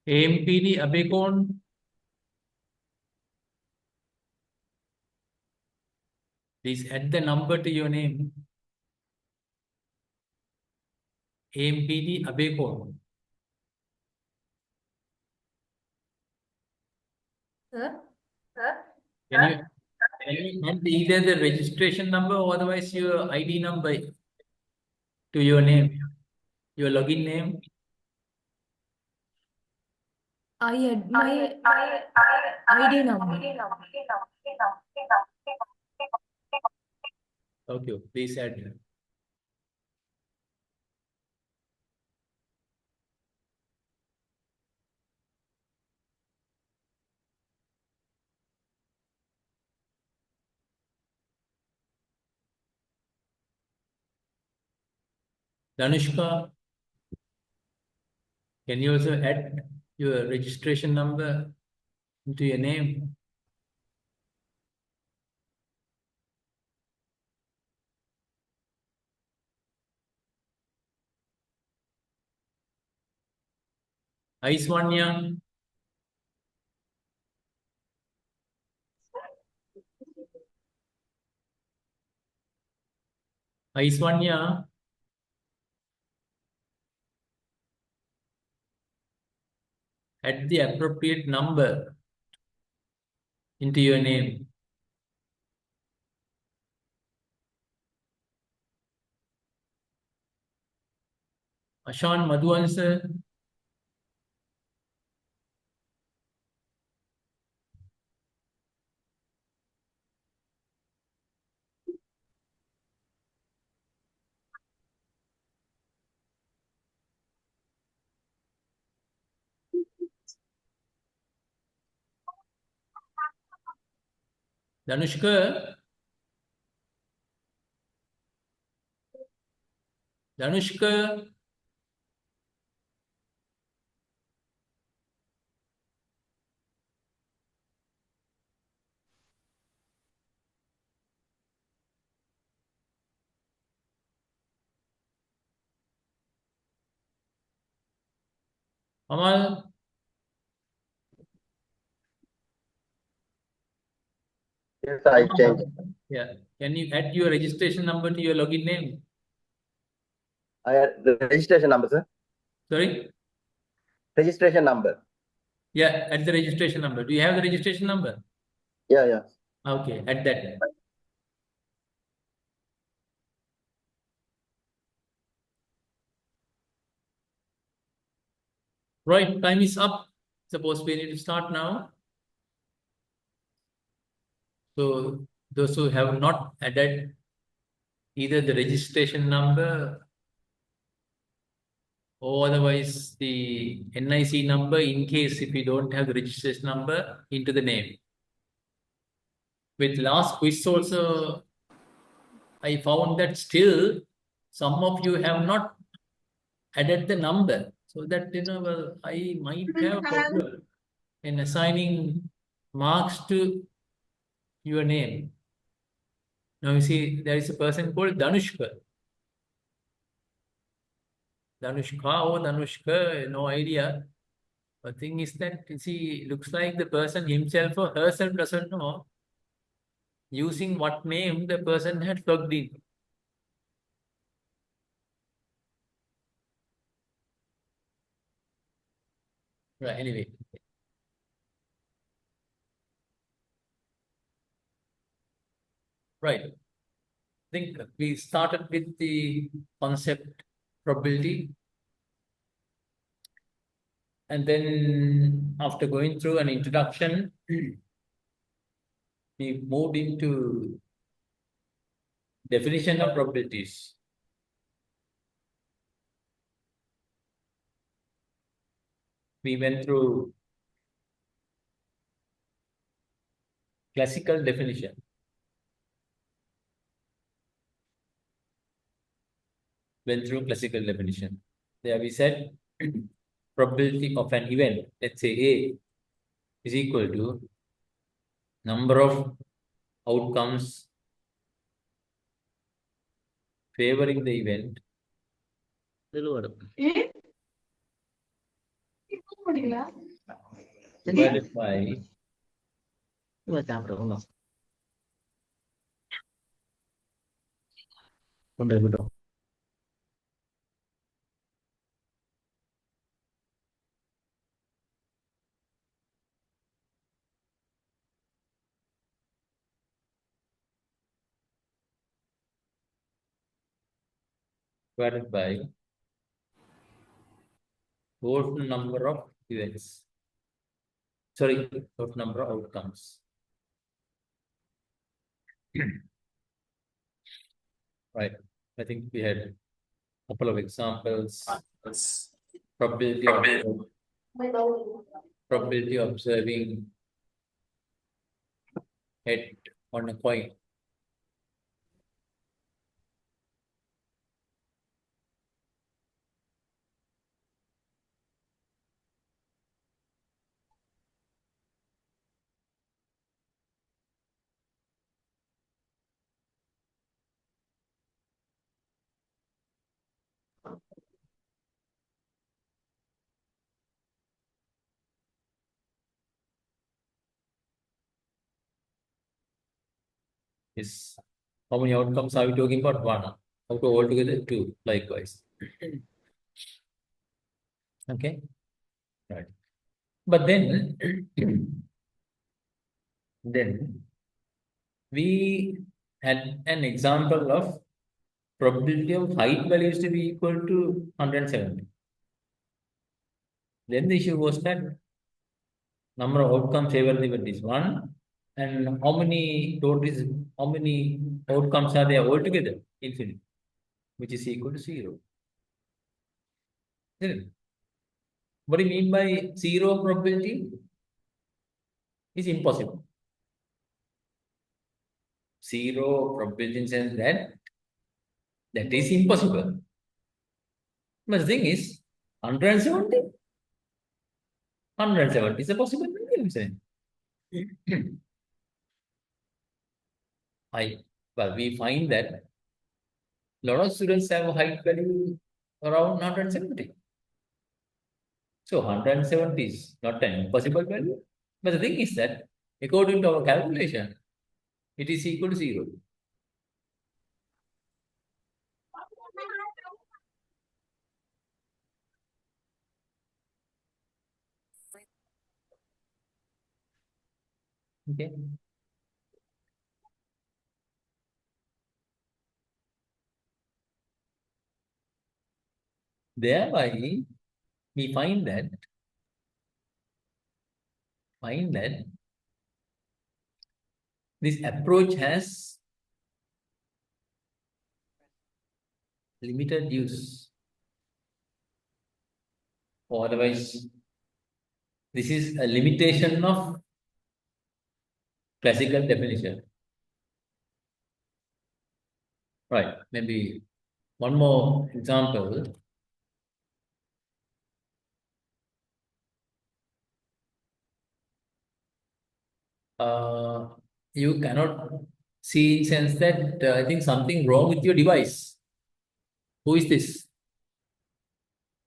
AMPD Abekon. Please add the number to your name. AMPD Abekon. Sir? Can you add either the registration number or otherwise your ID number to your name, your login name? I had my ID number. Okay, please add. Danushka, can you also add your registration number into your name? Aiswanya, Aiswanya, add the appropriate number into your name. Ashan Madhuansa, Danushka, Danushka, Amal, Yes, I changed. yeah. Can you add your registration number to your login name? I had the registration number, sir. Sorry? Registration number. Yeah, add the registration number. Do you have the registration number? Yeah. Okay, add that. Right, time is up. Suppose we need to start now. So those who have not added either the registration number or otherwise the NIC number in case if you don't have the registration number into the name. With last quiz also, I found that still some of you have not added the number. So that, well, I might have a problem in assigning marks to your name. Now you see, there is a person called Danushka. Danushka or Danushka, no idea. The thing is that, you see, looks like the person himself or herself doesn't know using what name the person had plugged in. Right, anyway. Right. I think we started with the concept probability. And then after going through an introduction, we moved into definition of probabilities. We went through classical definition. Went through classical definition. There we said probability of an event, let's say A, is equal to number of outcomes favoring the event divided by total number of events. Sorry, total number of outcomes. Right. I think we had a couple of examples. Probability of observing head on a coin. Is how many outcomes are we talking about? One. How to altogether? Two. Likewise. Okay. Right. But then we had an example of probability of height values to be equal to 170. Then the issue was that number of outcomes favored the event is 1, and how many outcomes are there altogether? Infinite, which is equal to 0. Isn't it? What do you mean by 0 probability? It's impossible. 0 probability in the sense that is impossible. But the thing is, 170 is a possibility. Well, we find that a lot of students have a height value around 170. So 170 is not an impossible value. But the thing is that according to our calculation, it is equal to 0. Okay. Thereby, we find that this approach has limited use. Or otherwise, this is a limitation of classical definition. Right. Maybe one more example. You cannot see in sense that I think something wrong with your device. Who is this?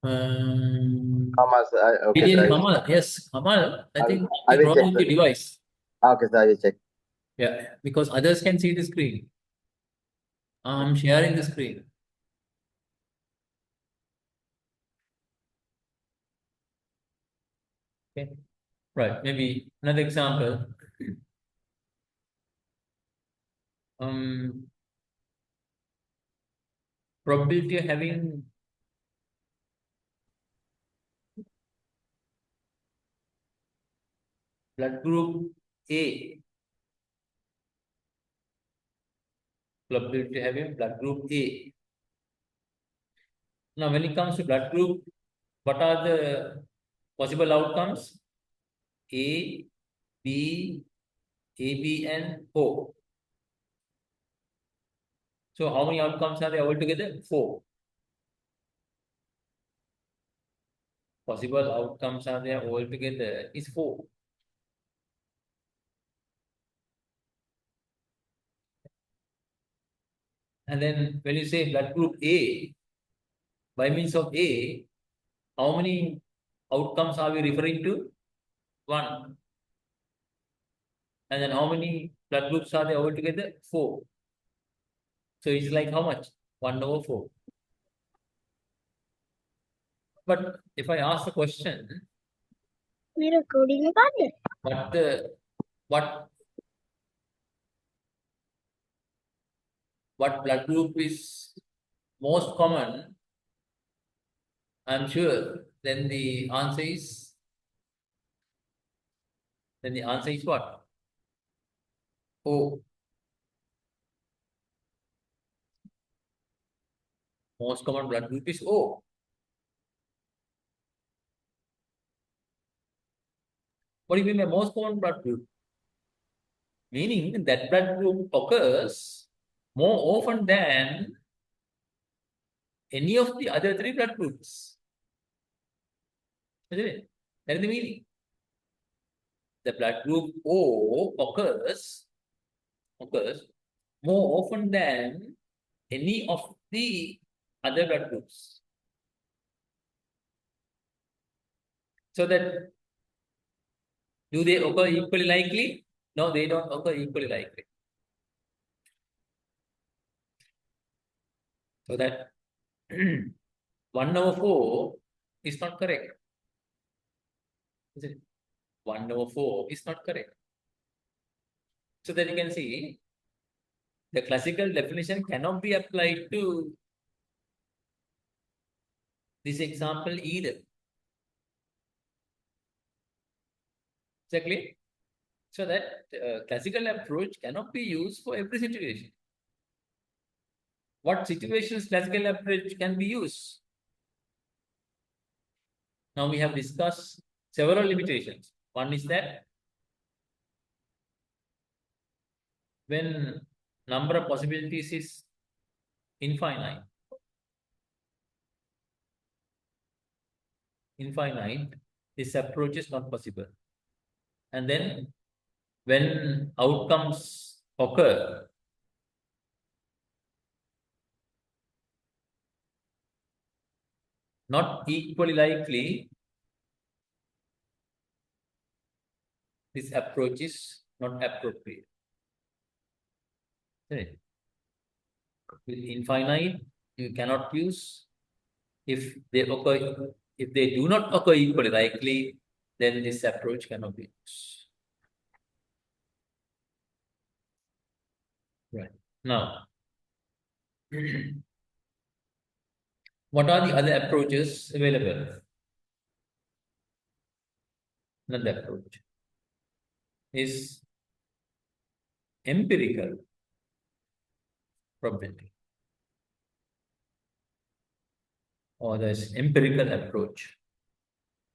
Kamal, sir. Okay, Gideon sir. Kamal. Yes, Kamal. I think I something will wrong check, with sir. your device. Okay, sir. I will check. Yeah, because others can see the screen. I'm sharing the screen. Okay. Right. Maybe another example. Probability of having blood group A. Probability of having blood group A. Now, when it comes to blood group, what are the possible outcomes? A, B, AB, and O. So, how many outcomes are there altogether? 4. Possible outcomes are there altogether is 4. And then when you say blood group A, by means of A, how many outcomes are we referring to? 1. And then how many blood groups are there altogether? 4. So it's like how much? 1/4. But if I ask the question, We're recording about it. what blood group is most common, I'm sure, then the answer is what? O. Most common blood group is O. What do you mean by most common blood group? Meaning that blood group occurs more often than any of the other 3 blood groups. Isn't it? That is the meaning. The blood group O occurs more often than any of the other blood groups. So that, do they occur equally likely? No, they don't occur equally likely. So that 1/4 is not correct. Is it? 1/4 is not correct. So that you can see the classical definition cannot be applied to this example either. Exactly. So that classical approach cannot be used for every situation. What situations classical approach can be used? Now we have discussed several limitations. One is that when number of possibilities is infinite, this approach is not possible. And then when outcomes occur, not equally likely, this approach is not appropriate. Right. With infinite, you cannot use. If they do not occur equally likely, then this approach cannot be used. Right. Now, what are the other approaches available? Another approach is empirical probability, or there's empirical approach.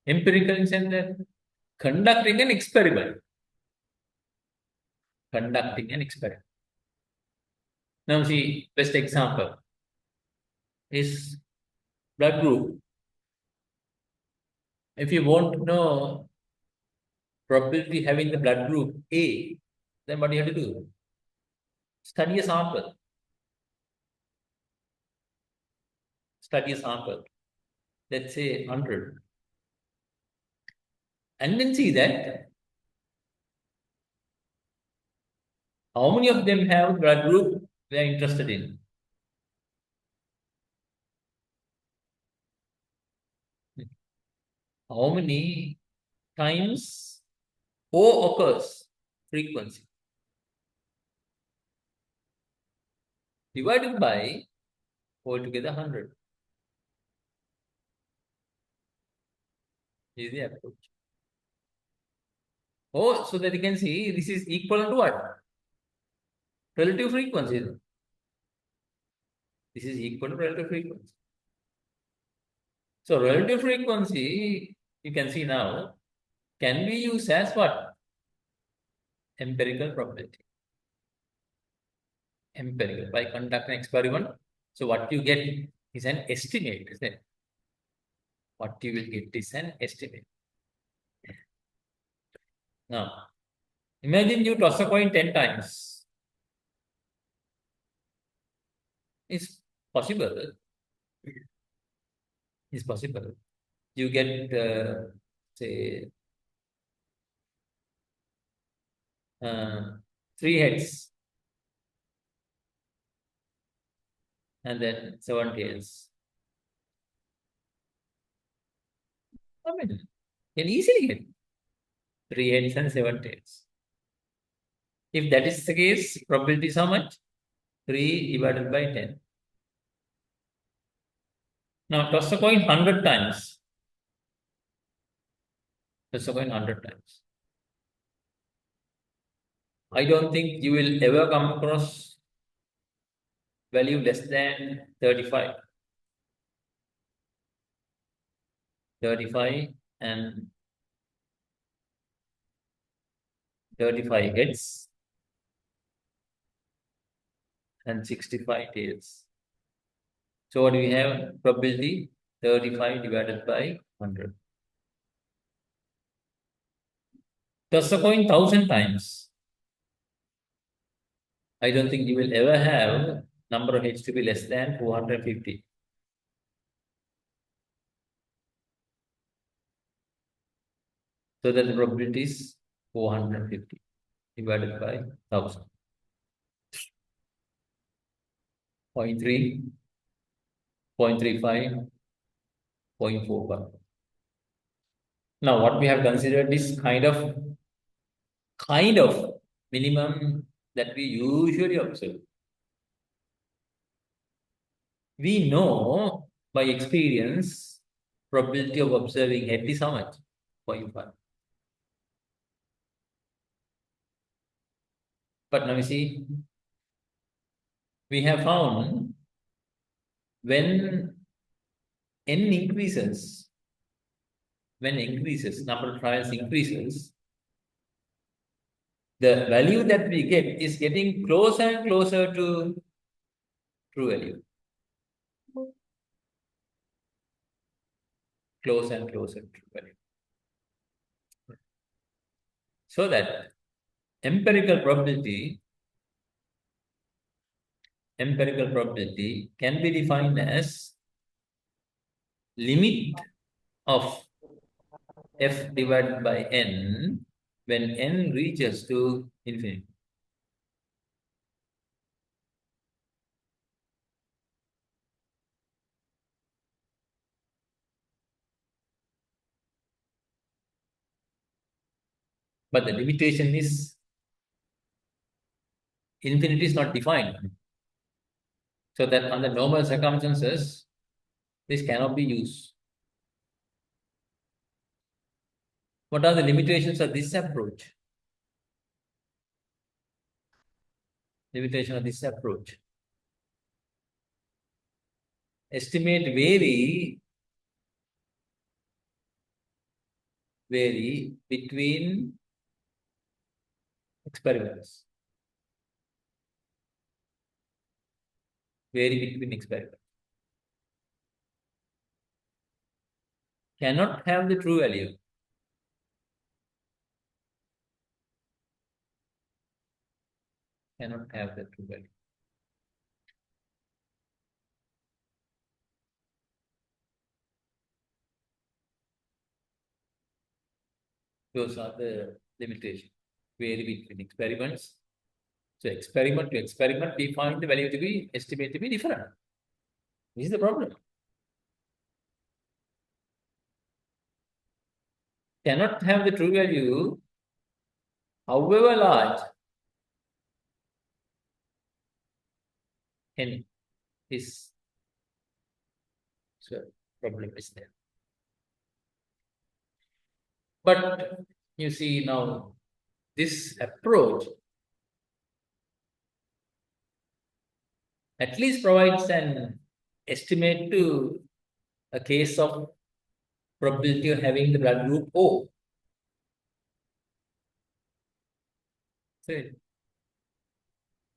Empirical in the sense that conducting an experiment. Conducting an experiment. Now see, best example is blood group. If you want to know probability having the blood group A, then what do you have to do? Study a sample. Study a sample. Let's say 100. And then see that how many of them have blood group they are interested in. How many times O occurs, frequency, divided by altogether 100. Is the approach. Oh, so that you can see this is equivalent to what? Relative frequency. This is equal to relative frequency. So relative frequency, you can see now, can be used as what? Empirical probability. Empirical. By conducting an experiment, so what you get is an estimate, isn't it? What you will get is an estimate. Now, imagine you toss a coin 10 times. It's possible. It's possible. You get, say, 3 heads and then 7 tails. I mean, you can easily get 3 heads and 7 tails. If that is the case, probability is how much? 3 divided by 10. Now toss a coin 100 times. Toss a coin 100 times. I don't think you will ever come across value less than 35. 35 and 35 heads and 65 tails. So what do we have? Probability 35 divided by 100. Toss a coin 1000 times. I don't think you will ever have number of heads to be less than 450. So that the probability is 450 divided by 1000. 0.3, 0.35, 0.45. Now, what we have considered is kind of minimum that we usually observe. We know by experience probability of observing head is how much? 0.5. But now you see, we have found when n increases, number of trials increases, the value that we get is getting closer and closer to true value. Closer and closer to true value. So that empirical probability can be defined as limit of f divided by n when n reaches to infinity. But the limitation is infinity is not defined. So that under normal circumstances, this cannot be used. What are the limitations of this approach? Limitation of this approach. Estimate vary between experiments. Vary between experiments. Cannot have the true value. Cannot have the true value. Those are the limitations. Vary between experiments. So experiment to experiment, we find the value to be estimated to be different. This is the problem. Cannot have the true value, however large n is. So problem is there. But you see now, this approach at least provides an estimate to a case of probability of having the blood group O. So,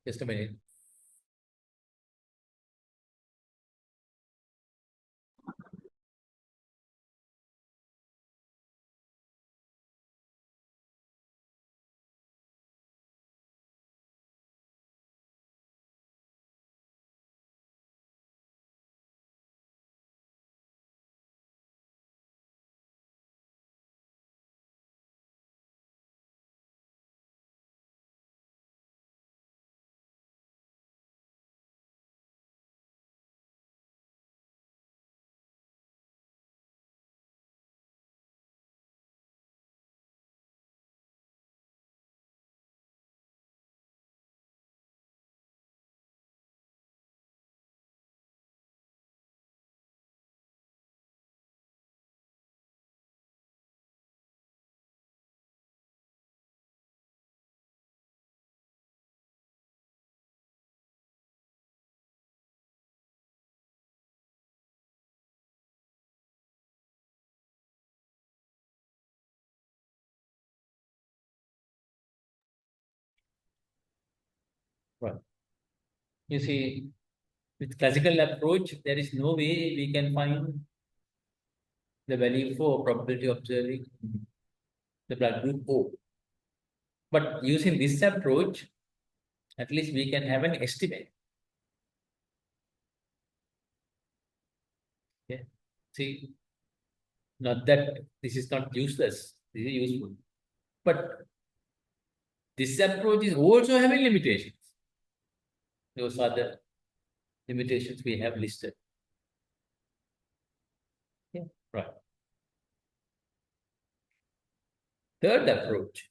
just a minute. Right. You see, with classical approach, there is no way we can find the value for probability of observing the blood group O. But using this approach, at least we can have an estimate. Yeah. See, not that this is not useless, this is useful. But this approach is also having limitations. Those are the limitations we have listed. Yeah, right. Third approach.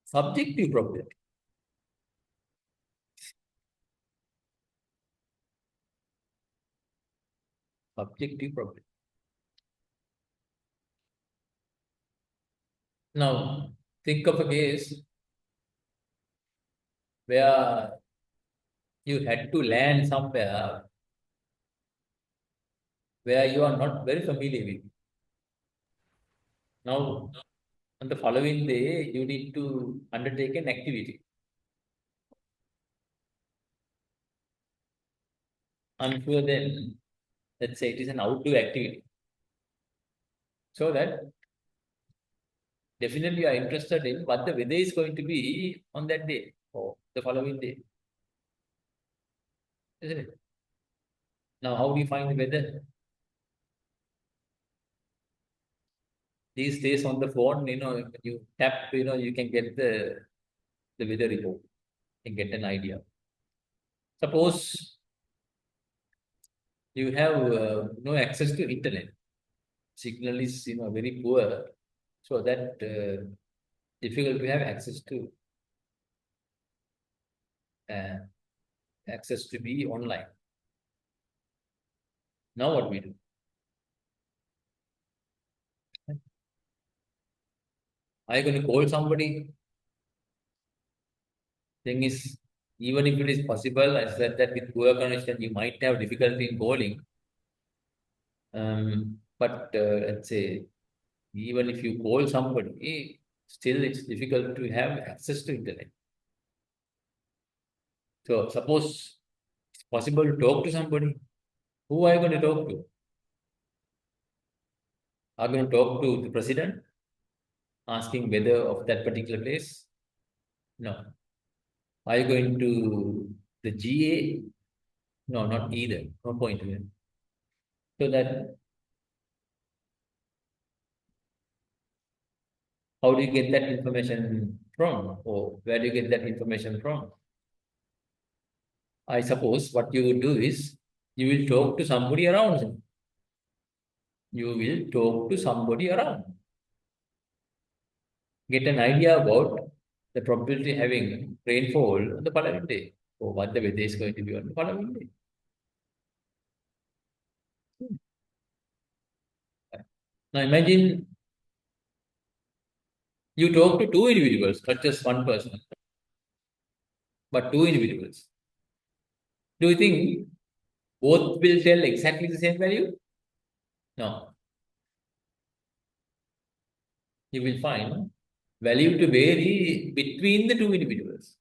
Subjective probability. Subjective probability. Now, think of a case where you had to land somewhere where you are not very familiar with. Now, on the following day, you need to undertake an activity. Until then, let's say it is an outdoor activity. So that definitely you are interested in what the weather is going to be on that day or the following day. Isn't it? Now, how do you find the weather? these days on the phone, when you tap, you can get the weather report and get an idea. Suppose you have no access to internet, signal is very poor, so that difficult to have access to be online. Now what we do? Are you going to call somebody? Thing is, even if it is possible, I said that with poor connection, you might have difficulty in calling. But let's say, even if you call somebody, still it's difficult to have access to internet. So suppose it's possible to talk to somebody. Who are you going to talk to? Are you going to talk to the president, asking weather of that particular place? No. Are you going to the GA? No, not either. No point here. So that, how do you get that information from? Or where do you get that information from? I suppose what you would do is, you will talk to somebody around. You will talk to somebody around. Get an idea about the probability having rainfall on the following day, or what the weather is going to be on the following day. Now imagine you talk to two individuals, not just one person, but two individuals. Do you think both will tell exactly the same value? No. You will find value to vary between the two individuals.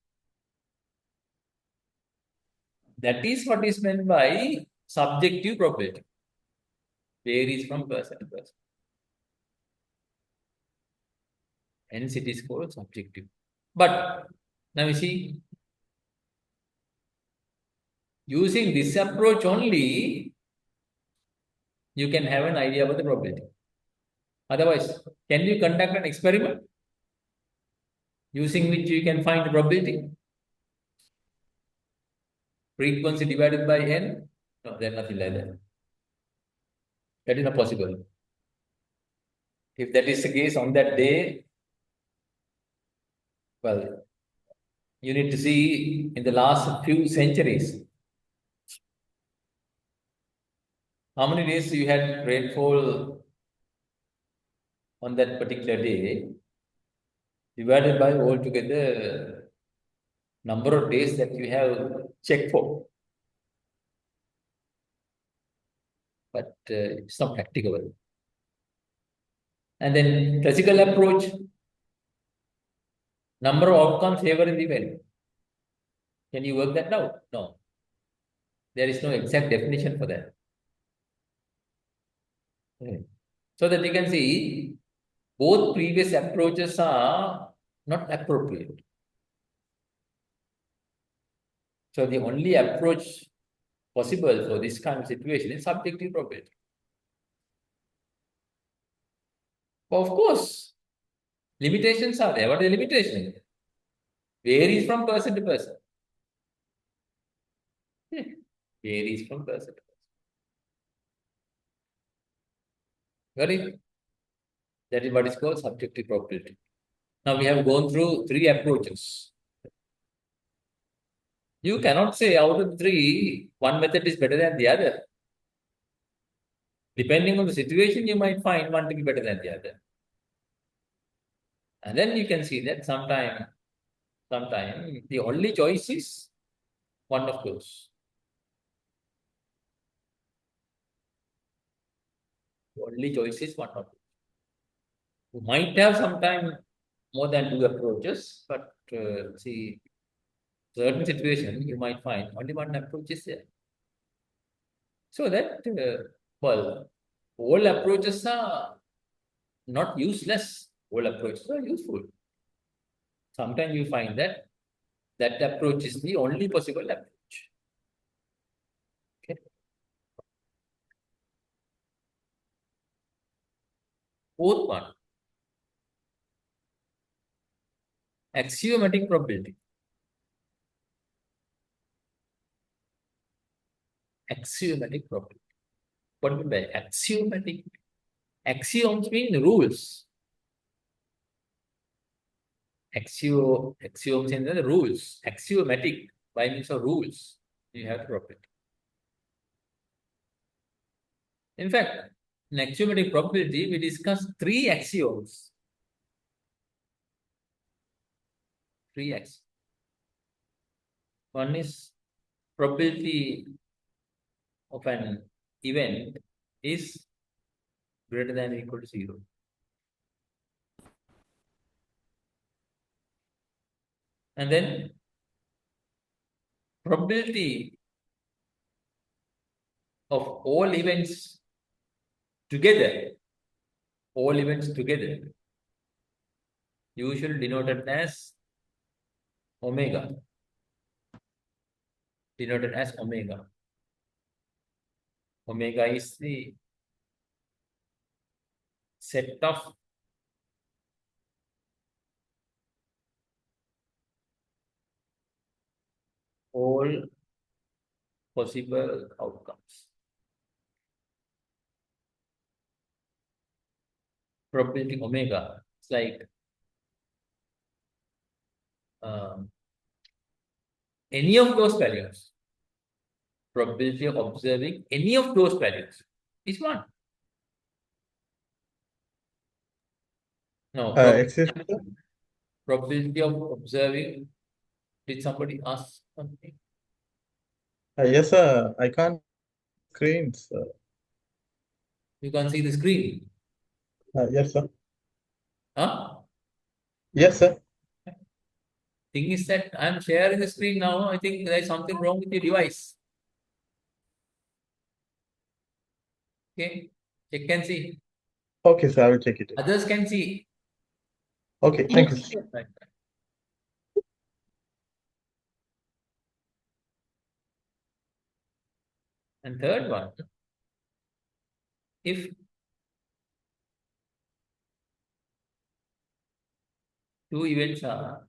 That is what is meant by subjective probability. Varies from person to person. Hence it is called subjective. But now you see, using this approach only, you can have an idea about the probability. Otherwise, can you conduct an experiment using which you can find the probability? Frequency divided by n? No, there's nothing like that. That is not possible. If that is the case on that day, well, you need to see in the last few centuries, how many days you had rainfall on that particular day, divided by altogether number of days that you have checked for. But it's not practicable. And then classical approach, number of outcomes favoring the event. Can you work that out? No. There is no exact definition for that. Okay. So that you can see, both previous approaches are not appropriate. So the only approach possible for this kind of situation is subjective probability. Of course, limitations are there. What are the limitations? Varies from person to person. Varies from person to person. Got it? That is what is called subjective probability. Now we have gone through three approaches. You cannot say out of three, one method is better than the other. Depending on the situation, you might find one to be better than the other. And then you can see that sometime the only choice is one of those. The only choice is one of those. You might have sometime more than two approaches, but see, certain situation you might find only one approach is there. So that, well, all approaches are not useless. All approaches are useful. Sometimes you find that that approach is the only possible approach. Okay. Fourth one, Axiomatic probability. Axiomatic probability. What do you mean by axiomatic? Axioms mean rules. Axioms in the rules. Axiomatic by means of rules. You have probability. In fact, in axiomatic probability, we discussed 3 axioms. 3 axioms. One is probability of an event is greater than or equal to 0. And then probability of all events together, usually denoted as omega. Denoted as omega. Omega is the set of all possible outcomes. Probability omega. It's like any of those values. Probability of observing any of those values is 1. No, Excuse me, sir. probability of observing. Did somebody ask something? Yes, sir. I can't screen, sir. You can't see the screen. Yes, sir. Huh? Yes, sir. Thing is that I'm sharing the screen now. I think there's something wrong with your device. Okay, check and see. Okay, sir. I will check it. Others can see. Okay, thank you, sir. Right. And third one, if two events are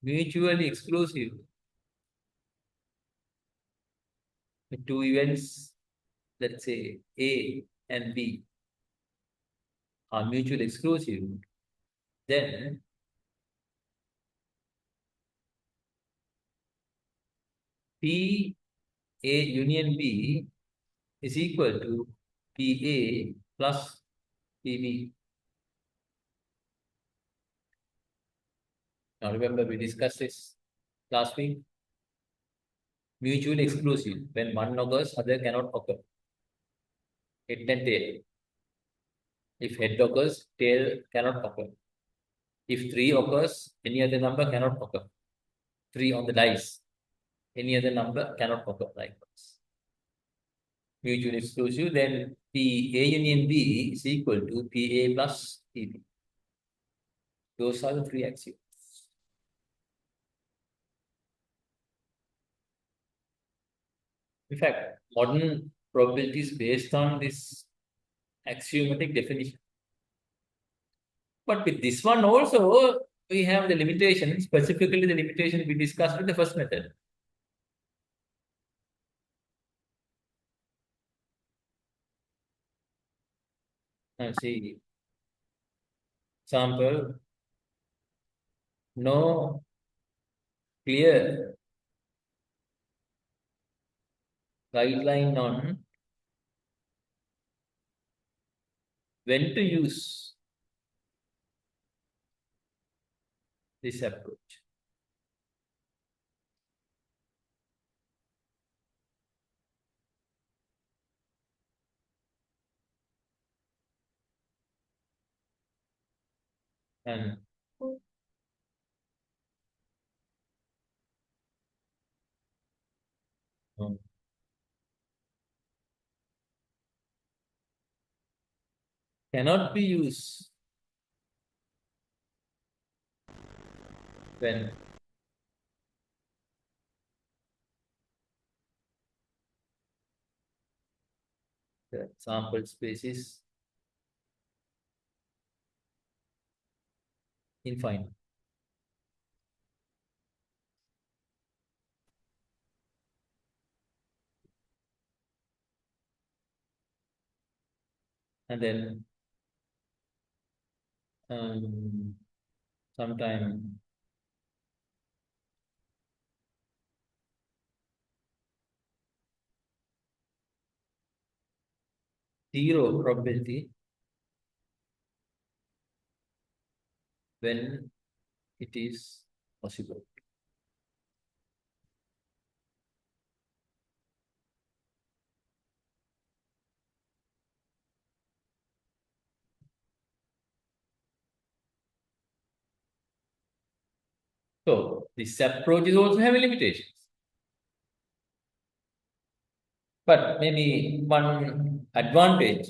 mutually exclusive, the two events, let's say A and B, are mutually exclusive, then P A union B is equal to PA plus PB. Now remember we discussed this last week. Mutually exclusive. When one occurs, other cannot occur. Head and tail. If head occurs, tail cannot occur. If 3 occurs, any other number cannot occur. 3 on the dice. Any other number cannot occur likewise. Mutually exclusive, then PA union B is equal to PA plus PB. Those are the 3 axioms. In fact, modern probability is based on this axiomatic definition. But with this one also, we have the limitation, specifically the limitation we discussed with the first method. Now see, example, no clear guideline on when to use this approach. And cannot be used when the sample space is infinite. And then sometime zero probability when it is possible. So this approach is also having limitations. But maybe one advantage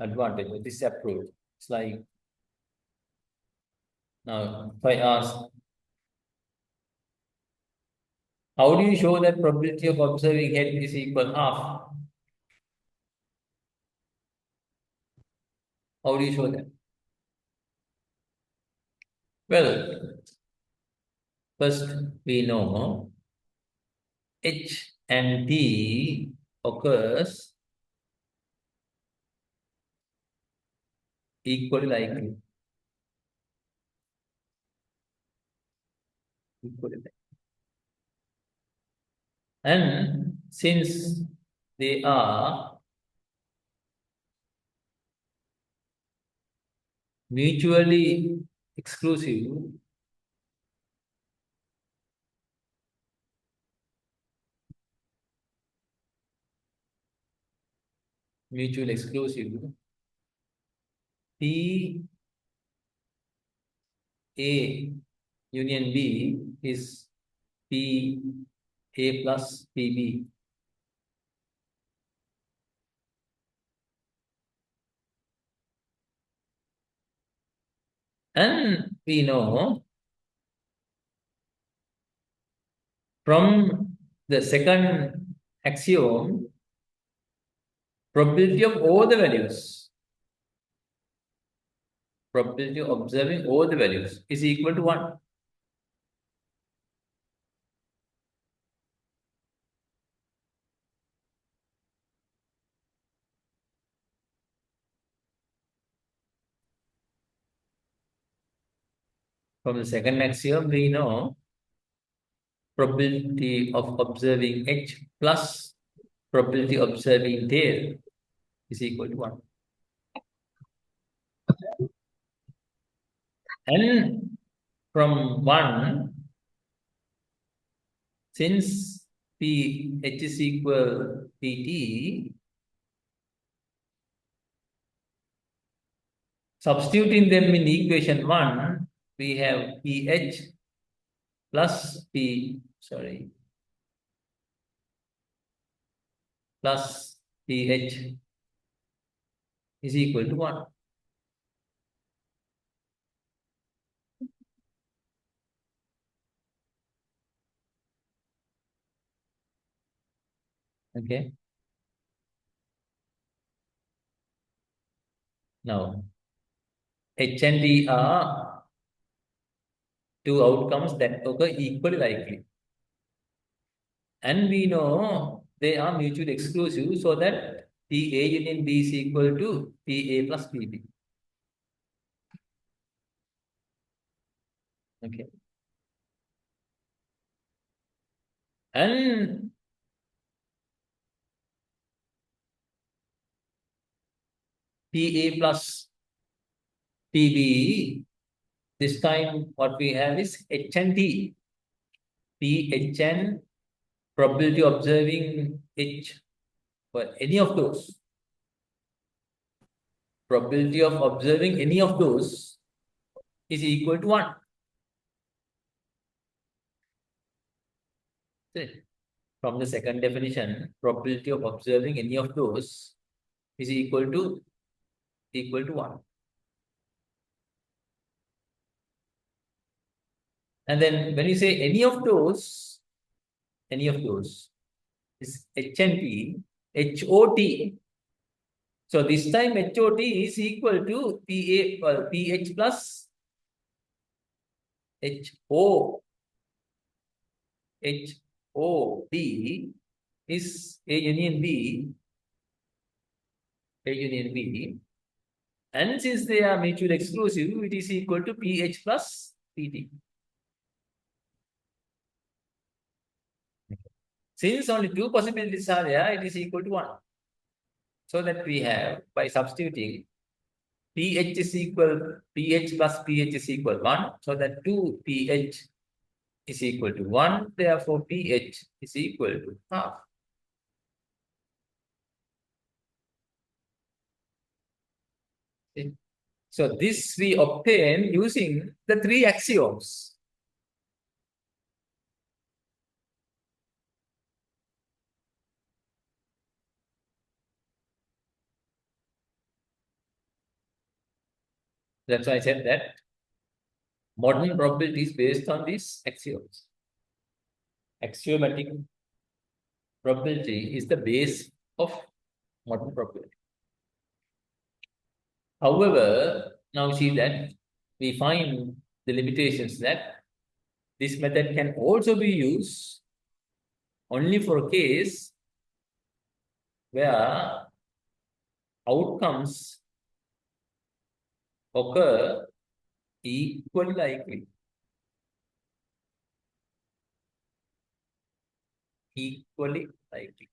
of this approach is like, now if I ask, how do you show that probability of observing head is equal half? How do you show that? Well, first we know H and T occurs equally likely. And since they are mutually exclusive, P A union B is P A plus PB. And we know from the second axiom, probability of all the values, probability of observing all the values is equal to 1. From the second axiom, we know probability of observing H plus probability of observing tail is equal to 1. And from 1, since P H is equal PT, substituting them in equation 1, we have PH plus plus PH is equal to 1. Okay. Now, H and D are two outcomes that occur equally likely. And we know they are mutually exclusive, so that PA union B is equal to PA plus PB. Okay. And PA plus PB, this time what we have is H and T. PH and probability of observing H for any of those. Probability of observing any of those is equal to 1. From the second definition, probability of observing any of those is equal to 1. And then when you say any of those is H and T, HOT. So this time HOT is equal to PH plus HOD is A union B, and since they are mutually exclusive, it is equal to PH plus PT. Since only two possibilities are there, it is equal to 1. So that we have, by substituting, pH is equal, pH plus pH is equal 1. So that 2 pH is equal to 1. Therefore, pH is equal to half. So this we obtain using the 3 axioms. That's why I said that modern probability is based on these axioms. Axiomatic probability is the base of modern probability. However, now see that we find the limitations that this method can also be used only for a case where outcomes occur equally likely. Equally likely.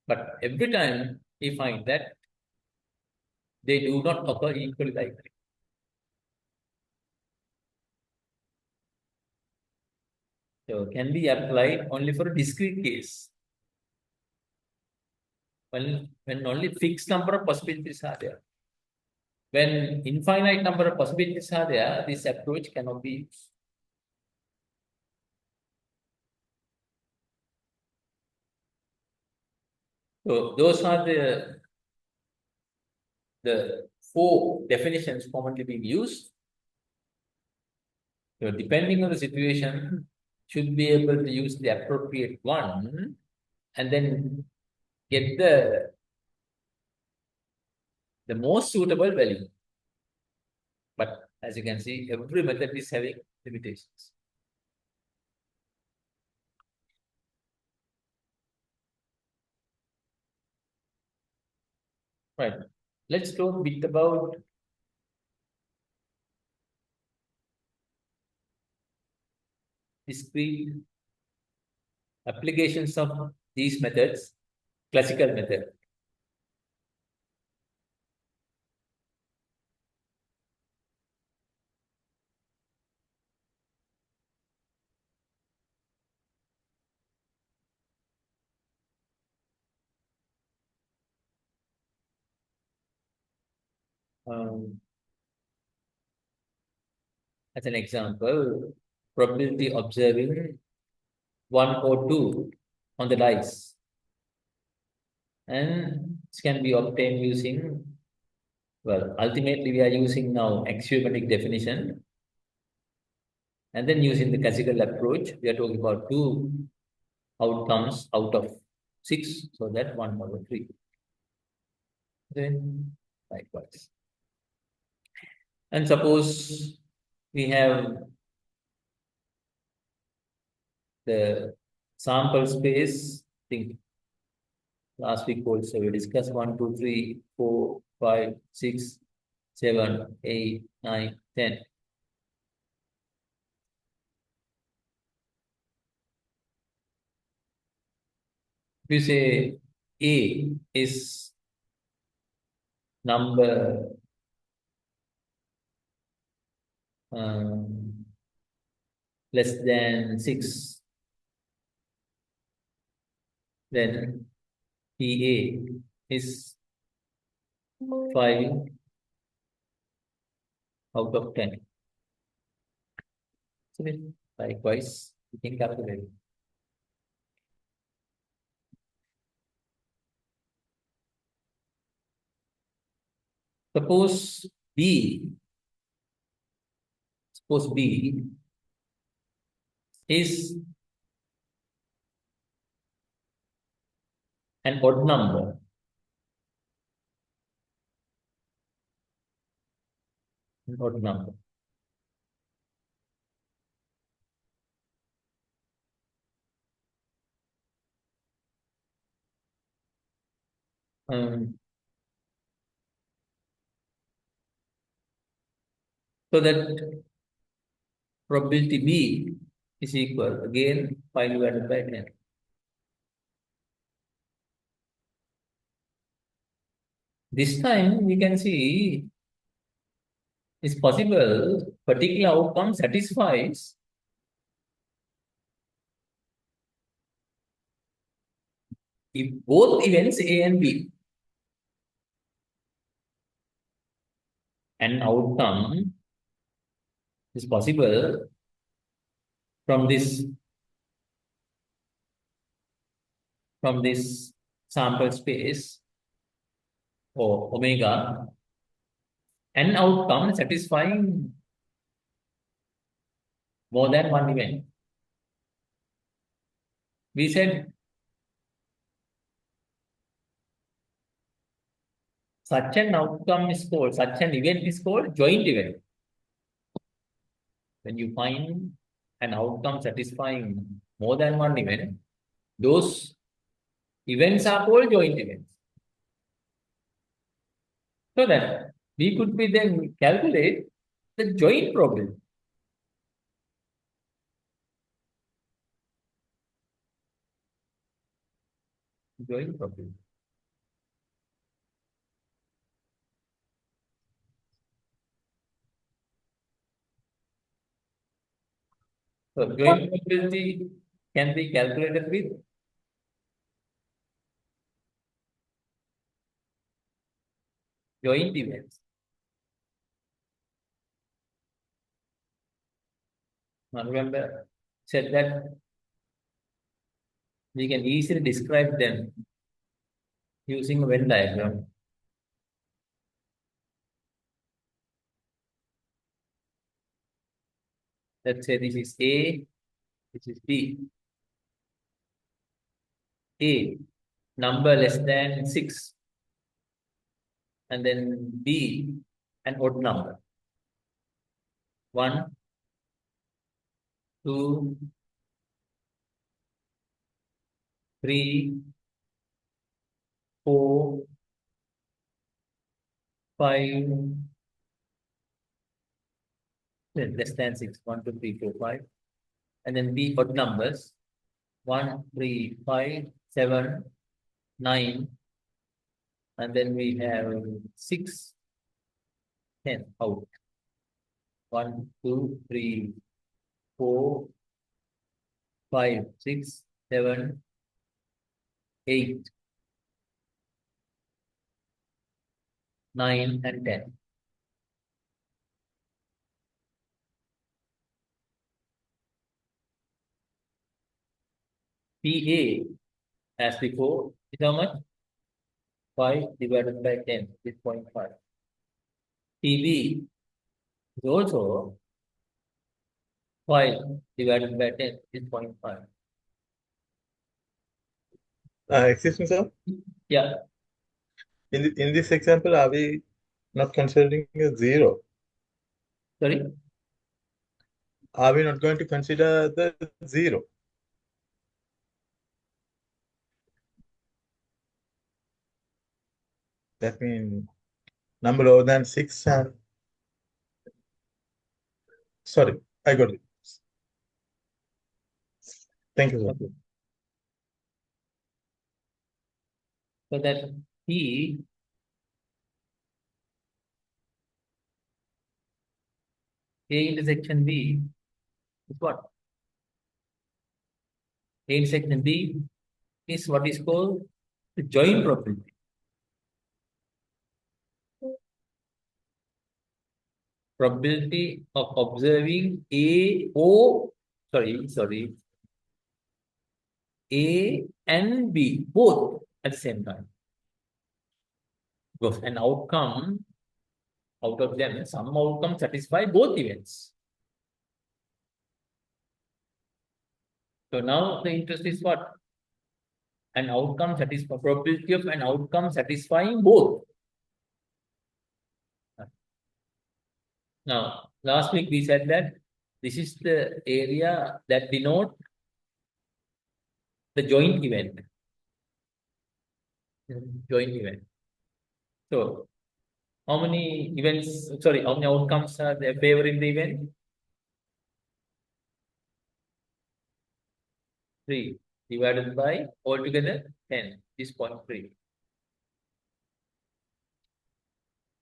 But every time we find that they do not occur equally likely. So can be applied only for a discrete case. When only fixed number of possibilities are there. When infinite number of possibilities are there, this approach cannot be used. So those are the 4 definitions commonly being used. So depending on the situation, should be able to use the appropriate one and then get the most suitable value. But as you can see, every method is having limitations. Right. Let's talk a bit about discrete applications of these methods, classical method. As an example, probability observing 1 or 2 on the dice. And this can be obtained using, well, ultimately we are using now axiomatic definition. And then using the classical approach, we are talking about 2 outcomes out of 6, so that 1 over 3. Then likewise. And suppose we have the sample space, I think last week also we discussed 1, 2, 3, 4, 5, 6, 7, 8, 9, 10. If you say A is number less than 6, then PA is 5 out of 10. So then, likewise, you can calculate. Suppose B is an odd number. odd number. So that probability B is equal again 5 divided by 10. This time we can see it's possible particular outcome satisfies if both events A and B. An outcome is possible from this sample space or omega, an outcome satisfying more than one event. We said such an outcome is called, such an event is called joint event. When you find an outcome satisfying more than one event, those events are called joint events. So that we could be then calculate the joint probability. Joint probability. So joint probability can be calculated with joint events. Now remember, said that we can easily describe them using a Venn diagram. Let's say this is A, this is B. A, number less than 6. And then B, an odd number. 1, 2, 3, 4, 5, less than 6, 1, 2, 3, 4, 5. And then B, odd numbers. 1, 3, 5, 7, 9. And then we have 6, 10 out. 1, 2, 3, 4, 5, 6, 7, 8, 9, and 10. PA, as before, is how much? 5 divided by 10 is 0.5. PB is also 5 divided by 10 is 0.5. Excuse me, sir. Yeah, In this example, are we not considering a 0? sorry. Are we not going to consider the 0? That means number lower than 6 and sorry, I got it. Thank you, sir. Okay. So that P A intersection B is what? A intersection B is what is called the joint probability. Probability of observing A and B both at the same time. Because an outcome out of them, some outcome satisfy both events. So now the interest is what? An outcome satisfy probability of an outcome satisfying both. Now, last week we said that this is the area that denote the joint event. Joint event. So, how many events, sorry, how many outcomes are there favoring the event? 3 divided by altogether 10 is 0.3.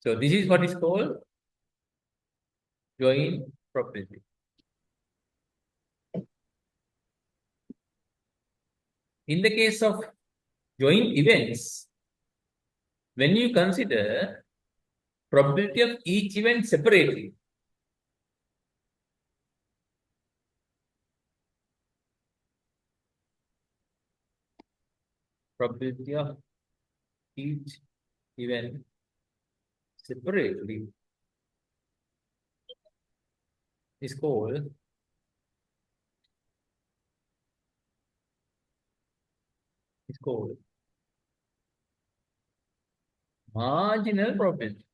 So, this is what is called joint probability. In the case of joint events, when you consider probability of each event separately, probability of each event separately is called marginal probability.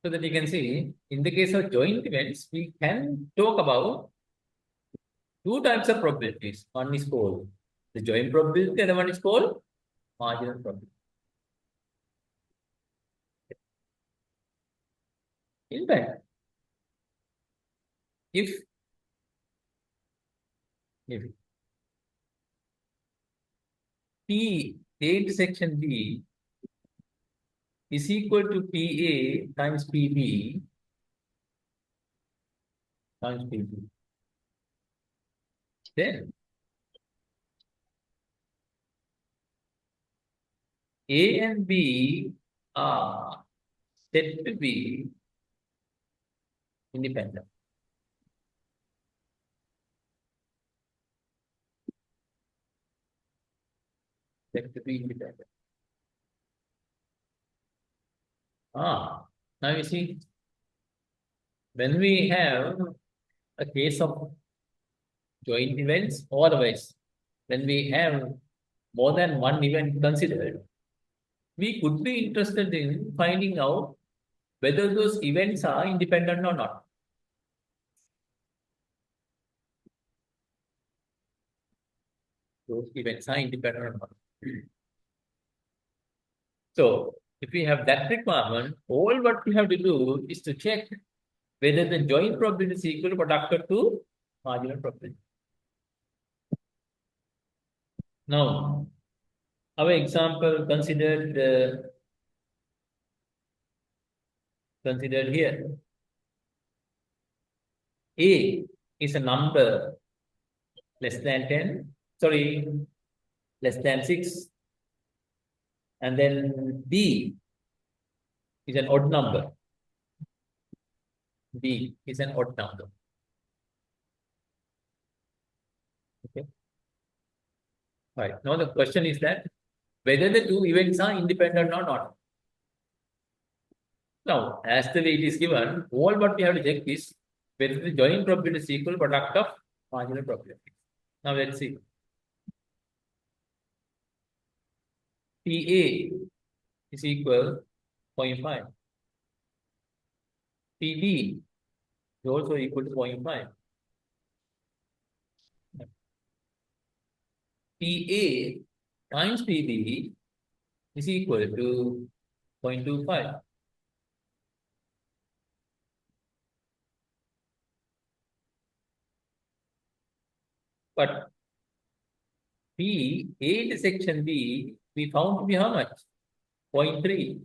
So that you can see, in the case of joint events, we can talk about two types of probabilities. One is called the joint probability, the other one is called marginal probability. In fact, if P A intersection B is equal to PA times PB times PB, then A and B are said to be independent. Said to be independent. Now you see, when we have a case of joint events, or otherwise, when we have more than one event considered, we could be interested in finding out whether those events are independent or not. Those events are independent or not. So, if we have that requirement, all what we have to do is to check whether the joint probability is equal to product of two marginal probability. Now, our example considered here. A is a number less than 10, sorry, less than 6. And then B is an odd number. B is an odd number. Okay. Right. Now the question is that whether the two events are independent or not. Now, as the way it is given, all what we have to check is whether the joint probability is equal to product of marginal probability. Now let's see. PA is equal 0.5. PB is also equal to 0.5. PA times PB is equal to 0.25. But P, A intersection B, we found to be how much? 0.3.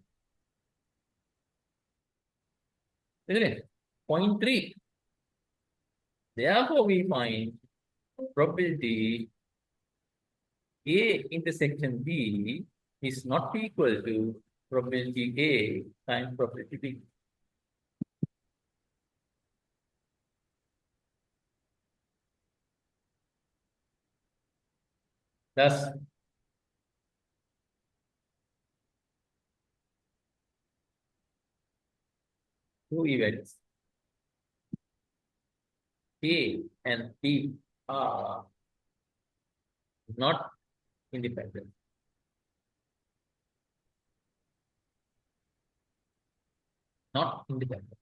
Isn't it? 0.3. Therefore, we find probability A intersection B is not equal to probability A times probability B. Thus, two events A and B are not independent. Not independent.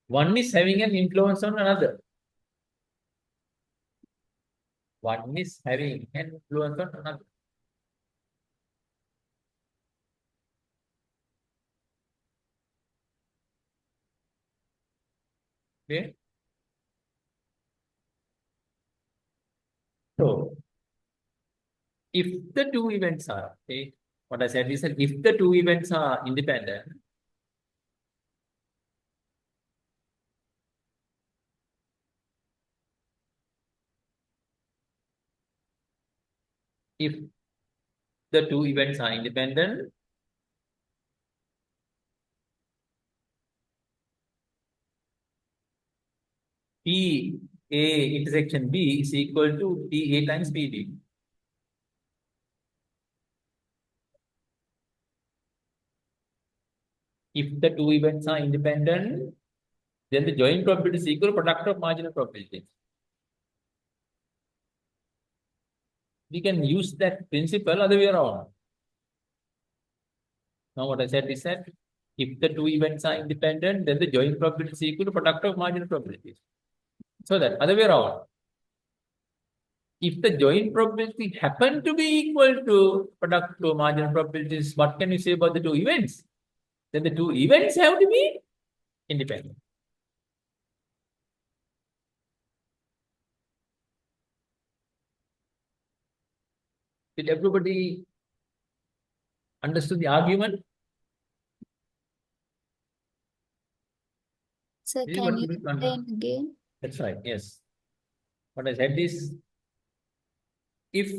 One is having an influence on another. One is having an influence on another. Okay. So, if the two events are, okay, what I said is that if the two events are independent, if the two events are independent, P A intersection B is equal to P A times P B. If the two events are independent, then the joint probability is equal to product of marginal probabilities. We can use that principle other way around. Now what I said is that if the two events are independent, then the joint probability is equal to product of marginal probabilities. So that other way around. If the joint probability happen to be equal to product of marginal probabilities, what can you say about the two events? Then the two events have to be independent. Did everybody understood the argument? Sir, This is can what you we can- explain again? That's right, yes. What I said is, if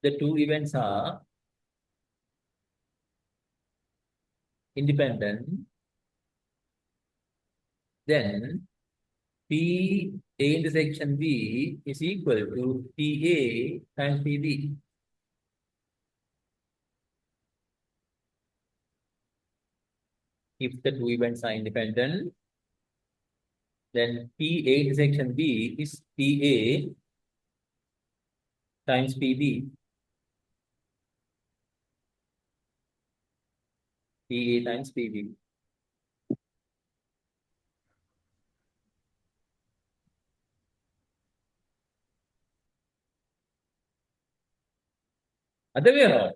the two events are independent, then P A intersection B is equal to P A times P B. If the two events are independent, then P A intersection B is P A times P B. P A times P B. Other way around.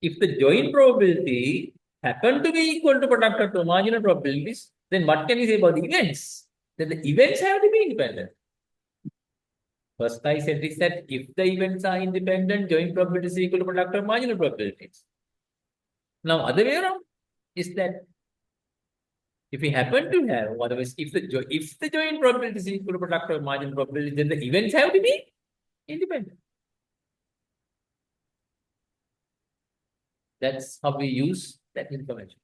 If the joint probability happen to be equal to product of two marginal probabilities, then what can we say about the events? Then the events have to be independent. First I said is that if the events are independent, joint probability is equal to product of marginal probabilities. Now other way around is that if we happen to have, otherwise if the joint probability is equal to product of marginal probability, then the events have to be independent. That's how we use that information.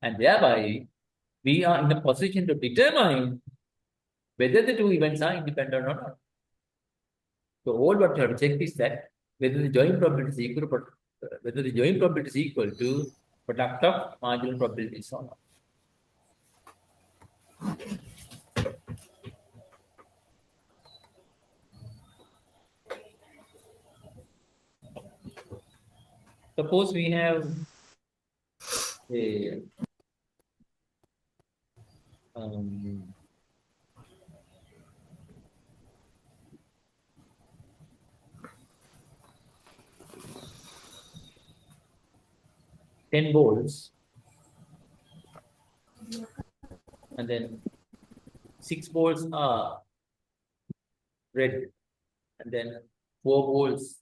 And thereby, we are in a position to determine whether the two events are independent or not. So all what you have to check is that whether the joint probability is equal to product of marginal probabilities or not. Suppose we have a 10 balls, and then 6 balls are red, and then 4 balls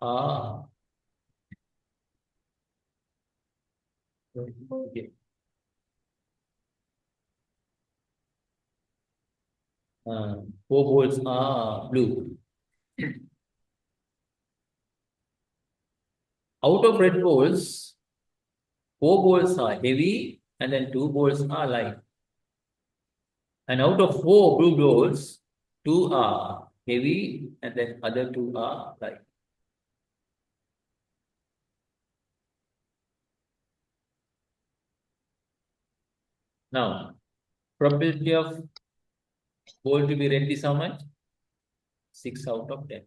are okay. 4 balls are blue. Out of red balls, 4 balls are heavy, and then 2 balls are light. And out of 4 blue balls, 2 are heavy, and then other 2 are light. Now, Probability of ball to be red is how much? 6 out of 10.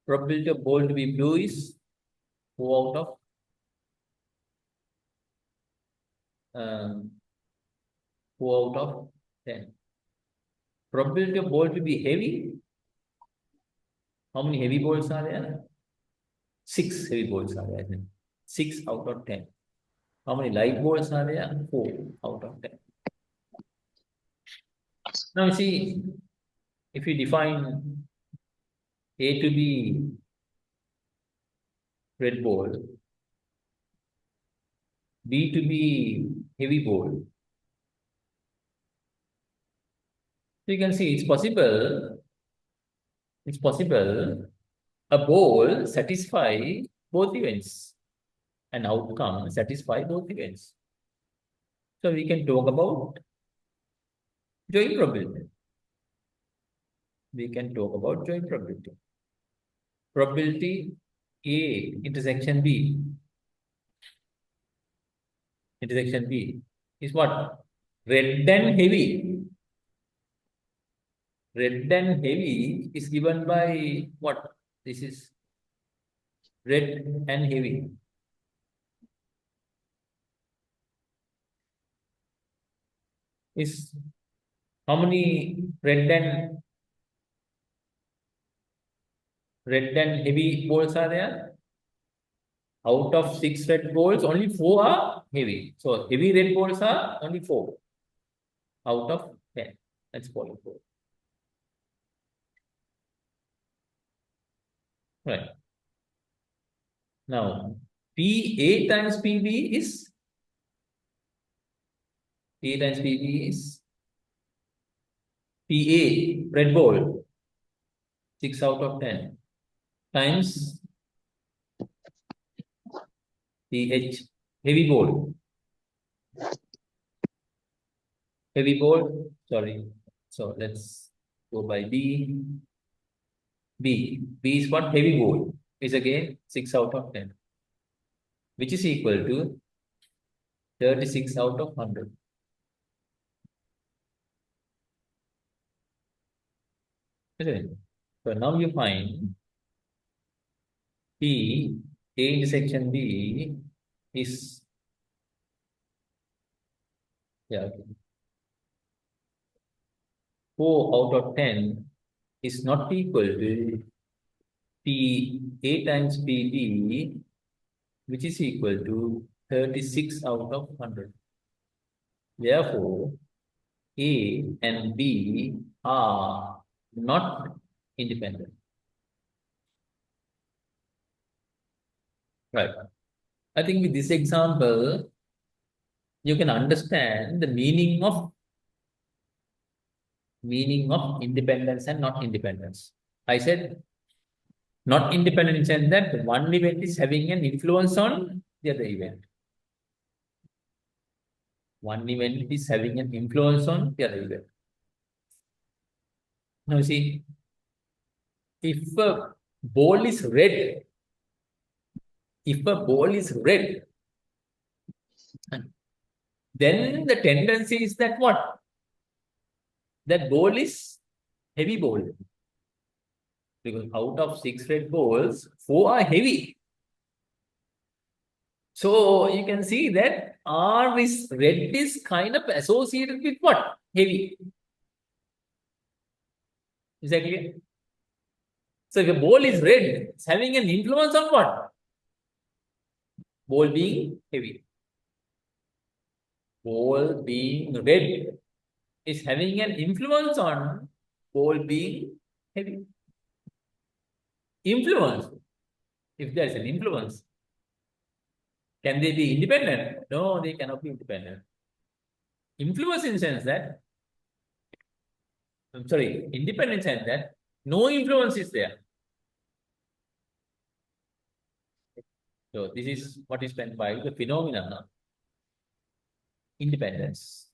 Probability of ball to be blue is 4 out of 10. Probability of ball to be heavy. How many heavy balls are there? 6 heavy balls are there. 6 out of 10. How many light balls are there? 4 out of 10. Now you see, if you define A to be red ball, B to be heavy ball, so you can see it's possible a ball satisfy both events, an outcome satisfy both events. So we can talk about joint probability. We can talk about joint probability. Probability A intersection B. Intersection B is what? Red and heavy. Red and heavy is given by what? This is red and heavy. Is how many red and heavy balls are there? Out of 6 red balls, only 4 are heavy. So heavy red balls are only 4 out of 10. That's 4. Right. Now, PA times PB is PA, red ball, 6 out of 10, times PH, heavy ball. Sorry. So let's go by B. B is what? Heavy ball is again 6 out of 10, which is equal to 36 out of 100. Okay. So now you find P, A intersection B is, yeah, 4 out of 10 is not equal to P A times PB, which is equal to 36 out of 100. Therefore, A and B are not independent. Right. I think with this example, you can understand the meaning of independence and not independence. I said not independent in the sense that one event is having an influence on the other event. One event is having an influence on the other event. Now you see, if a ball is red, then the tendency is that what? That ball is heavy ball. Because out of 6 red balls, 4 are heavy. So you can see that red is kind of associated with what? Heavy. Is that clear? So if a ball is red, it's having an influence on what? Ball being heavy. Ball being red is having an influence on ball being heavy. Influence. If there is an influence, can they be independent? No, they cannot be independent. Influence in the sense that, independent in the sense that no influence is there. So this is what is meant by the phenomena independence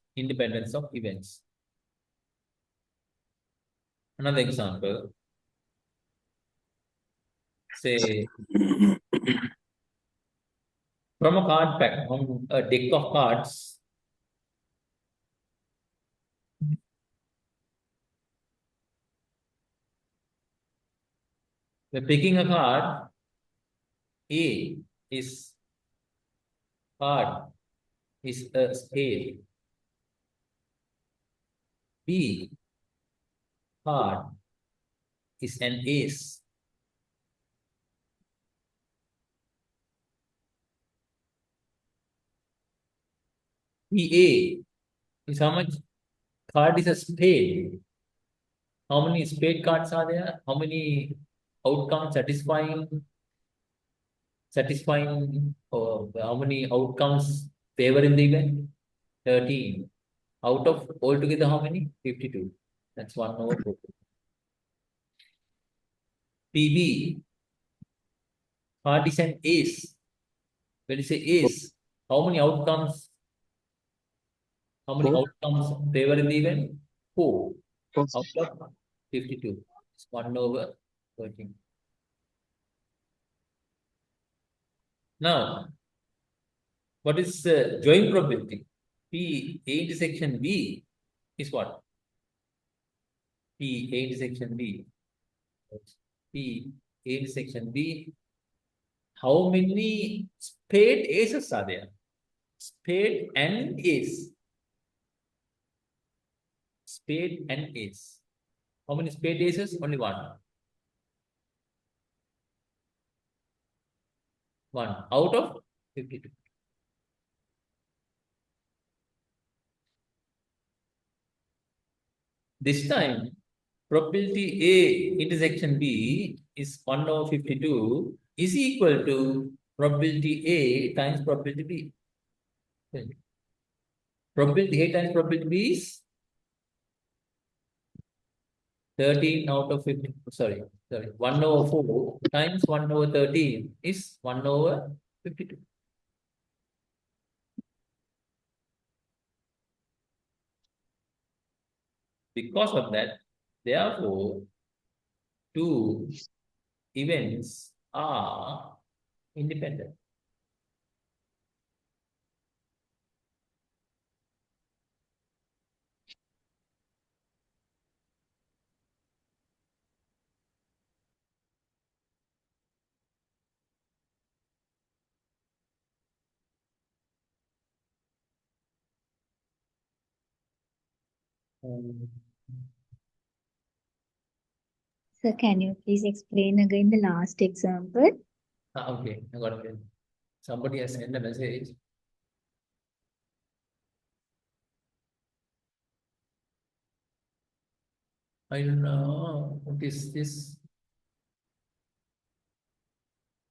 of events. Another example, say from a card pack, from a deck of cards, When picking a card, A is card is a spade. B card is an ace. PA is how much? Card is a spade. How many spade cards are there? How many outcomes satisfying, or how many outcomes favor in the event? 13. Out of altogether how many? 52. That's 1/4. PB, card is an ace. When you say ace, how many outcomes? How many Four. outcomes favor in the event? 4. Four. Out of 52. It's 1/13. Now, what is joint probability? P A intersection B is what? P A intersection B. P A intersection B. How many spade aces are there? Spade and ace. Spade and ace. How many spade aces? Only one. One out of 52. This time, probability A intersection B is 1/52 is equal to probability A times probability B. Probability A times probability B is 13 out of 50. Sorry. 1/4 times 1/13 is 1/52. Because of that, therefore, two events are independent. Sir, can you please explain again the last example? Okay, I got it. Somebody has sent a message. I don't know what is this.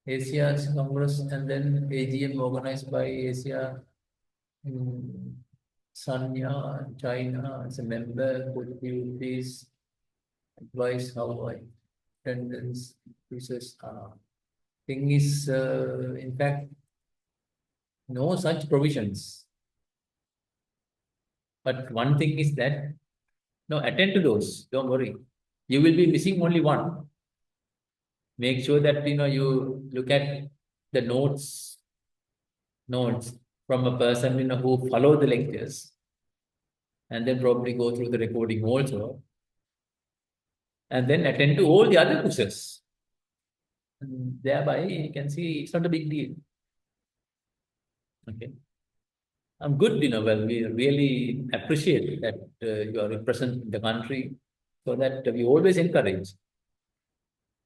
Asia's Congress and then AGM organized by Asia. Sanya, China, as a member, could you please advise how attendance increases are? Thing is, in fact, no such provisions. But one thing is that, no, attend to those, don't worry. You will be missing only one. Make sure that, you look at the notes from a person, who follow the lectures, and then probably go through the recording also, and then attend to all the other quizzes. And thereby, you can see it's not a big deal. Okay. I'm good, well, we really appreciate that you are representing the country, so that we always encourage.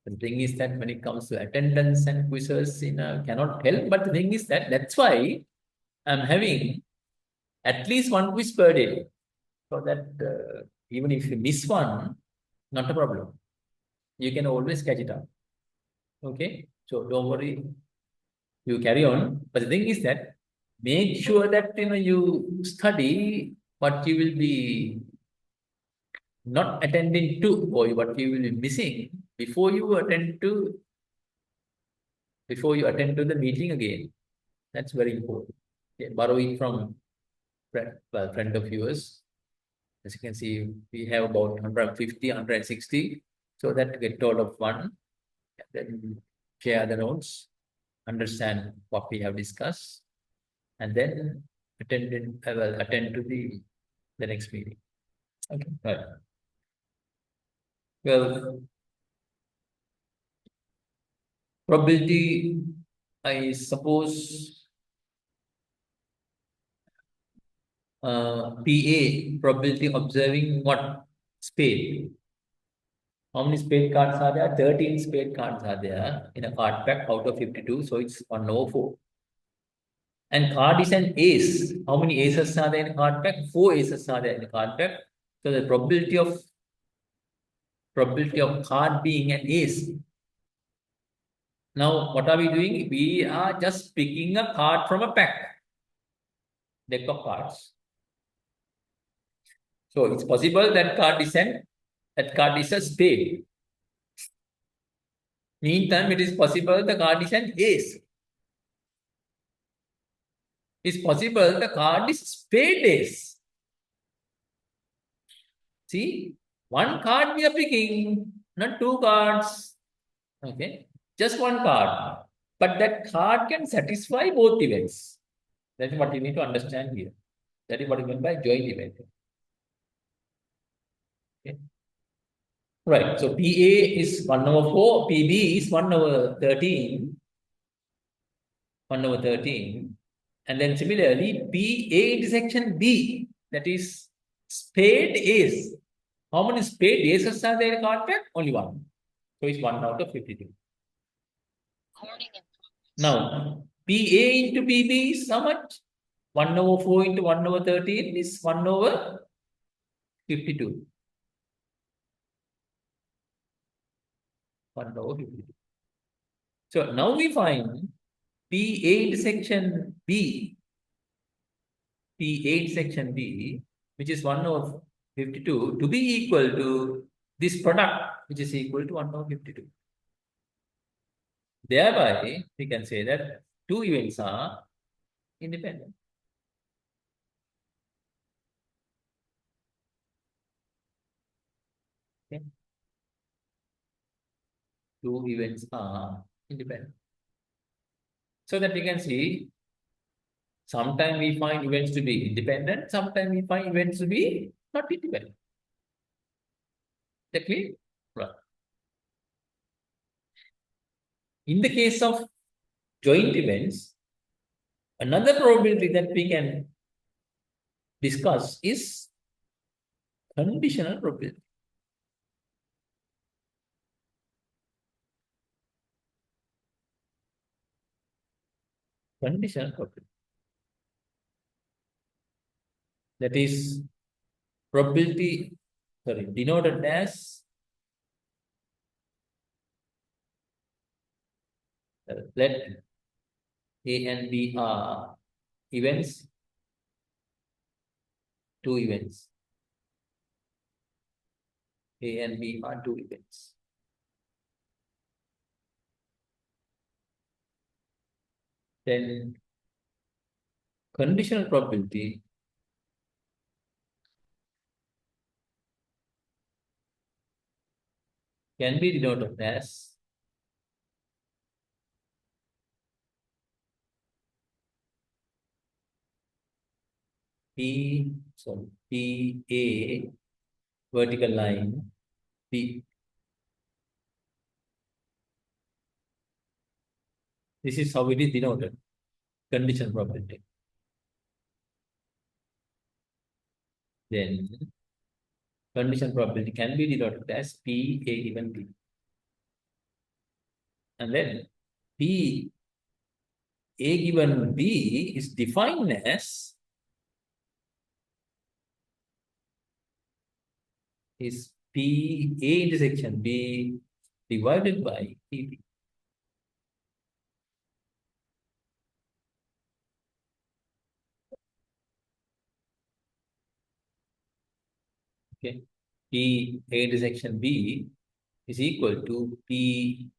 The thing is that when it comes to attendance and quizzes, cannot help. But the thing is that that's why I'm having at least one quiz per day, so that even if you miss one, not a problem. You can always catch it up. Okay, so don't worry. You carry on. But the thing is that make sure that you study what you will be not attending to, or what you will be missing before you attend to the meeting again. That's very important. Okay, borrow it from friend of yours. As you can see, we have about 150, 160. So that get told of one, and then share the notes, understand what we have discussed, and then attend to the next meeting. Okay. Right. Well, Probability, I suppose, PA, probability observing what? Spade. How many spade cards are there? 13 spade cards are there in a card pack out of 52, so it's 1/4. And card is an ace. How many aces are there in a card pack? 4 aces are there in a card pack. So the probability of card being an ace. Now, what are we doing? We are just picking a card from a pack, deck of cards. So it's possible that card is a spade. Meantime, it is possible the card is an ace. It's possible the card is spade ace. See, one card we are picking, not 2 cards. Okay, just 1 card. But that card can satisfy both events. That is what you need to understand here. That is what you mean by joint event. Okay. Right. So PA is 1/4, PB is 1/13. 1/13. And then similarly, PA intersection B, that is spade ace. How many spade aces are there in card pack? Only 1. So it's 1 out of 52. Now, PA into PB is how much? 1/4 into 1/13 is 1/52. 1/52. So now we find PA intersection B, which is 1/52, to be equal to this product, which is equal to 1/52. Thereby, we can say that 2 events are independent. Okay. 2 events are independent. So that we can see, sometimes we find events to be independent, sometimes we find events to be not independent. Is that clear? Right. In the case of joint events, another probability that we can discuss is conditional probability. Conditional probability. That is probability, denoted as let A and B are events, 2 events. A and B are 2 events. Then conditional probability can be denoted as PA vertical line B. This is how it is denoted, conditional probability. Then conditional probability can be denoted as PA given B. And then PA given B is defined as is PA intersection B divided by PB. Okay, PA intersection B is equal to PA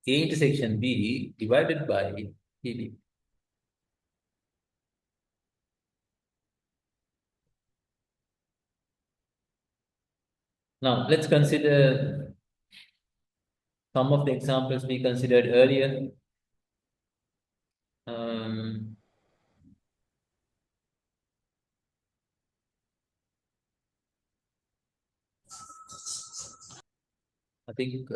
intersection B divided by PB. Now, let's consider some of the examples we considered earlier. I think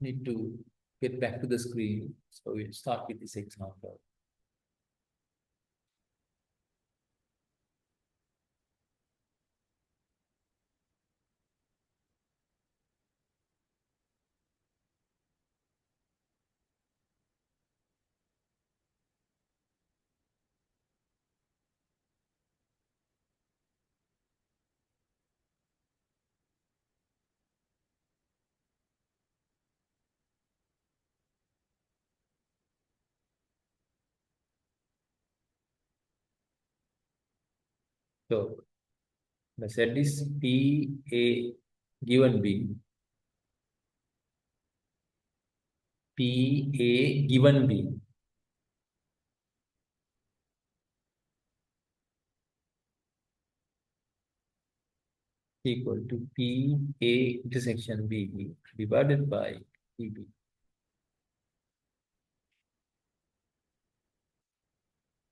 need to get back to the screen. So we'll start with this example. So the set is P A given B. P A given B. Equal to P A intersection B divided by PB.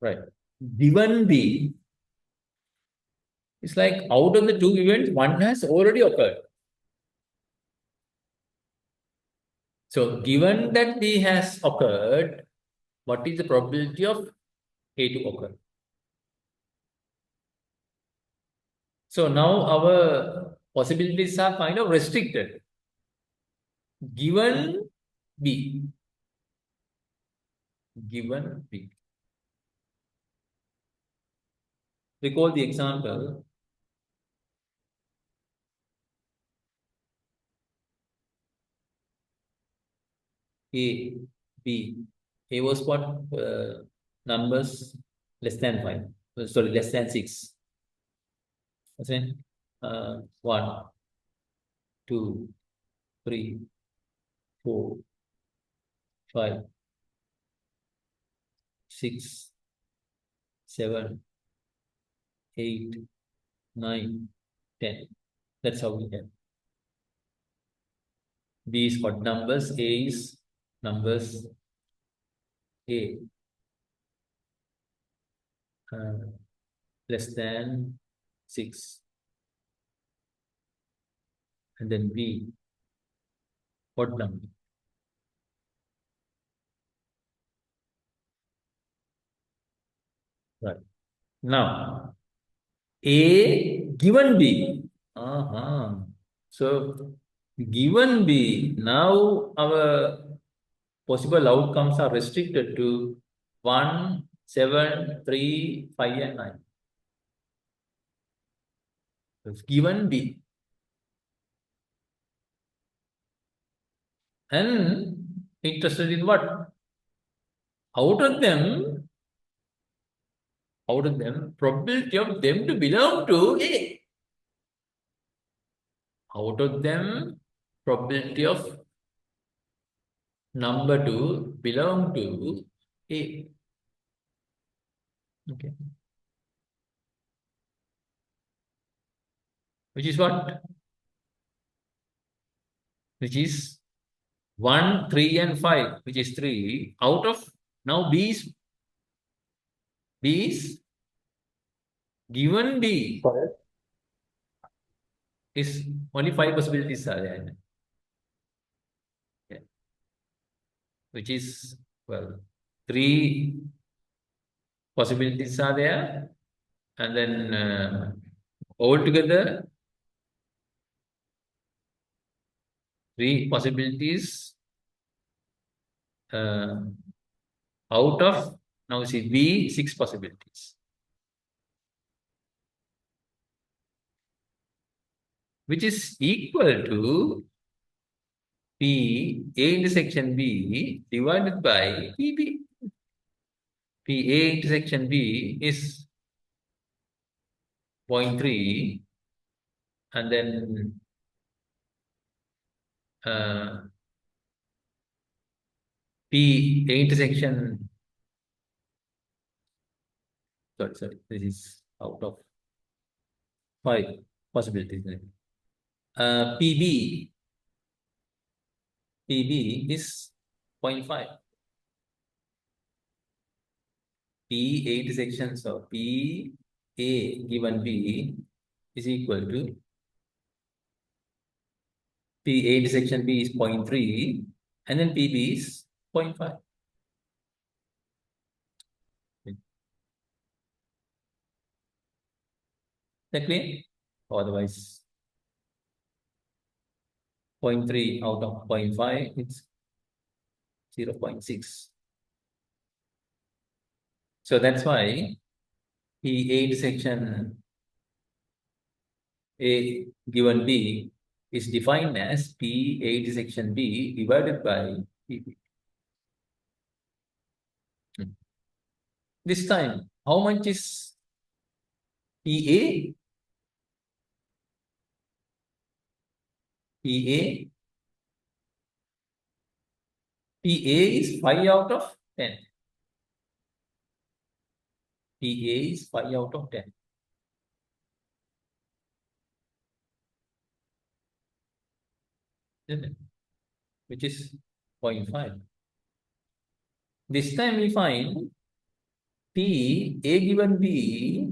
Right. Given B, it's like out of the two events, one has already occurred. So given that B has occurred, what is the probability of A to occur? So now our possibilities are kind of restricted. Given B. Given B. Recall the example. A, B. A was what? Numbers less than 5. Sorry, less than 6. Okay. 1, 2, 3, 4, 5, 6, 7, 8, 9, 10. That's how we have. B is odd numbers, A is numbers A less than 6. And then B, odd number. Right. Now, A given B. So, given B, now our possible outcomes are restricted to 1, 7, 3, 5, and 9. It's given B. And interested in what? Out of them, probability of them to belong to A. Out of them, probability of number to belong to A. Okay. Which is what? Which is 1, 3, and 5, which is 3. Out of now B is given B Correct. is only 5 possibilities are there. Okay. Which is, well, 3 possibilities are there, and then altogether 3 possibilities out of, now see B, 6 possibilities, which is equal to P A intersection B divided by PB. P A intersection B is 0.3, and then P A intersection, sorry, this is out of 5 possibilities. PB is 0.5. P A intersection, so P A given B is equal to P A intersection B is 0.3, and then PB is 0.5. Is that clear? Otherwise, 0.3 out of 0.5, it's 0.6. So that's why P A intersection A given B is defined as P A intersection B divided by PB. This time, how much is PA? PA is 5 out of 10. PA is 5 out of 10. Isn't it? Which is 0.5. This time we find P A given B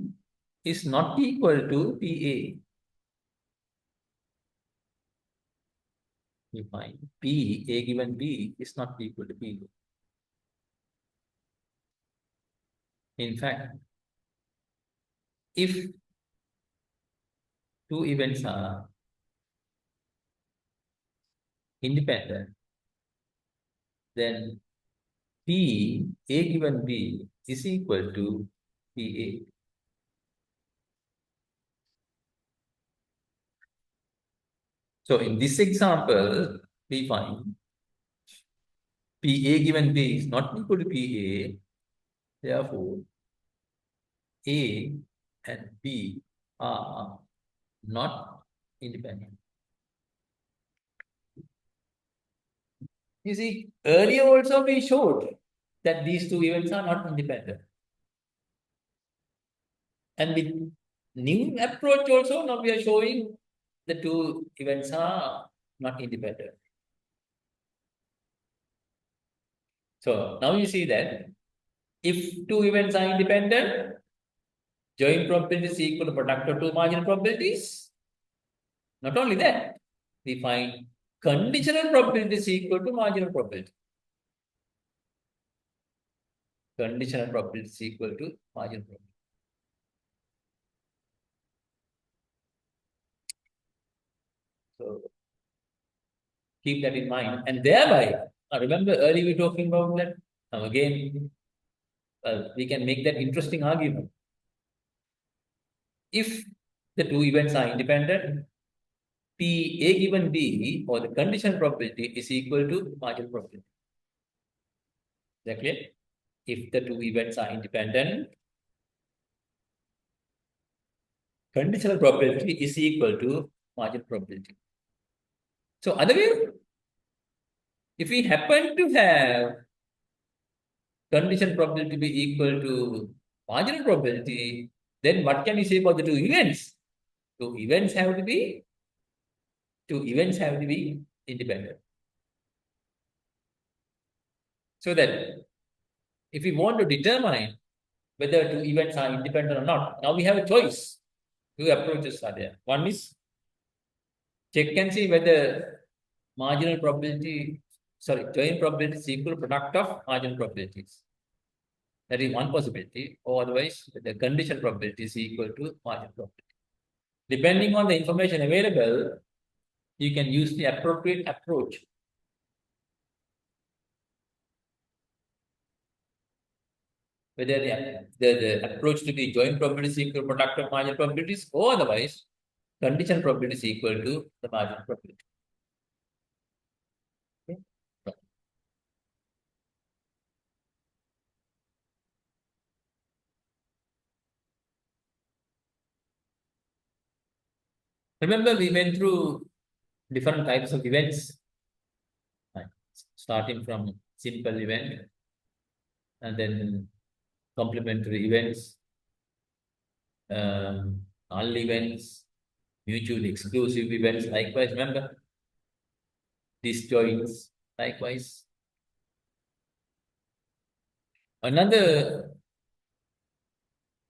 is not equal to PA. We find P A given B is not equal to PA. In fact, if two events are independent, then P A given B is equal to PA. So in this example, we find PA given B is not equal to PA. Therefore, A and B are not independent. You see, earlier also we showed that these two events are not independent. And with new approach also, now we are showing the two events are not independent. So now you see that if two events are independent, joint probability is equal to product of two marginal probabilities. Not only that, we find conditional probability is equal to marginal probability. Conditional probability is equal to marginal probability. So keep that in mind. And thereby, remember earlier we were talking about that. Now again, we can make that interesting argument. If the two events are independent, P A given B or the conditional probability is equal to marginal probability. Is that clear? If the two events are independent, conditional probability is equal to marginal probability. So other way, if we happen to have conditional probability be equal to marginal probability, then what can we say about the two events? Two events have to be independent. So that if we want to determine whether two events are independent or not, now we have a choice. Two approaches are there. One is check and see whether joint probability is equal to product of marginal probabilities. That is one possibility, or otherwise the conditional probability is equal to marginal probability. Depending on the information available, you can use the appropriate approach. Whether the approach to be joint probability is equal to product of marginal probabilities, or otherwise conditional probability is equal to the marginal probability. Okay. Remember, we went through different types of events, starting from simple event and then complementary events, null events, mutually exclusive events. Likewise, remember disjoints. Likewise, another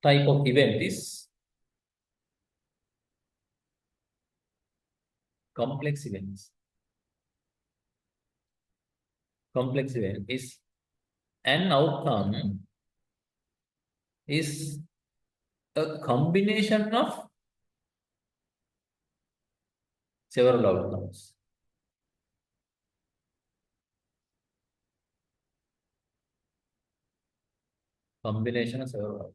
type of event is complex events. complex event is an outcome is a combination of several outcomes. Combination of several outcomes.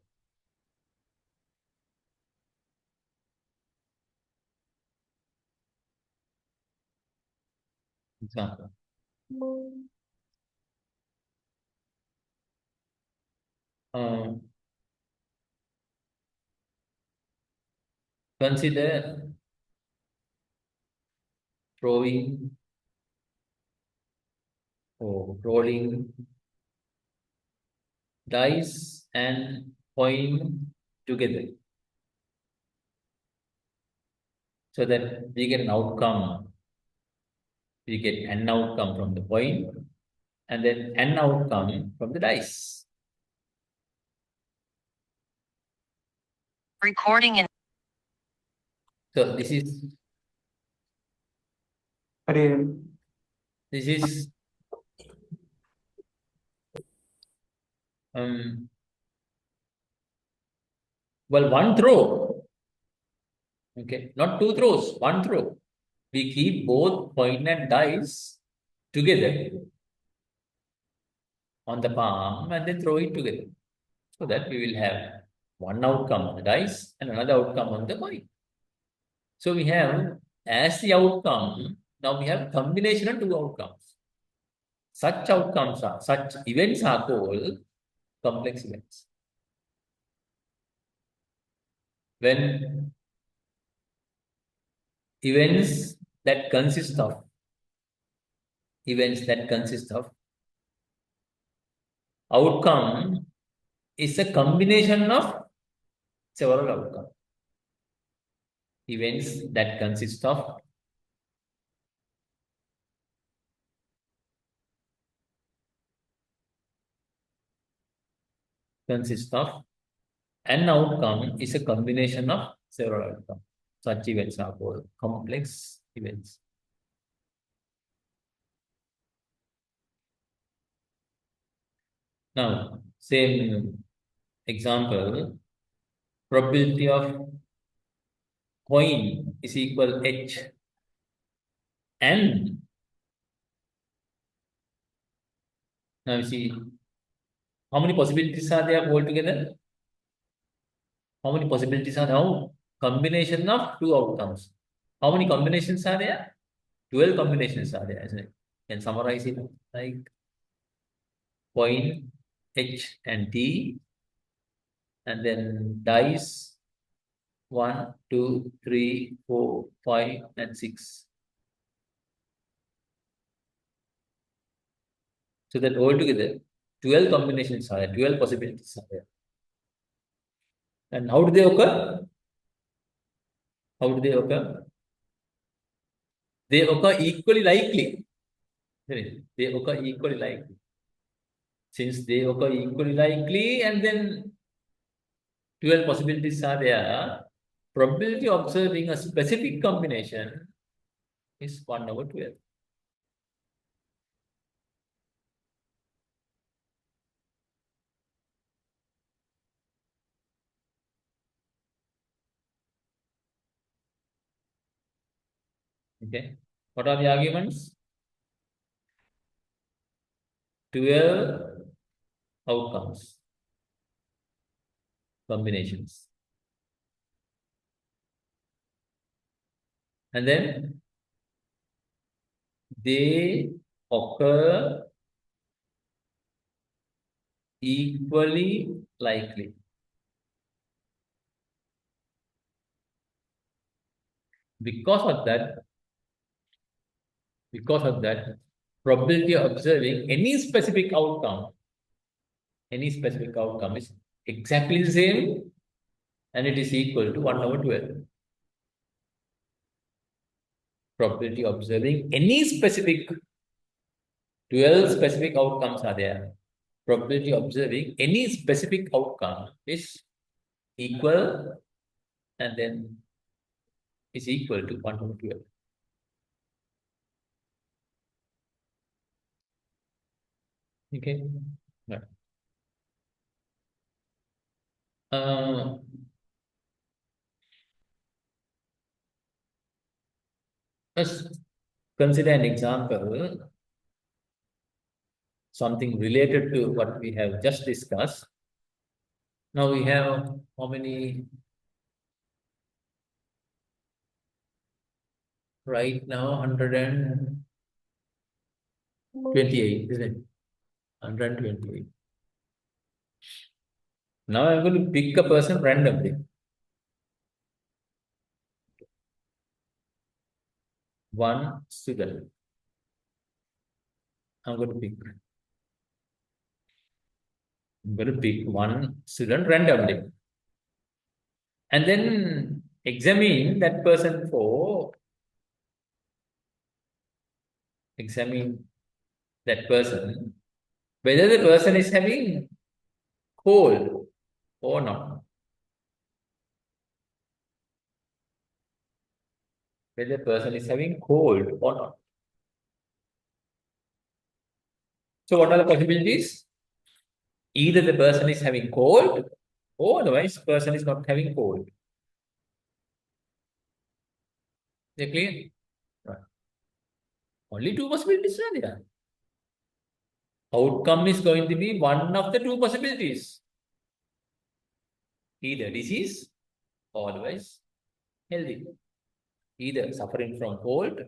Example. Consider throwing or rolling dice and coin together so that we get an outcome. We get an outcome from the coin and then an outcome from the dice. Recording in So this is well, one throw. Okay, not two throws, one throw. We keep both coin and dice together on the palm and then throw it together. So that we will have one outcome on the dice and another outcome on the coin. So we have as the outcome, now we have combination of two outcomes. Such events are called complex events. When events that consist of outcome is a combination of several outcomes. Events that consist of an outcome is a combination of several outcomes. Such events are called complex events. Now, same example, probability of coin is equal H and now you see how many possibilities are there altogether? How many possibilities are there? Combination of two outcomes. How many combinations are there? 12 combinations are there, isn't it? Can summarize it like coin, H and T, and then dice 1, 2, 3, 4, 5, and 6. So that altogether 12 combinations are there, 12 possibilities are there. And how do they occur? How do they occur? They occur equally likely. They occur equally likely. Since they occur equally likely and then 12 possibilities are there, probability of observing a specific combination is 1 over 12. Okay. What are the arguments? 12 outcomes, combinations. And then they occur equally likely. Because of that, probability of observing any specific outcome is exactly the same and it is equal to 1 over 12. Probability of observing any specific 12 specific outcomes are there. Probability of observing any specific outcome is equal and then is equal to 1 over 12. Okay. Right. Uh, let's consider an example, something related to what we have just discussed. Now we have how many? Right now, 128, isn't it? 128. Now I'm going to pick a person randomly. One student. I'm going to pick one student randomly. And then examine that person whether the person is having cold or not. Whether the person is having cold or not. So what are the possibilities? Either the person is having cold or otherwise person is not having cold. They clear? Right. Only two possibilities are there. Outcome is going to be one of the two possibilities. Either disease or otherwise healthy. Either suffering from cold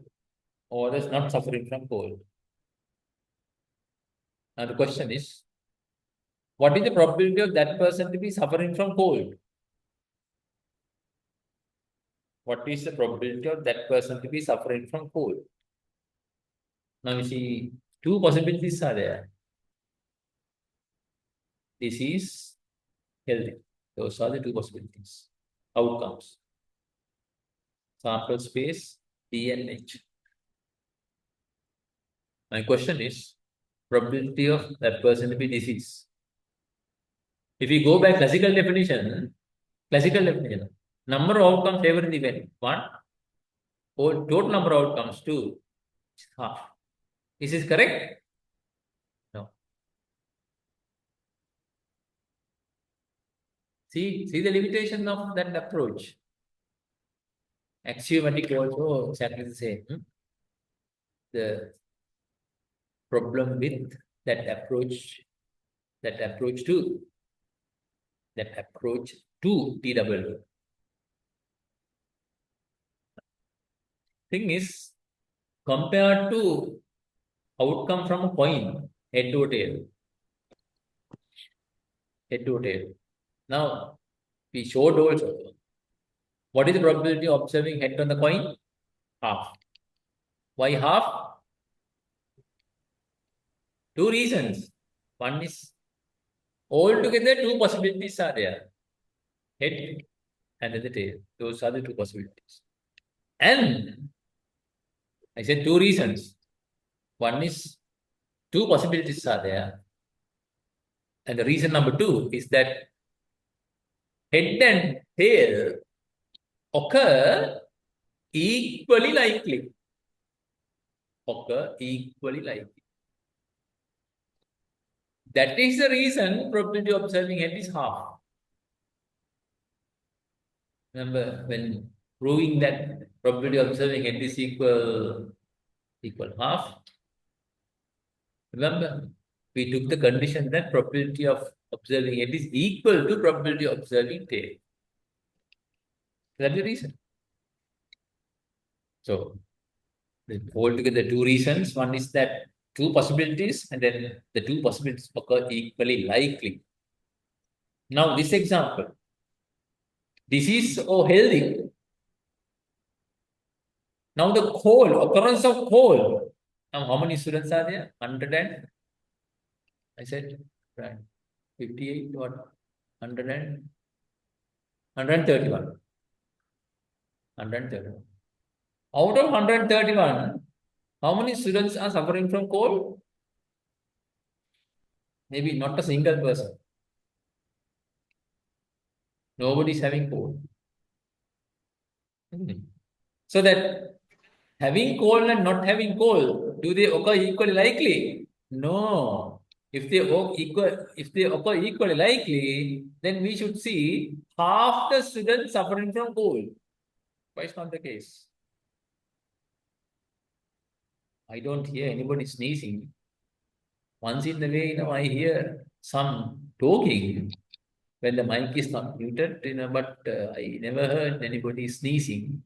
or is not suffering from cold. Now the question is, what is the probability of that person to be suffering from cold? What is the probability of that person to be suffering from cold? Now you see, two possibilities are there. Disease, healthy. Those are the two possibilities. Outcomes. Sample space, D and H. My question is, probability of that person to be disease. If we go by classical definition, number of outcomes favoring the event, 1, or total number of outcomes, 2, half. Is this correct? No. See the limitation of that approach. Axiomatic also exactly the same. The problem with that approach to TW. Thing is, compared to outcome from a coin, head to tail. Now, we showed also, what is the probability of observing head on the coin? Half. Why half? Two reasons. One is, altogether two possibilities are there. Head and the tail. Those are the two possibilities. And I said two reasons. One is, two possibilities are there. And the reason number two is that head and tail occur equally likely. That is the reason probability of observing head is half. Remember, when proving that probability of observing head is equal half, remember, we took the condition that probability of observing head is equal to probability of observing tail. That's the reason. So, altogether two reasons. One is that two possibilities, and then the two possibilities occur equally likely. Now, this example, disease or healthy. Now, the occurrence of cold. Now, how many students are there? 100 and I said, right, 58, what? 100 and 131. 131. Out of 131, how many students are suffering from cold? Maybe not a single person. Nobody is having cold. So that having cold and not having cold, do they occur equally likely? No. If they occur equally likely, then we should see half the students suffering from cold. Why is not the case? I don't hear anybody sneezing. Once in a way, I hear some talking when the mic is not muted, but I never heard anybody sneezing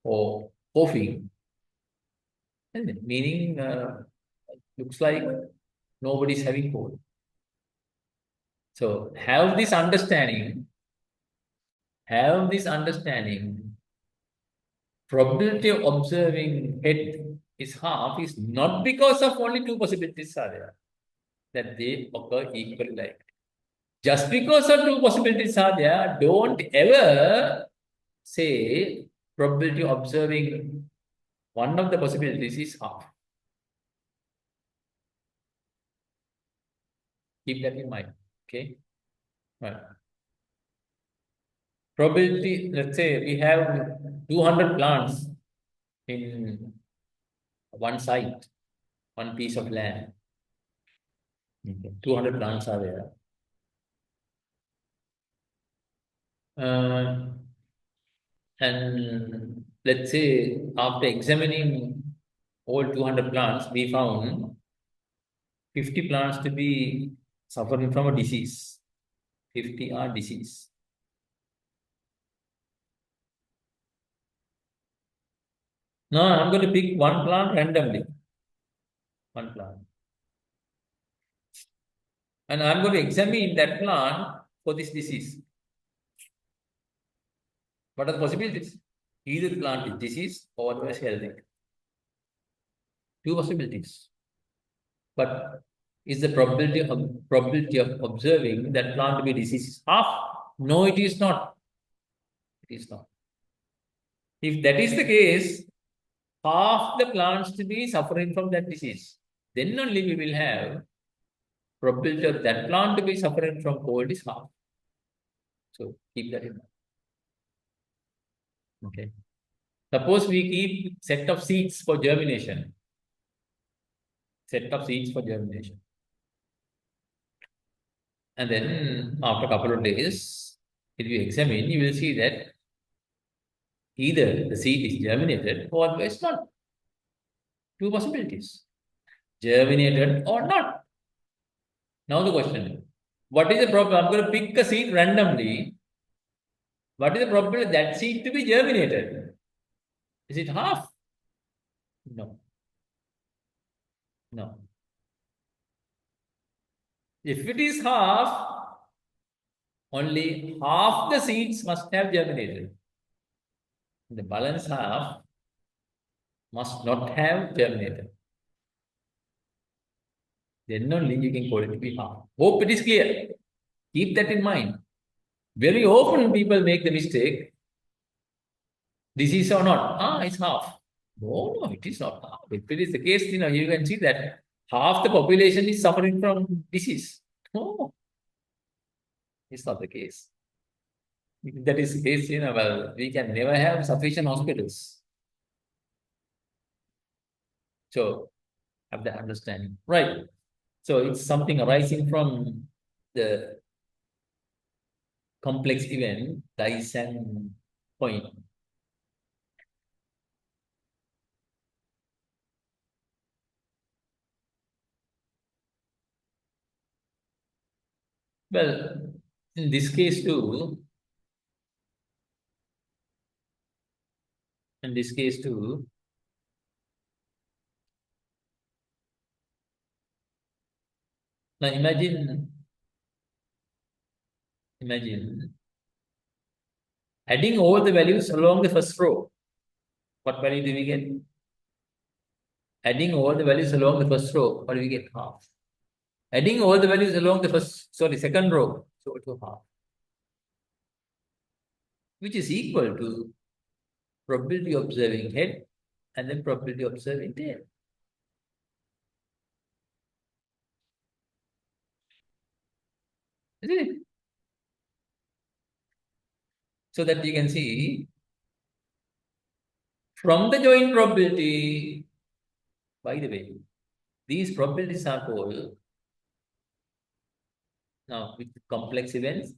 or coughing. And meaning, looks like nobody's having cold. So have this understanding. Probability of observing head is half is not because of only two possibilities are there, that they occur equally likely. Just because of two possibilities are there, don't ever say probability of observing one of the possibilities is half. Keep that in mind. Okay. Right. Probability, let's say we have 200 plants in one site, one piece of land. Okay. 200 plants are there. And let's say after examining all 200 plants, we found 50 plants to be suffering from a disease. 50 are disease. Now I'm going to pick one plant randomly. One plant. And I'm going to examine that plant for this disease. What are the possibilities? Either the plant is disease or otherwise healthy. Two possibilities. But is the probability of observing that plant to be disease half? No, it is not. It is not. If that is the case, half the plants to be suffering from that disease, then only we will have probability of that plant to be suffering from cold is half. So keep that in mind. Okay. Suppose we keep set of seeds for germination. Set of seeds for germination. And then after a couple of days, if you examine, you will see that either the seed is germinated or otherwise not. Two possibilities. Germinated or not. Now the question, what is the problem? I'm going to pick a seed randomly. What is the probability of that seed to be germinated? Is it half? No. No. If it is half, only half the seeds must have germinated. The balance half must not have germinated. Then only you can call it to be half. Hope it is clear. Keep that in mind. Very often people make the mistake, disease or not, it's half. No, it is not half. If it is the case, you can see that half the population is suffering from disease. No, it's not the case. If that is the case, well, we can never have sufficient hospitals. So, have that understanding. Right. So, it's something arising from the complex event, Dyson point. Well, in this case too, now imagine adding all the values along the first row. What value do we get? Adding all the values along the first row, what do we get? Half. Adding all the values along the second row, so to half. Which is equal to probability of observing head and then probability of observing tail. Isn't it? So that you can see from the joint probability, by the way, these probabilities are called Now, with complex events,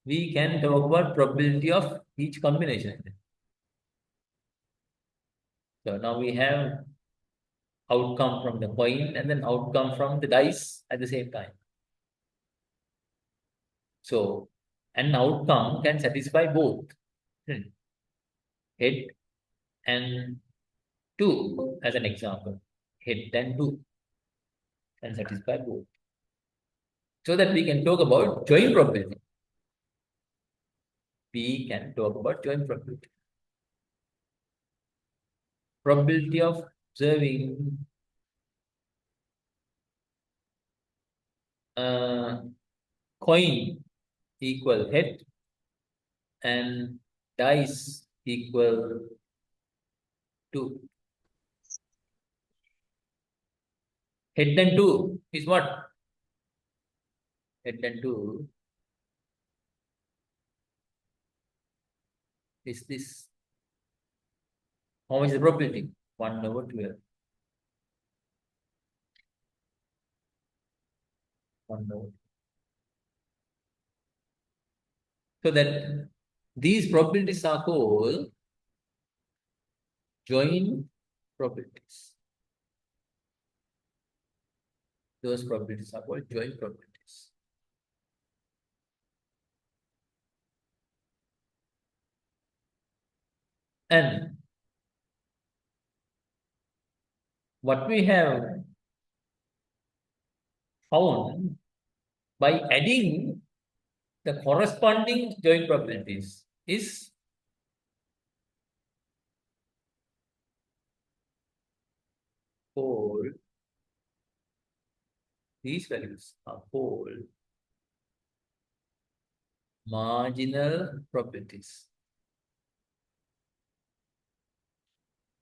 we can talk about probability of each combination. So now we have outcome from the coin and then outcome from the dice at the same time. So an outcome can satisfy both head and two, as an example. Head and two can satisfy both. So that we can talk about joint probability. We can talk about joint probability. Probability of observing coin equal head and dice equal 2. Head and 2 is what? Head and 2 is this. How much is the probability? 1/12. 1/12. So that these probabilities are called joint probabilities. Those probabilities are called joint probabilities. And what we have found by adding the corresponding joint probabilities is called, these values are called marginal probabilities.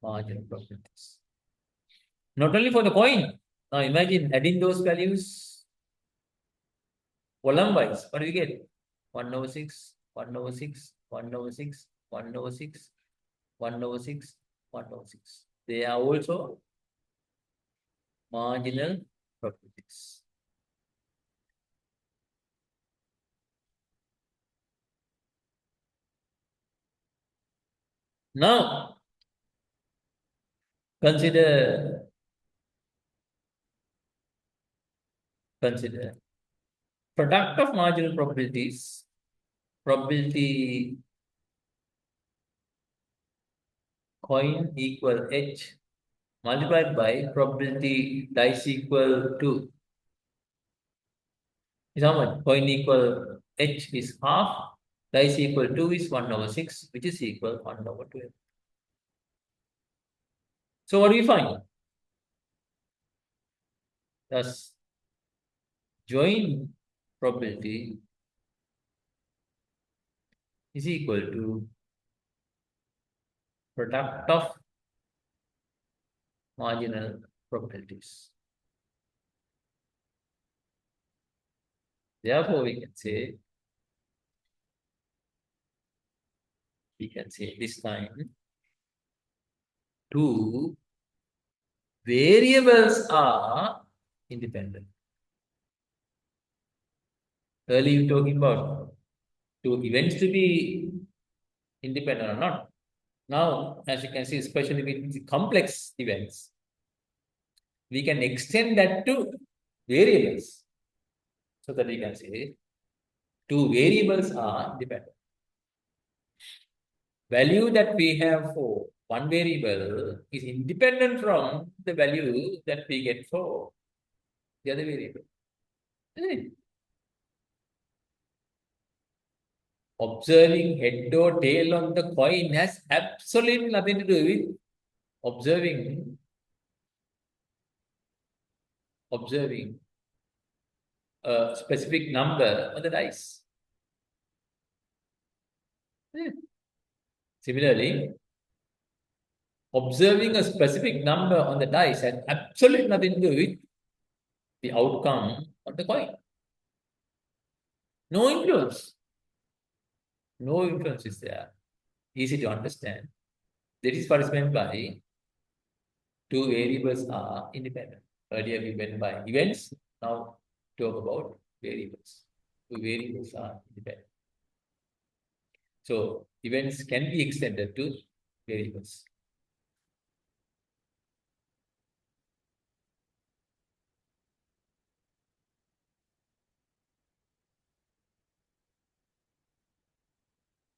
Marginal probabilities. Not only for the coin. Now imagine adding those values column-wise. What do you get? 1/6, 1/6, 1/6, 1/6, 1/6, 1/6. They are also marginal probabilities. Now, consider product of marginal probabilities, probability coin equal H multiplied by probability dice equal 2. Is how much? Coin equal H is half, dice equal 2 is 1/6, which is equal 1/12. So what do we find? Thus, joint probability is equal to product of marginal probabilities. Therefore, we can say this time two variables are independent. Earlier we were talking about two events to be independent or not. Now, as you can see, especially with the complex events, we can extend that to variables. So that we can say two variables are independent. Value that we have for one variable is independent from the value that we get for the other variable. Isn't it? Observing head or tail on the coin has absolutely nothing to do with observing a specific number on the dice. Similarly, observing a specific number on the dice has absolutely nothing to do with the outcome of the coin. No influence. No influence is there. Easy to understand. That is what is meant by two variables are independent. Earlier we went by events, now talk about variables. The variables are independent. So events can be extended to variables.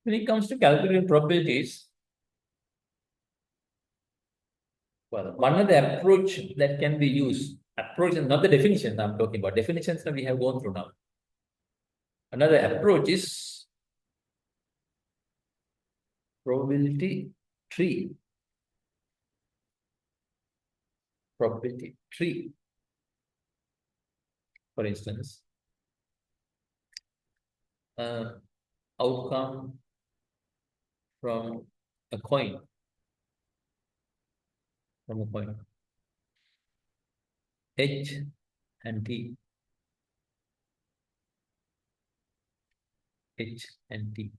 When it comes to calculating probabilities, well, one of the approach that can be used, approach is not the definition I'm talking about. Definitions that we have gone through now. Another approach is probability tree. Probability tree. For instance, outcome from a coin. From a coin. H and T. H and T.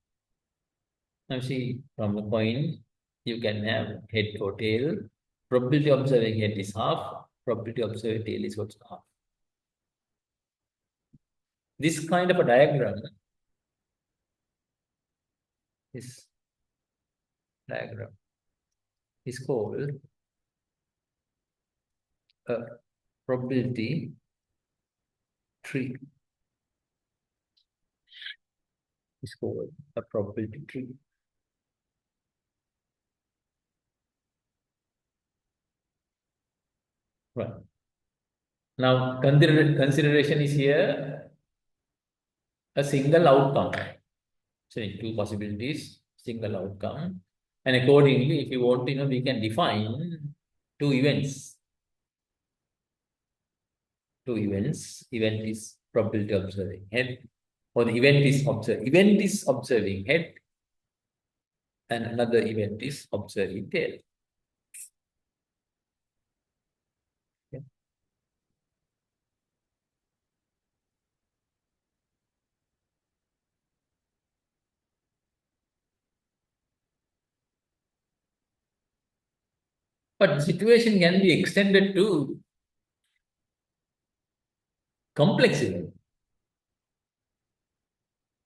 Now see, from a coin, you can have head or tail. Probability of observing head is half. Probability of observing tail is also half. This kind of a diagram is called a probability tree. It's called a probability tree. Right. Now, consideration is here a single outcome. So, two possibilities, single outcome. And accordingly, if you want to know, we can define two events. Two events. Event is probability of observing head, or the event is observing head, and another event is observing tail. Okay. But the situation can be extended to complex event.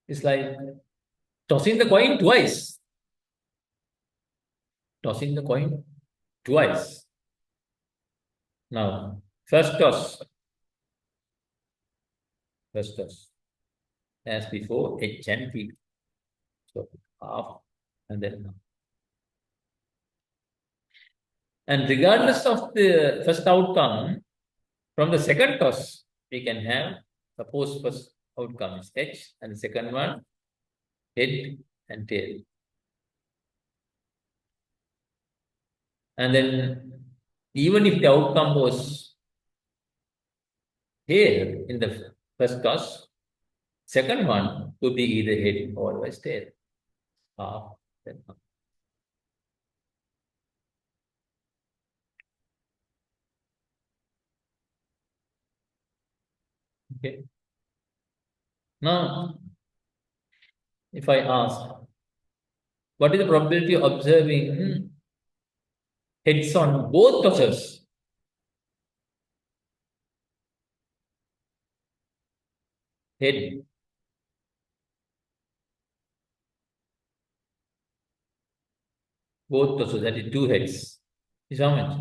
It's like tossing the coin twice. Tossing the coin twice. Now, first toss. As before, H and T. So, half and then half. And regardless of the first outcome, from the second toss, we can have, suppose first outcome is H, and the second one, head and tail. And then, even if the outcome was tail in the first toss, second one could be either head or otherwise tail. Half, then half. Okay. Now, if I ask, what is the probability of observing heads on both tosses? Head. Both tosses, that is two heads. Is how much?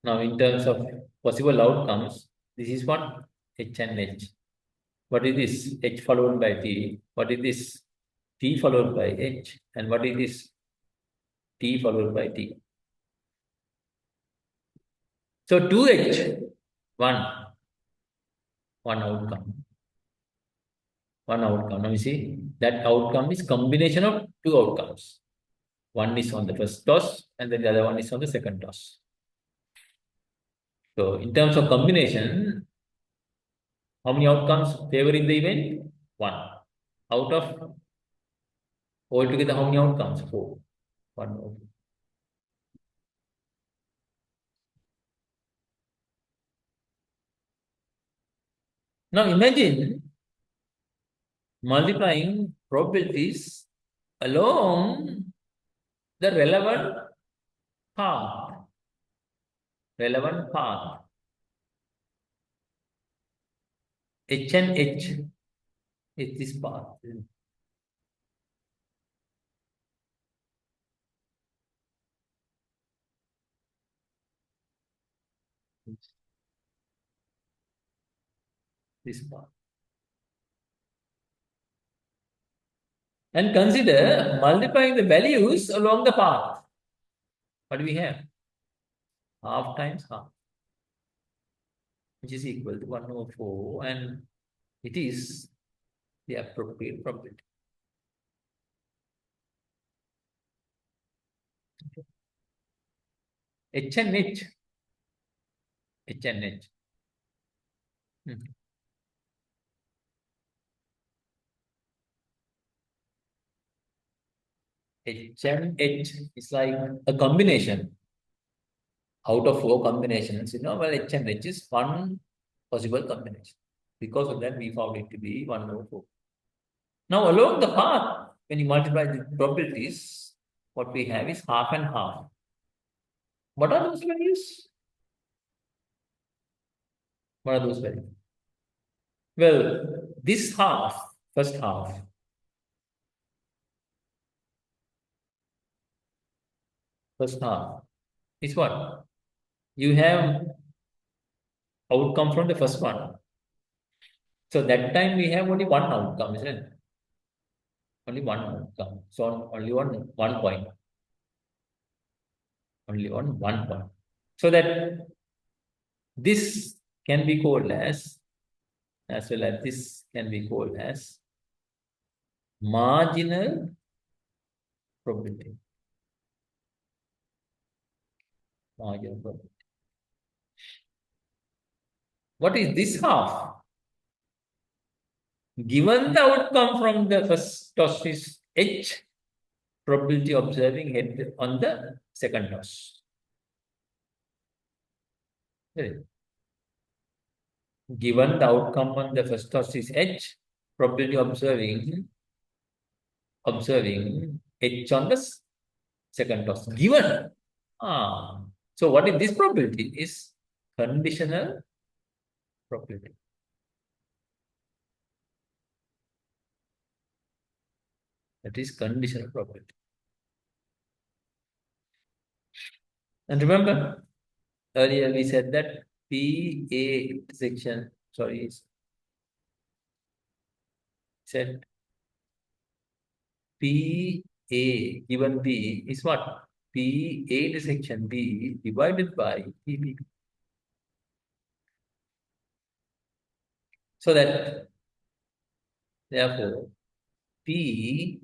Now, in terms of possible outcomes, this is what? H and H. What is this? H followed by T. What is this? T followed by H. And what is this? T followed by T. So 2H, one outcome. One outcome. Now you see, that outcome is combination of two outcomes. One is on the first toss, and then the other one is on the second toss. So in terms of combination, how many outcomes favoring the event? One. Out of altogether, how many outcomes? 4. One more. Now imagine multiplying probabilities along the relevant path. relevant path. H and H is this path. This path. And consider multiplying the values along the path. What do we have? Half times half, which is equal to 1/4, and it is the appropriate probability. Okay. H and H. H and H. H and H is like a combination. Out of 4 combinations, well, H and H is one possible combination. Because of that, we found it to be 1/4. Now, along the path, when you multiply the probabilities, what we have is half and half. What are those values? What are those values? Well, this half, first half, is what? You have outcome from the first one. So that time we have only one outcome, isn't it? Only one outcome. So only one point. Only one point. So that this can be called as well as this can be called as marginal probability. Marginal probability. What is this half? Given the outcome from the first toss is H, probability observing head on the second toss. Given the outcome on the first toss is H, probability observing H on the second toss. Given. So what is this probability? Is conditional probability. That is conditional probability. And remember, earlier we said that PA intersection, said PA given B is what? PA intersection B divided by PB. So that, therefore, P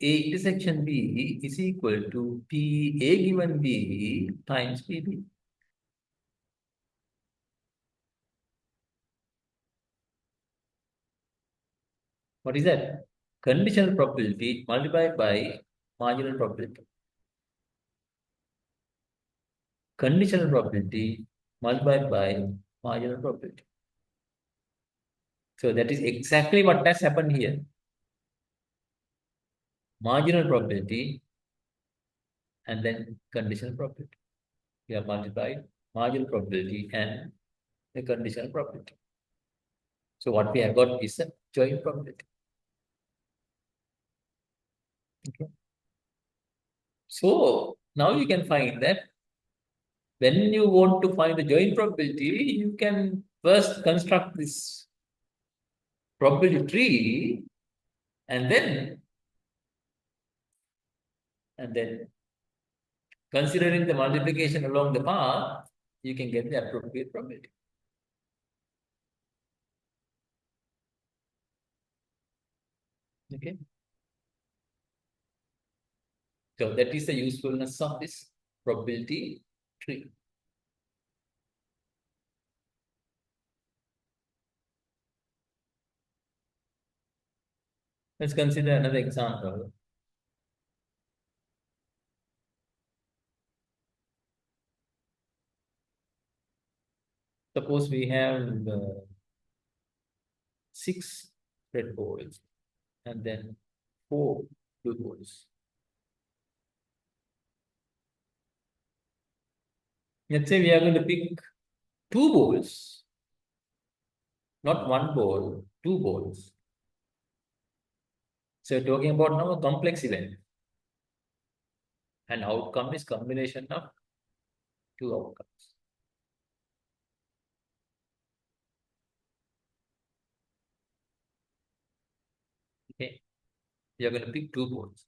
A intersection B is equal to PA given B times PB. What is that? Conditional probability multiplied by marginal probability. Conditional probability multiplied by marginal probability. So that is exactly what has happened here. Marginal probability and then conditional probability. We have multiplied marginal probability and the conditional probability. So what we have got is a joint probability. Okay. So now you can find that when you want to find the joint probability, you can first construct this probability tree and then considering the multiplication along the path, you can get the appropriate probability. Okay. So that is the usefulness of this probability tree. Let's consider another example. Suppose we have 6 red balls and then 4 blue balls. Let's say we are going to pick two balls, not one ball, two balls. So we're talking about now a complex event. And outcome is combination of two outcomes. Okay. We are going to pick two balls.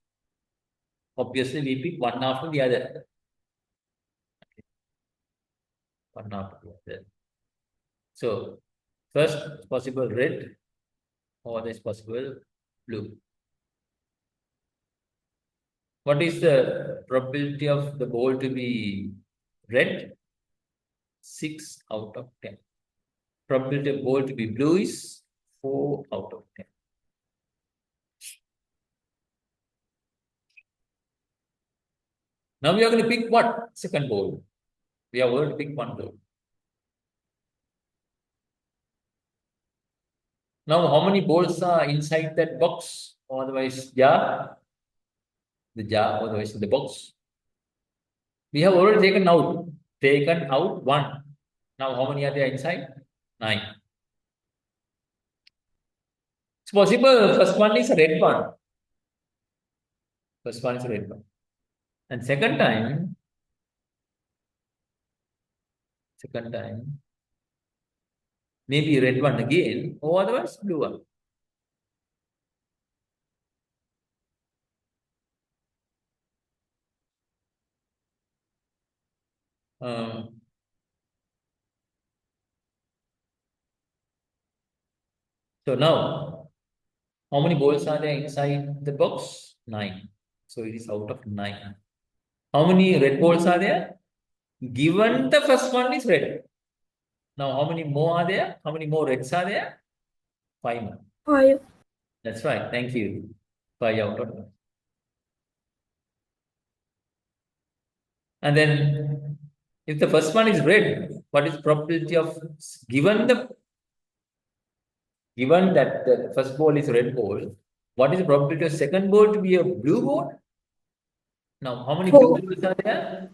Obviously, we pick one after the other. Okay. One after the other. So, first possible red, or this possible blue. What is the probability of the ball to be red? 6 out of 10. Probability of ball to be blue is 4 out of 10. Now we are going to pick what? Second ball. We are going to pick one ball. Now, how many balls are inside that box? Or otherwise, jar? The jar, otherwise the box. We have already taken out 1. Now, how many are there inside? 9. It's possible first one is a red one. First one is a red one. And second time, maybe red one again, or otherwise blue one. So now, how many balls are there inside the box? 9. So it is out of 9. How many red balls are there? Given the first one is red. Now, how many more are there? How many more reds are there? 5 more. 5. That's right. Thank you. 5 out of 9. And then, if the first one is red, what is probability of given that the first ball is a red ball, what is the probability of second ball to be a blue ball? Now, how many blue 4. balls are there?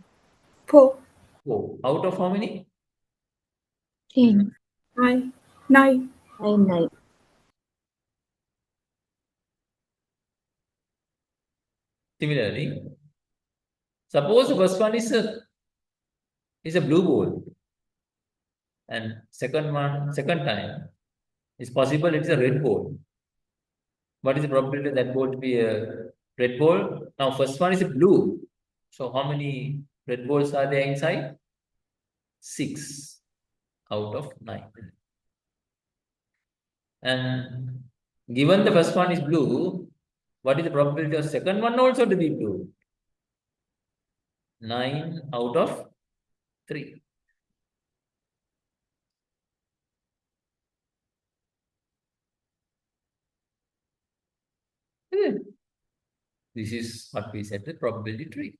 4. 4. Out of how many? 10, 9. 9. 9, 9. Similarly, suppose the first one is a blue ball, and second time, it's possible it's a red ball. What is the probability of that ball to be a red ball? Now, first one is a blue. So, how many red balls are there inside? 6 out of 9. And given the first one is blue, what is the probability of second one also to be blue? 9 out of 3. This is what we said the probability tree.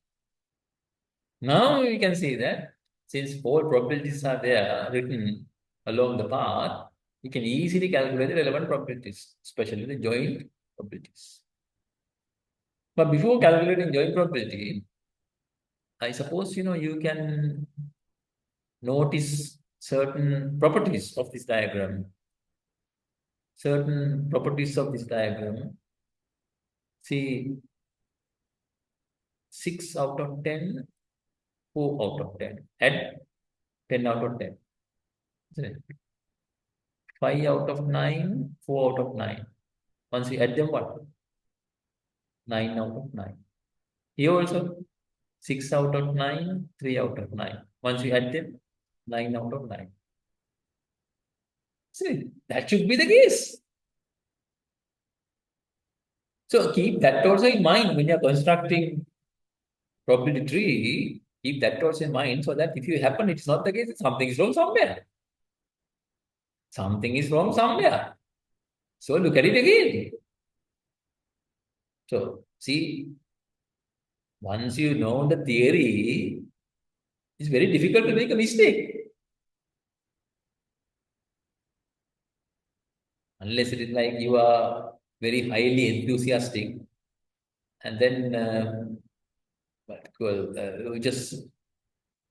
Now we can see that since 4 probabilities are there written along the path, we can easily calculate the relevant probabilities, especially the joint probabilities. But before calculating joint probability, I suppose you can notice certain properties of this diagram. See, 6 out of 10, 4 out of 10. Add 10 out of 10. Isn't it? 5 out of 9, 4 out of 9. Once we add them, what? 9 out of 9. Here also, 6 out of 9, 3 out of 9. Once we add them, 9 out of 9. See, that should be the case. So keep that also in mind when you're constructing probability tree. Keep that also in mind so that if you happen, it's not the case, something is wrong somewhere. Something is wrong somewhere. So look at it again. So see, once you know the theory, it's very difficult to make a mistake. Unless it is like you are very highly enthusiastic and then just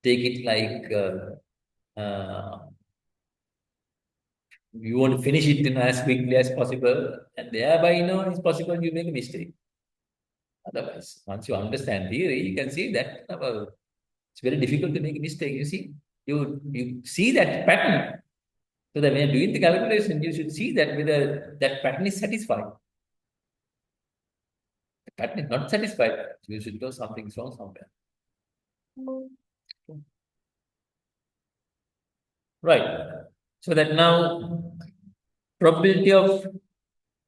take it like you want to finish it as quickly as possible, and thereby, it's possible you make a mistake. Otherwise, once you understand theory, you can see that it's very difficult to make a mistake. You see, you see that pattern. So that when you're doing the calculation, you should see that whether that pattern is satisfied. The pattern is not satisfied, you should know something's wrong somewhere. Right. So that now probability of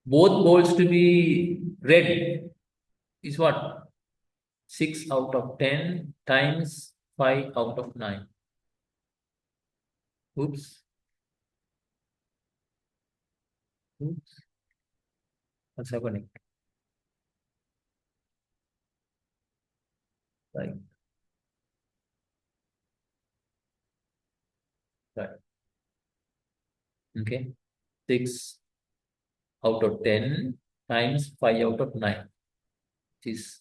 both balls to be red is what? 6 out of 10 times 5 out of 9. Oops. Oops. What's happening? Right. Right. Okay. 6 out of 10 times 5 out of 9, which is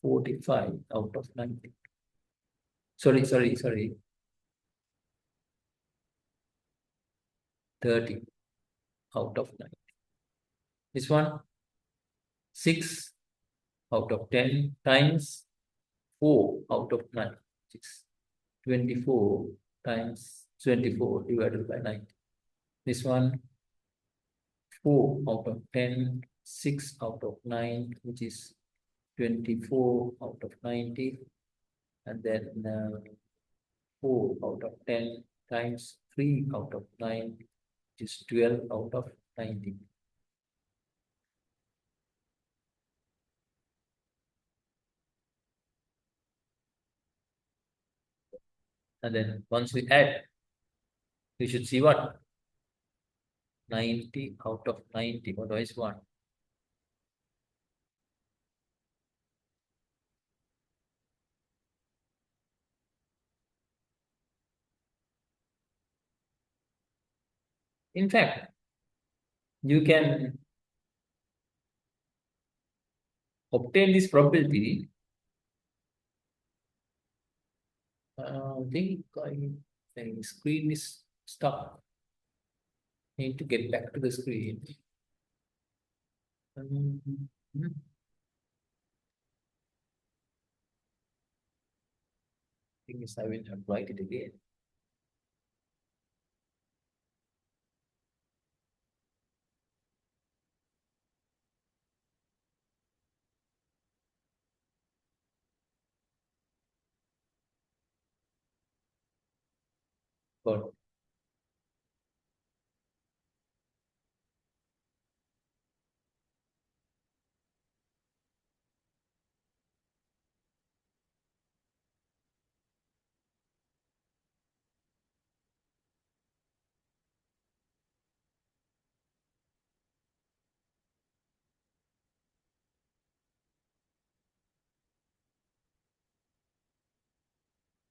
45 out of 90. Sorry. 30 out of 90. This one, 6 out of 10 times 4 out of 9, which is 24 times 24 divided by 90. This one, 4 out of 10, 6 out of 9, which is 24 out of 90. And then 4 out of 10 times 3 out of 9, which is 12 out of 90. And then once we add, we should see what? 90 out of 90. Otherwise, what? In fact, you can obtain this probability. I think the screen is stuck. Need to get back to the screen. Thing is, I will have to write it again. But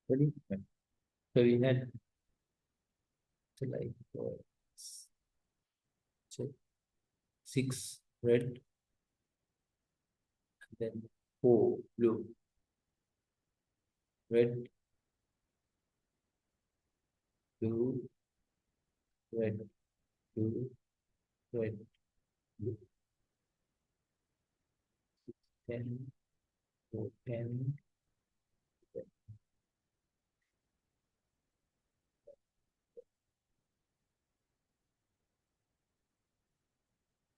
really, so we had to like so 6 red, and then 4 blue, red, blue, red, blue, red, blue. 10, 4, 10.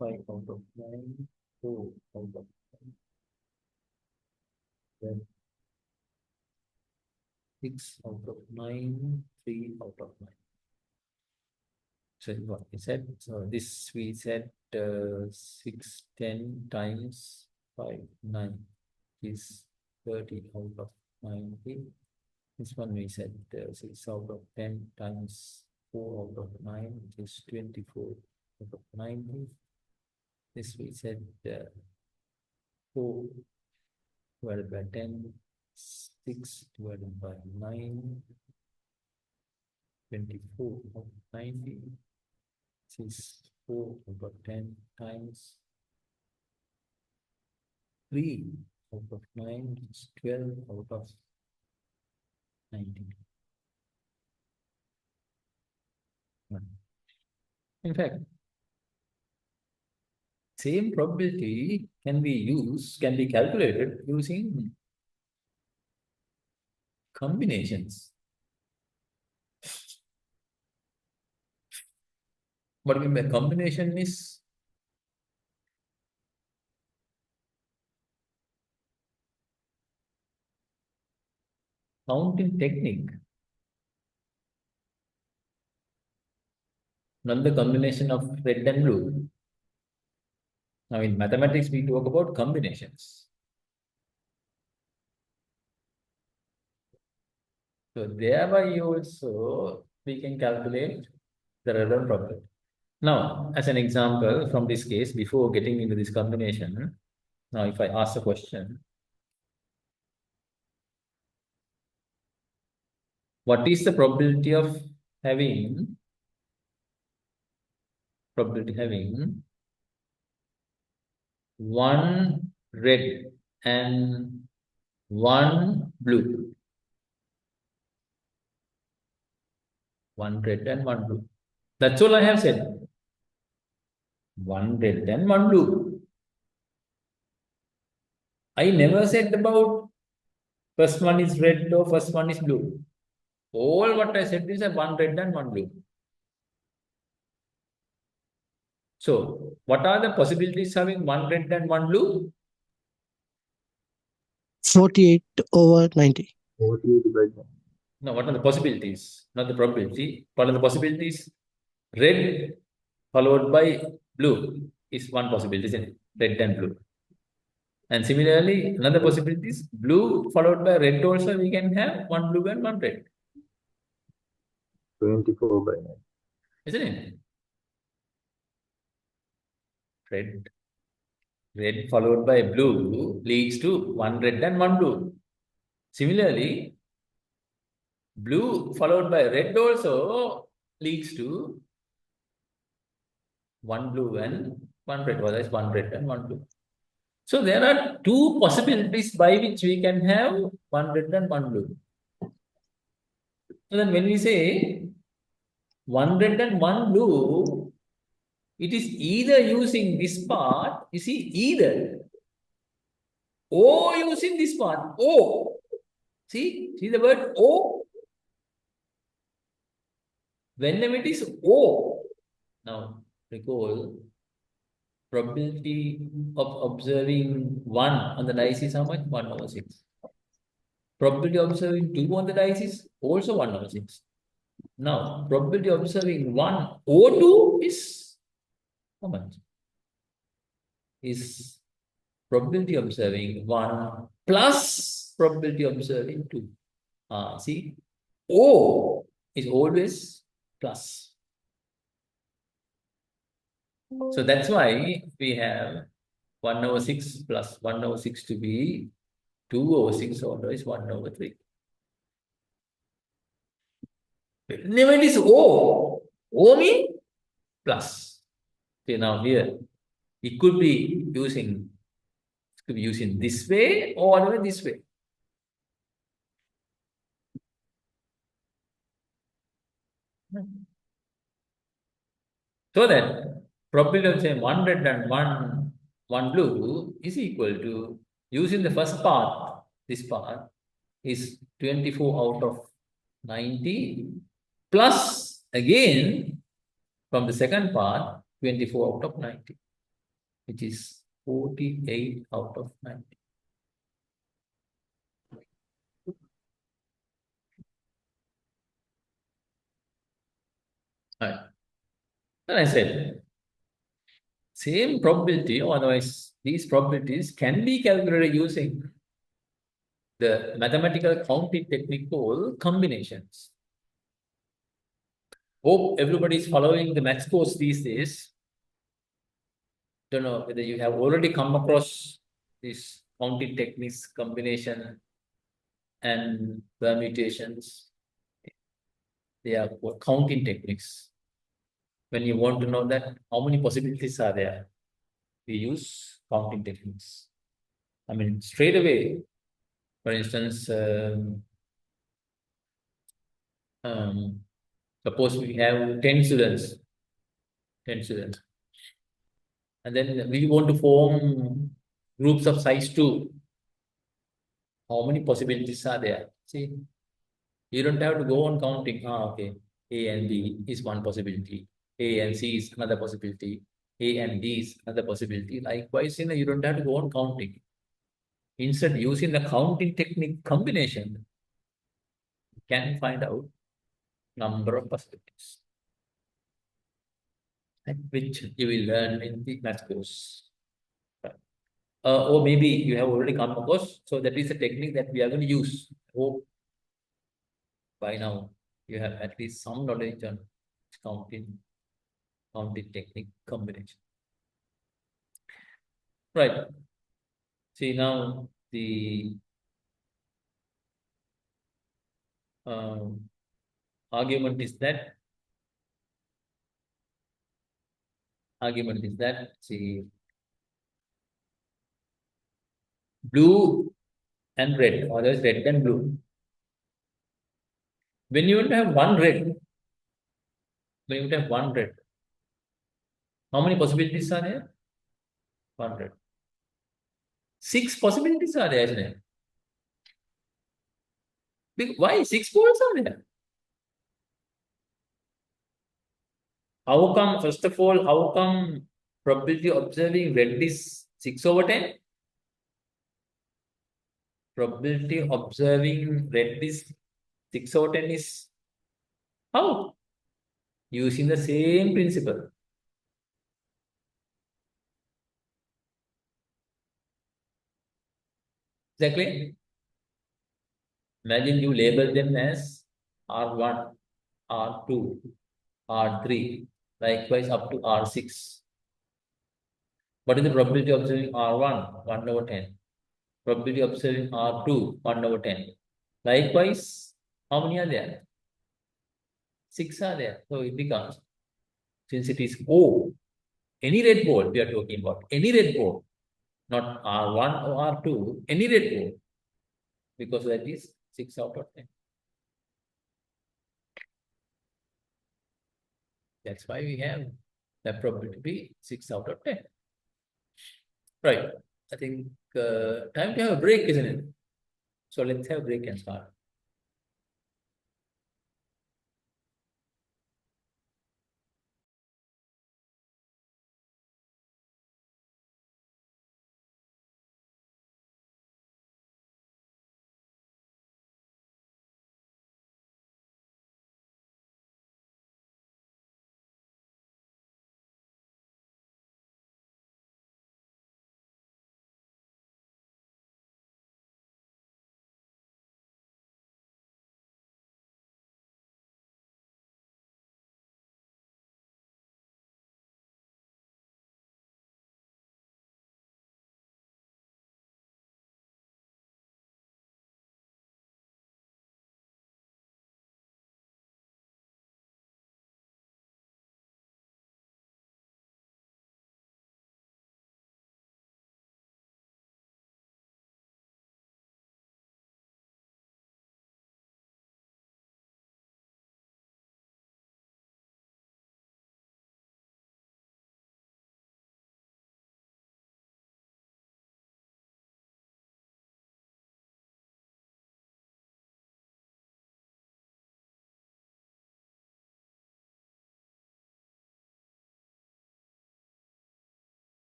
Five out of 9, 4 out of 9, then 6 out of 9, 3 out of 9. So what we said, so this we said 6, 10 times 5, 9 is 30 out of 90. This one we said 6 out of 10 times 4 out of 9, which is 24 out of 90. This we said 4 divided by 10, 6 divided by 9, 24 out of 90. This is 4 out of 10 times 3 out of 9, it's 12 out of 90. In fact, same probability can be calculated using combinations. What I mean by combination is counting technique, not the combination of red and blue. Now in mathematics, we talk about combinations. So thereby also we can calculate the relevant probability. Now, as an example from this case, before getting into this combination, now if I ask a question, what is the probability of having one red and one blue? One red and one blue. That's all I have said. One red and one blue. I never said about first one is red or first one is blue. All what I said is one red and one blue. So, what are the possibilities having one red and one blue? 48/90. 48 by 9. No, what are the possibilities? Not the probability. What are the possibilities? Red followed by blue is one possibility, isn't it? Red and blue. And similarly, another possibility is blue followed by red also, we can have one blue and one red. 24 by 9. Isn't it? Red followed by blue leads to one red and one blue. Similarly, blue followed by red also leads to one blue and one red, otherwise one red and one blue. So there are two possibilities by which we can have one red and one blue. So then when we say one red and one blue, it is either using this part, you see, either, or using this part, O. See the word O? Whenever it is O, now recall, probability of observing 1 on the dice is how much? 1/6. Probability of observing 2 on the dice is also 1/6. Now, probability of observing 1 or 2 is how much? Is probability of observing 1 plus probability of observing 2. See, O is always plus. So that's why we have 1/6 plus 1/6 to be 2/6, or is 1/3. Whenever it is O means plus. Okay, now here it could be using this way or this way. So that probability of saying one red and one blue is equal to, using the first part, this part is 24 out of 90 plus again from the second part 24 out of 90, which is 48 out of 90. Right. Then I said, same probability, or otherwise these probabilities can be calculated using the mathematical counting technique called combinations. Hope everybody is following the maths course these days. Don't know whether you have already come across these counting techniques, combination and permutations. They are counting techniques. When you want to know that how many possibilities are there, we use counting techniques. I mean, straight away, for instance, Suppose we have 10 students, 10 students, and then we want to form groups of size 2. How many possibilities are there? See, you don't have to go on counting. Okay, A and B is one possibility. A and C is another possibility. A and D is another possibility. Likewise, you don't have to go on counting. Instead, using the counting technique combination, you can find out number of possibilities, which you will learn in the math course. Or maybe you have already come across. So that is a technique that we are going to use. I hope by now you have at least some knowledge on counting technique combination. Right. See now the argument is that see, blue and red, or there's red and blue. When you have one red, how many possibilities are there? 100. 6 possibilities are there, isn't it? Why 6 poles are there? How come, first of all, how come probability observing red is 6/10? Probability observing red is 6/10 is how? Using the same principle. Exactly. Imagine you label them as R1, R2, R3, likewise up to R6. What is the probability of observing R1? 1/10. Probability of observing R2? 1/10. Likewise, how many are there? 6 are there. So it becomes, since it is O, any red ball we are talking about, any red ball, not R1 or R2, any red ball, because that is 6/10. That's why we have the probability to be 6/10. Right. I think time to have a break, isn't it? So let's have a break and start.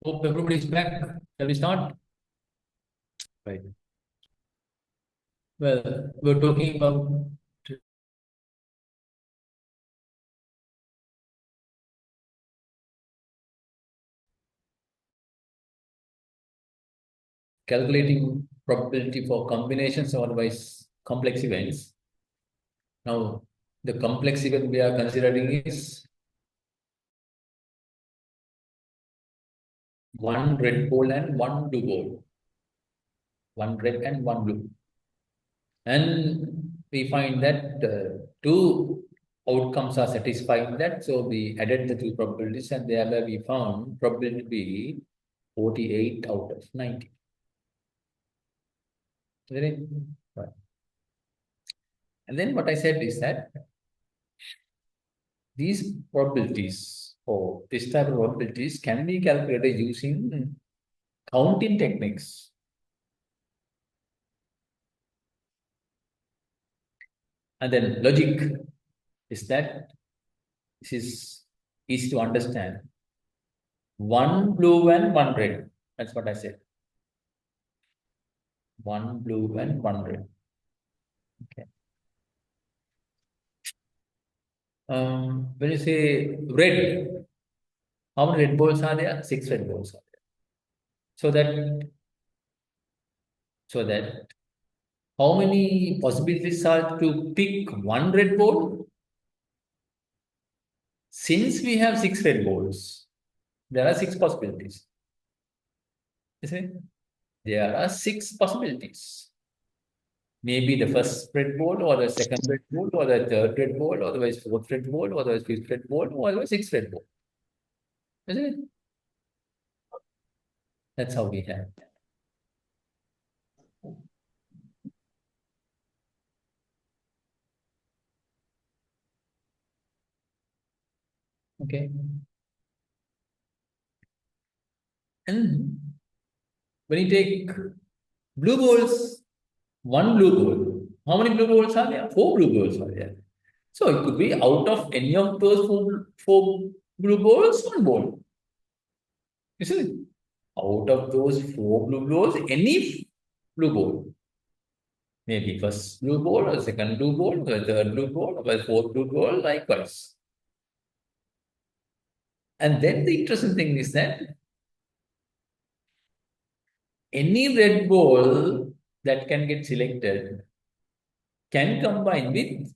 Hope everybody's back. Shall we start? Right. Well, we're talking about calculating probability for combinations or otherwise complex events. Now, the complex event we are considering is one red ball and one blue ball. One red and one blue. And we find that two outcomes are satisfying that. So we added the two probabilities and thereby we found probability to be 48 out of 90. Right. And then what I said is that these probabilities or this type of probabilities can be calculated using counting techniques. And then logic is that this is easy to understand. One blue and one red. That's what I said. One blue and one red. Okay. When you say red, how many red balls are there? 6 red balls are there. So that how many possibilities are to pick one red ball? Since we have 6 red balls, there are 6 possibilities. Isn't it? There are 6 possibilities. Maybe the first red ball, or the second red ball, or the third red ball, or the fourth red ball, or the fifth red ball, or the sixth red ball. Isn't it? That's how we have. Okay. And when you take blue balls, one blue ball, how many blue balls are there? 4 blue balls are there. So it could be out of any of those four blue balls, one ball. Isn't it? Out of those 4 blue balls, any blue ball. Maybe first blue ball, or second blue ball, or third blue ball, or fourth blue ball, likewise. And then the interesting thing is that any red ball that can get selected can combine with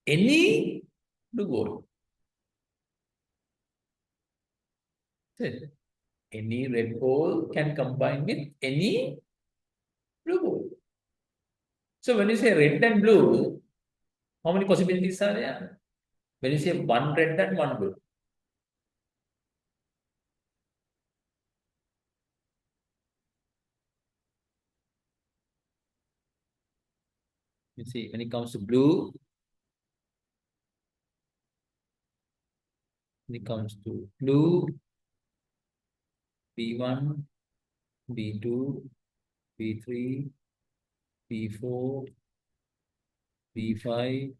any blue ball. Any red ball can combine with any blue ball. So when you say red and blue, how many possibilities are there? When you say one red and one blue. You see, when it comes to blue, when it comes to blue, B1, B2, B3, B4, B5,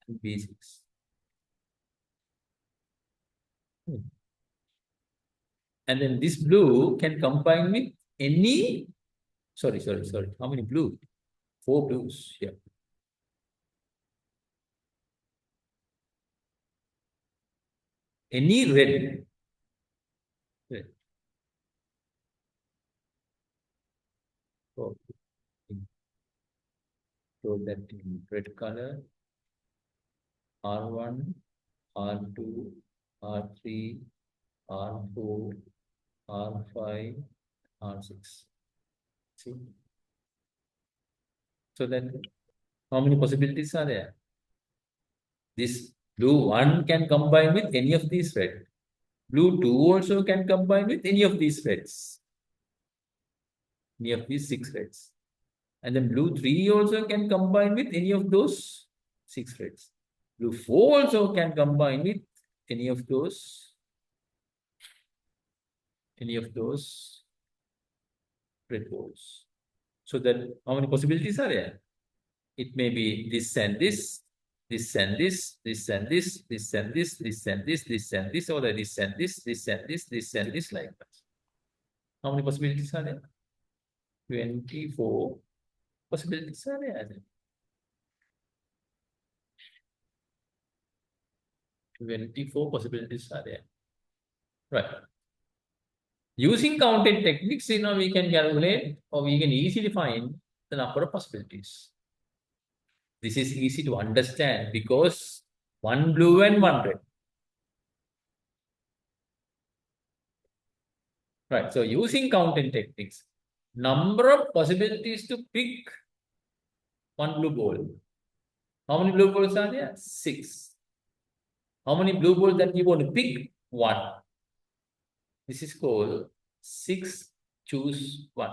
and B6. And then this blue can combine with any, sorry. How many blue? 4 blues here. Any red. So, show that in red color. R1, R2, R3, R4, R5, R6. See? So then, how many possibilities are there? This blue 1 can combine with any of these red. Blue 2 also can combine with any of these reds. Any of these 6 reds. And then blue 3 also can combine with any of those 6 reds. Blue 4 also can combine with any of those red balls. So that how many possibilities are there? It may be this and this, this and this, this and this, this and this, this and this, this and this, or this and this, this and this, this and this, like that. How many possibilities are there? 24 possibilities are there. 24 possibilities are there. Right. Using counting techniques, we can calculate or we can easily find the number of possibilities. This is easy to understand because one blue and one red. Right. So using counting techniques, number of possibilities to pick one blue ball. How many blue balls are there? 6. How many blue balls that you want to pick? 1. This is called 6 choose 1.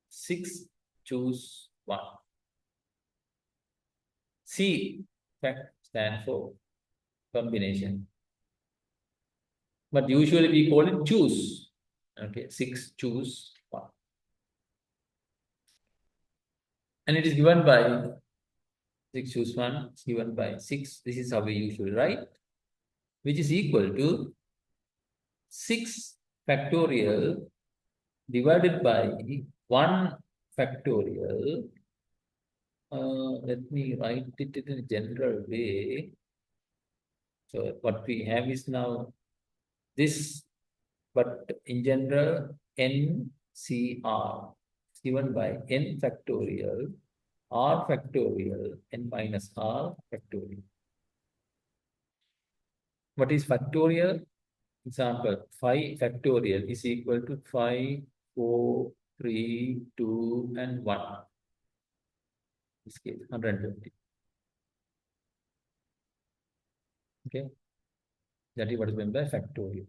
6 choose 1. C stands for combination. But usually we call it choose. Okay, 6 choose 1. And it is given by 6 choose 1 is given by 6. This is how we usually write, which is equal to 6 factorial divided by 1 factorial. Let me write it in a general way. So what we have is now this, but in general, NCR is given by n factorial, r factorial, n minus r factorial. What is factorial? Example, 5 factorial is equal to 5, 4, 3, 2, and 1. In this case, 120. Okay. That is what is meant by factorial.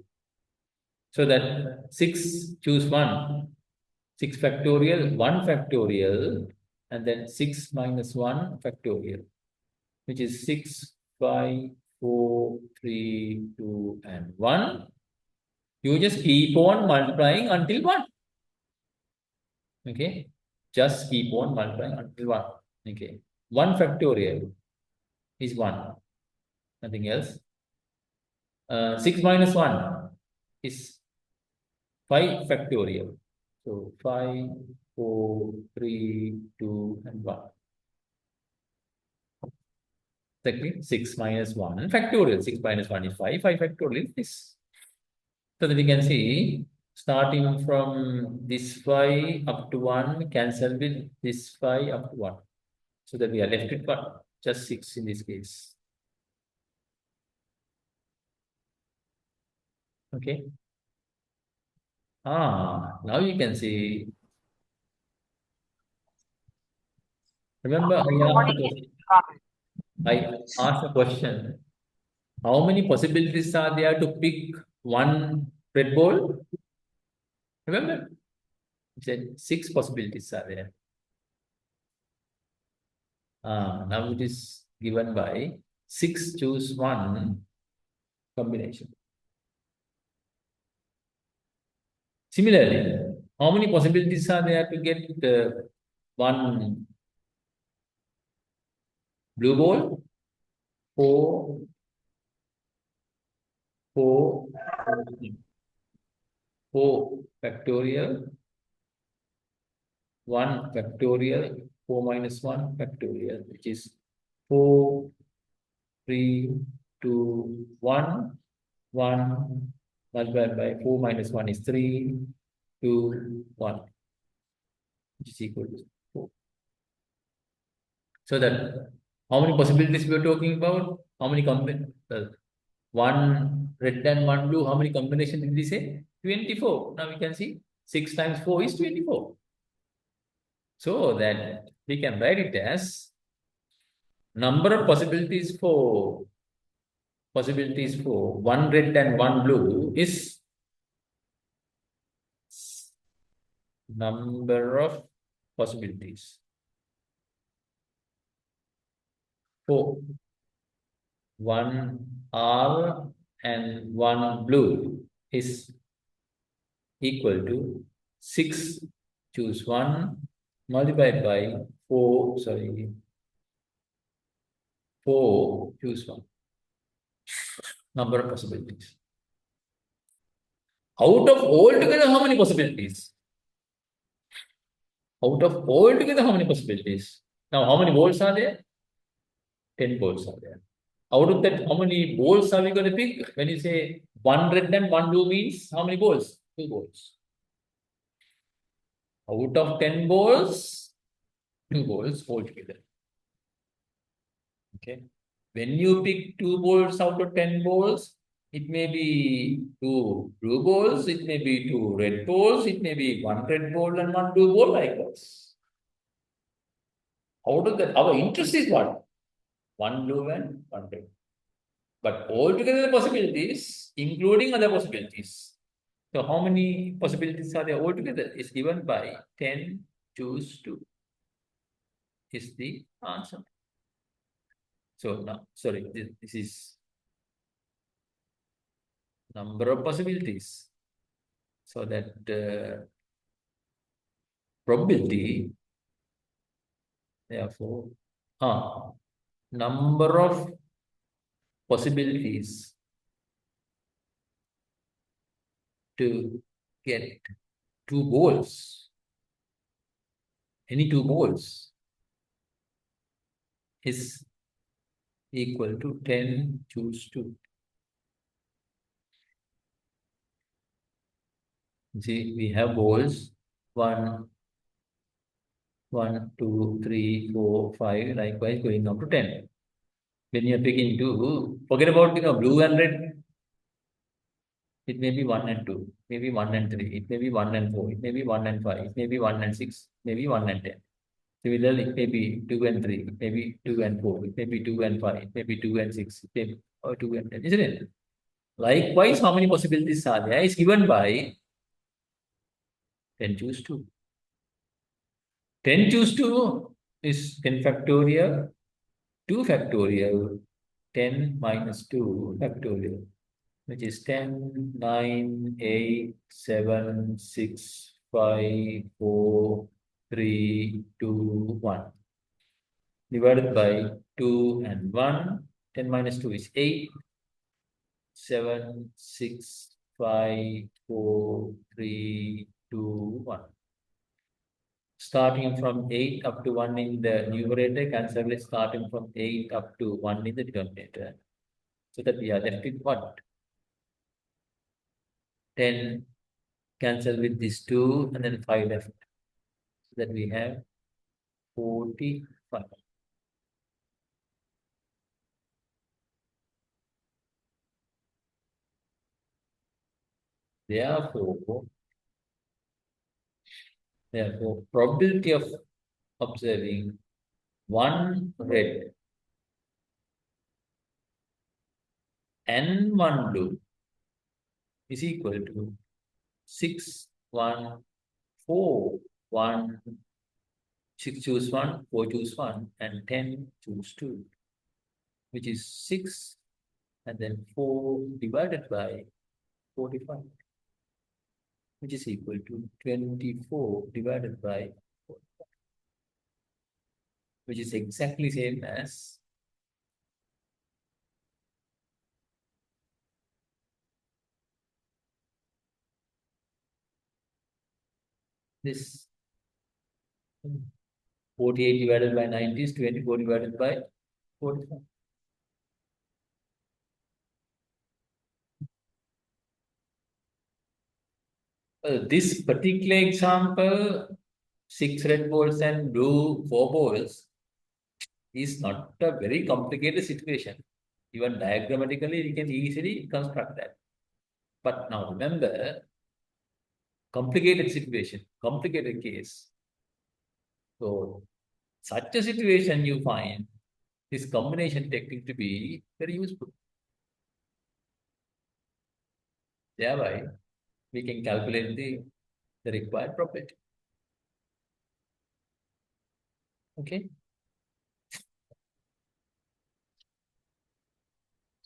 So that 6 choose 1, 6 factorial, 1 factorial, and then 6 minus 1 factorial, which is 6, 5, 4, 3, 2, and 1. You just keep on multiplying until 1. Okay. Just keep on multiplying until 1. Okay. 1 factorial is 1. Nothing else. 6 minus 1 is 5 factorial. So 5, 4, 3, 2, and 1. Secondly, 6 minus 1 factorial. 6 minus 1 is 5. 5 factorial is this. So that we can see, starting from this 5 up to 1, cancel with this 5 up to 1. So that we are left with what? Just 6 in this case. Okay. Now you can see. Remember, I asked a question. How many possibilities are there to pick one red ball? Remember? I said 6 possibilities are there. Now it is given by 6 choose 1 combination. Similarly, how many possibilities are there to get one blue ball? 4, 4 factorial, 1 factorial, 4 minus 1 factorial, which is 4, 3, 2, 1, 1, multiplied by 4 minus 1 is 3, 2, 1, which is equal to 4. So that, how many possibilities we are talking about? How many combinations? 1 red and 1 blue, how many combinations did we say? 24. Now we can see 6 times 4 is 24. So that we can write it as number of possibilities for 1 red and 1 blue is number of possibilities for 1 R and 1 blue is equal to 6 choose 1 multiplied by 4, 4, choose one. Number of possibilities. Out of altogether, how many possibilities? Out of altogether, how many possibilities? Now, how many balls are there? 10 balls are there. Out of that, how many balls are we going to pick? When you say 1 red and 1 blue means how many balls? 2 balls. Out of 10 balls, 2 balls altogether. Okay. When you pick 2 balls out of 10 balls, it may be 2 blue balls, it may be 2 red balls, it may be 1 red ball and 1 blue ball, like this. Out of that, our interest is what? 1 blue and 1 red. But altogether the possibilities, including other possibilities. So how many possibilities are there altogether? Is given by 10, choose 2. Is the answer. So now, sorry, this is number of possibilities. So that probability, therefore, number of possibilities to get 2 balls, any 2 balls, is equal to 10, choose 2. See, we have balls 1, 2, 3, 4, 5, likewise going up to 10. When you are picking 2, forget about blue and red. It may be 1 and 2, maybe 1 and 3, it may be 1 and 4, it may be 1 and 5, it may be 1 and 6, maybe 1 and 10. Similarly, it may be 2 and 3, it may be 2 and 4, it may be 2 and 5, it may be 2 and 6, it may be, or 2 and 10, isn't it? Likewise, how many possibilities are there is given by 10 choose 2. 10 choose 2 is 10 factorial, 2 factorial, 10 minus 2 factorial, which is 10, 9, 8, 7, 6, 5, 4, 3, 2, 1. Divided by 2 and 1. 10 minus 2 is 8. 7, 6, 5, 4, 3, 2, 1. Starting from 8 up to 1 in the numerator, cancel with starting from 8 up to 1 in the denominator. So that we are left with what? 10 cancel with these 2 and then 5 left. So that we have 45. Therefore, probability of observing 1 red and 1 blue is equal to 6, 1, 4, 1, 6 choose 1, 4 choose 1, and 10 choose 2, which is 6 and then 4 divided by 45, which is equal to 24 divided by 45, which is exactly same as this. 48 divided by 90 is 24 divided by 45. This particular example, 6 red balls and blue 4 balls, is not a very complicated situation. Even diagrammatically, you can easily construct that. But now remember, complicated situation, complicated case. So, such a situation you find this combination technique to be very useful. Thereby, we can calculate the required probability. Okay.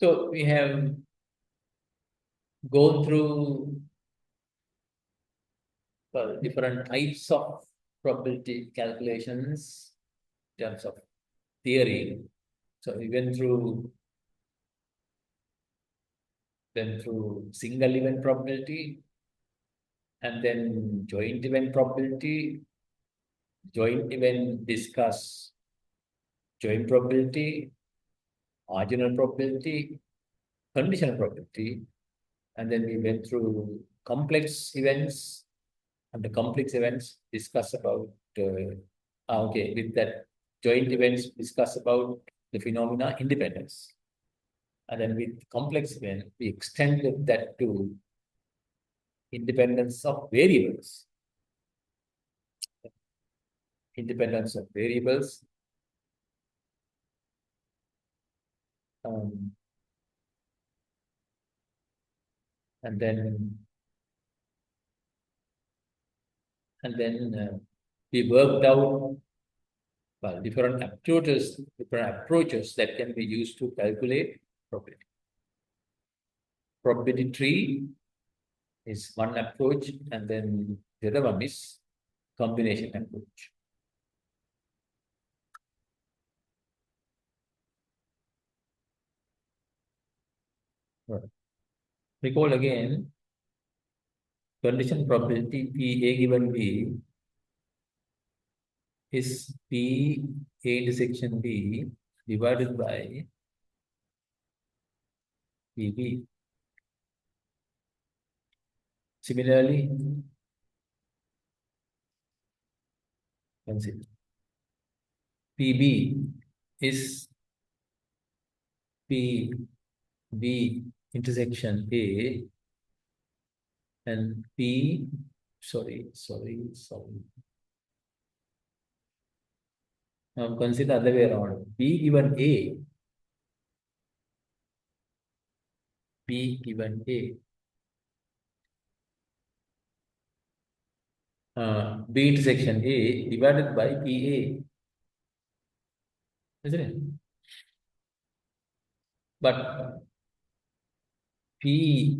So we have gone through different types of probability calculations in terms of theory. So we went through single event probability, and then joint event probability, joint event discuss joint probability, marginal probability, conditional probability, and then we went through complex events, and the complex events discuss about with that joint events discuss about the phenomena independence. And then with complex event, we extended that to independence of variables. Independence of variables. And then we worked out different approaches that can be used to calculate probability. Probability tree is one approach, and then the other one is combination approach. Right. Recall again, condition probability P A given B is P A intersection B divided by PB. Similarly, consider PB is PB intersection A and Now consider other way around. B given A. B given A. B intersection A divided by PA. Isn't it? But B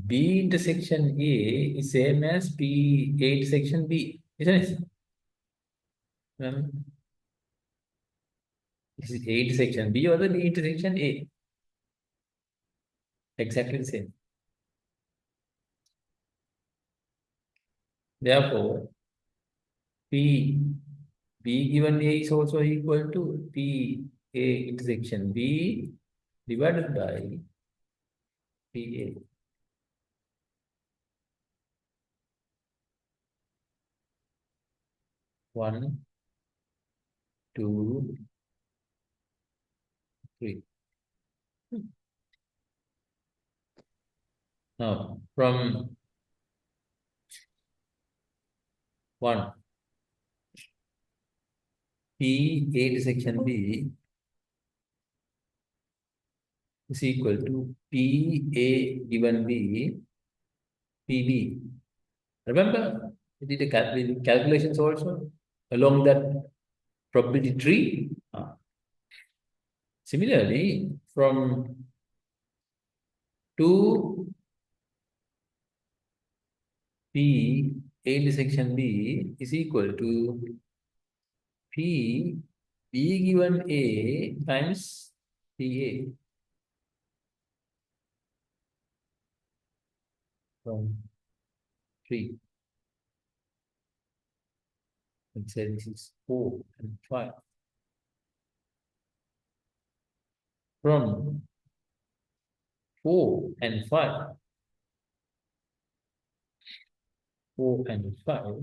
intersection A is same as P A intersection B, isn't it? This is A intersection B or the B intersection A. Exactly the same. Therefore, B given A is also equal to P A intersection B divided by PA. One, two, three. Now, from 1, P A intersection B is equal to P A given B, PB. Remember, we did the calculations also along that probability tree. Similarly, from 2 P A intersection B is equal to P B given A times PA. From 3. Let's say this is 4 and 5. From 4 and 5. 4 and 5.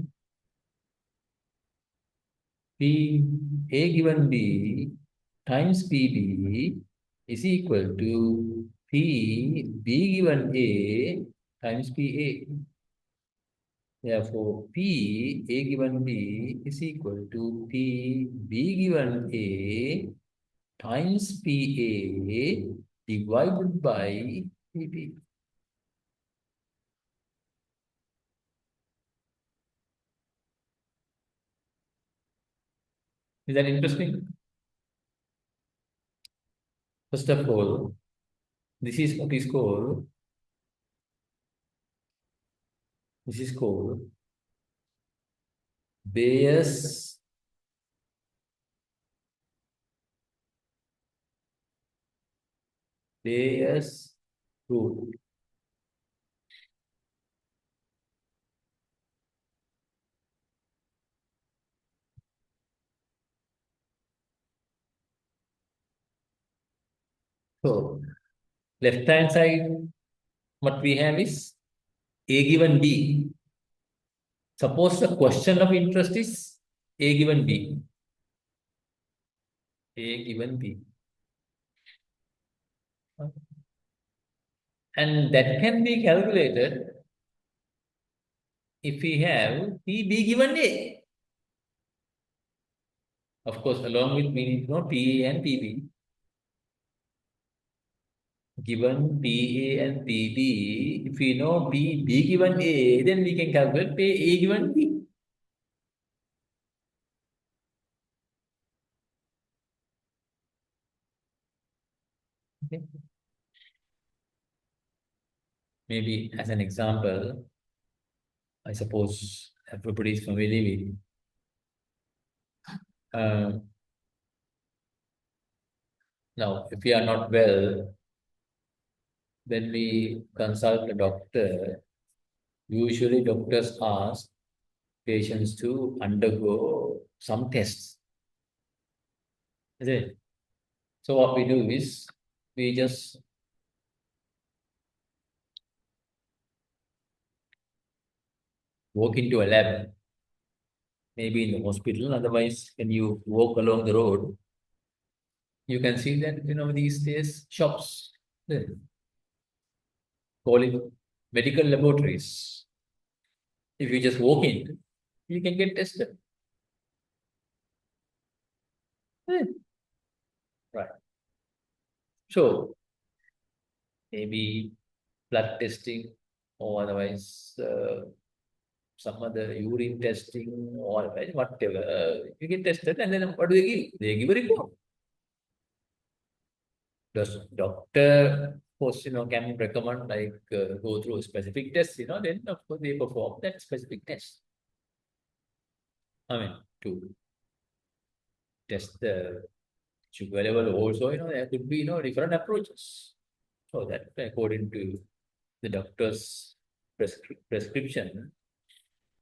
P A given B times PB is equal to P B given A times PA. Therefore, P A given B is equal to P B given A times PA divided by PB. Is that interesting? First of all, this is what is called Bayes Bayes rule. So left hand side, what we have is A given B. Suppose the question of interest is A given B. A given B. And that can be calculated if we have PB given A. Of course, along with we need to know PA and PB. Given PA and PB, if we know B given A, then we can calculate A given B. Okay. Maybe as an example, I suppose everybody is familiar with now, if we are not well, when we consult a doctor, usually doctors ask patients to undergo some tests. Is it? So what we do is we just walk into a lab, maybe in the hospital. Otherwise, when you walk along the road, you can see that these days shops call it medical laboratories. If you just walk in, you can get tested. Right. So maybe blood testing or otherwise some other urine testing or whatever. You get tested and then what do they give? They give a report. Does doctor, of course, can recommend like go through a specific test, then of course they perform that specific test. I mean, to test the sugar level also, there could be, different approaches. So that according to the doctor's prescription,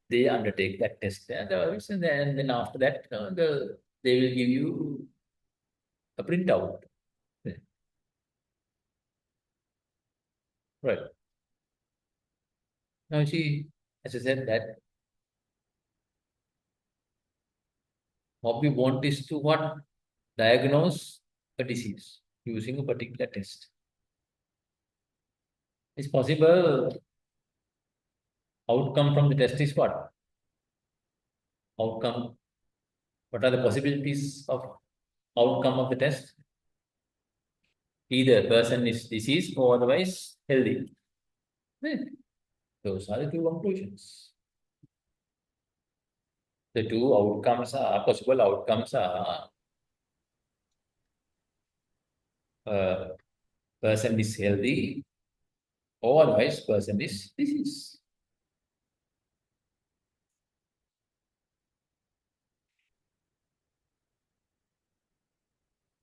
they undertake that test and then after that, they will give you a printout. Right. Now, see, as I said that what we want is to what? Diagnose a disease using a particular test. It's possible outcome from the test is what? Outcome. What are the possibilities of outcome of the test? Either person is diseased or otherwise healthy. Those are the two conclusions. The two outcomes are, possible outcomes are person is healthy or otherwise person is diseased.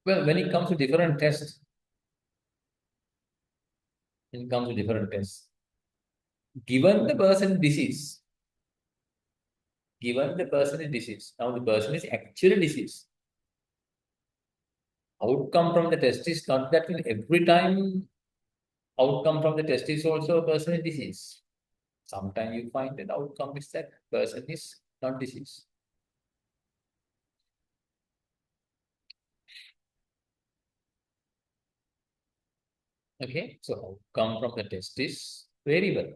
Well, when it comes to different tests, given the person is disease, now the person is actually diseased. Outcome from the test is not that every time outcome from the test is also a person is diseased. Sometimes you find that outcome is that person is not diseased. Okay, so outcome from the test is variable.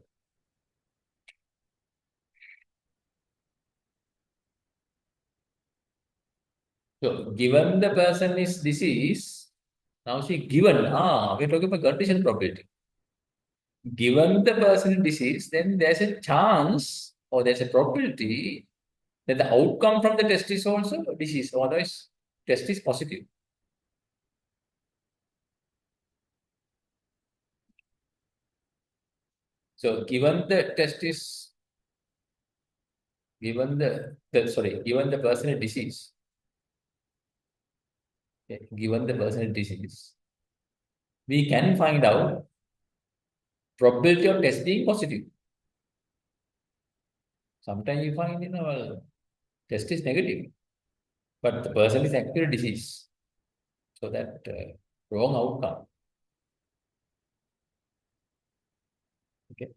So given the person is diseased, now see given, we're talking about condition probability. Given the person is diseased, then there's a chance or there's a probability that the outcome from the test is also disease, otherwise test is positive. So given the test is, given the person is disease, okay, given the person is disease, we can find out probability of test being positive. Sometimes you find, well, test is negative, but the person is actually diseased. So that wrong outcome. Okay.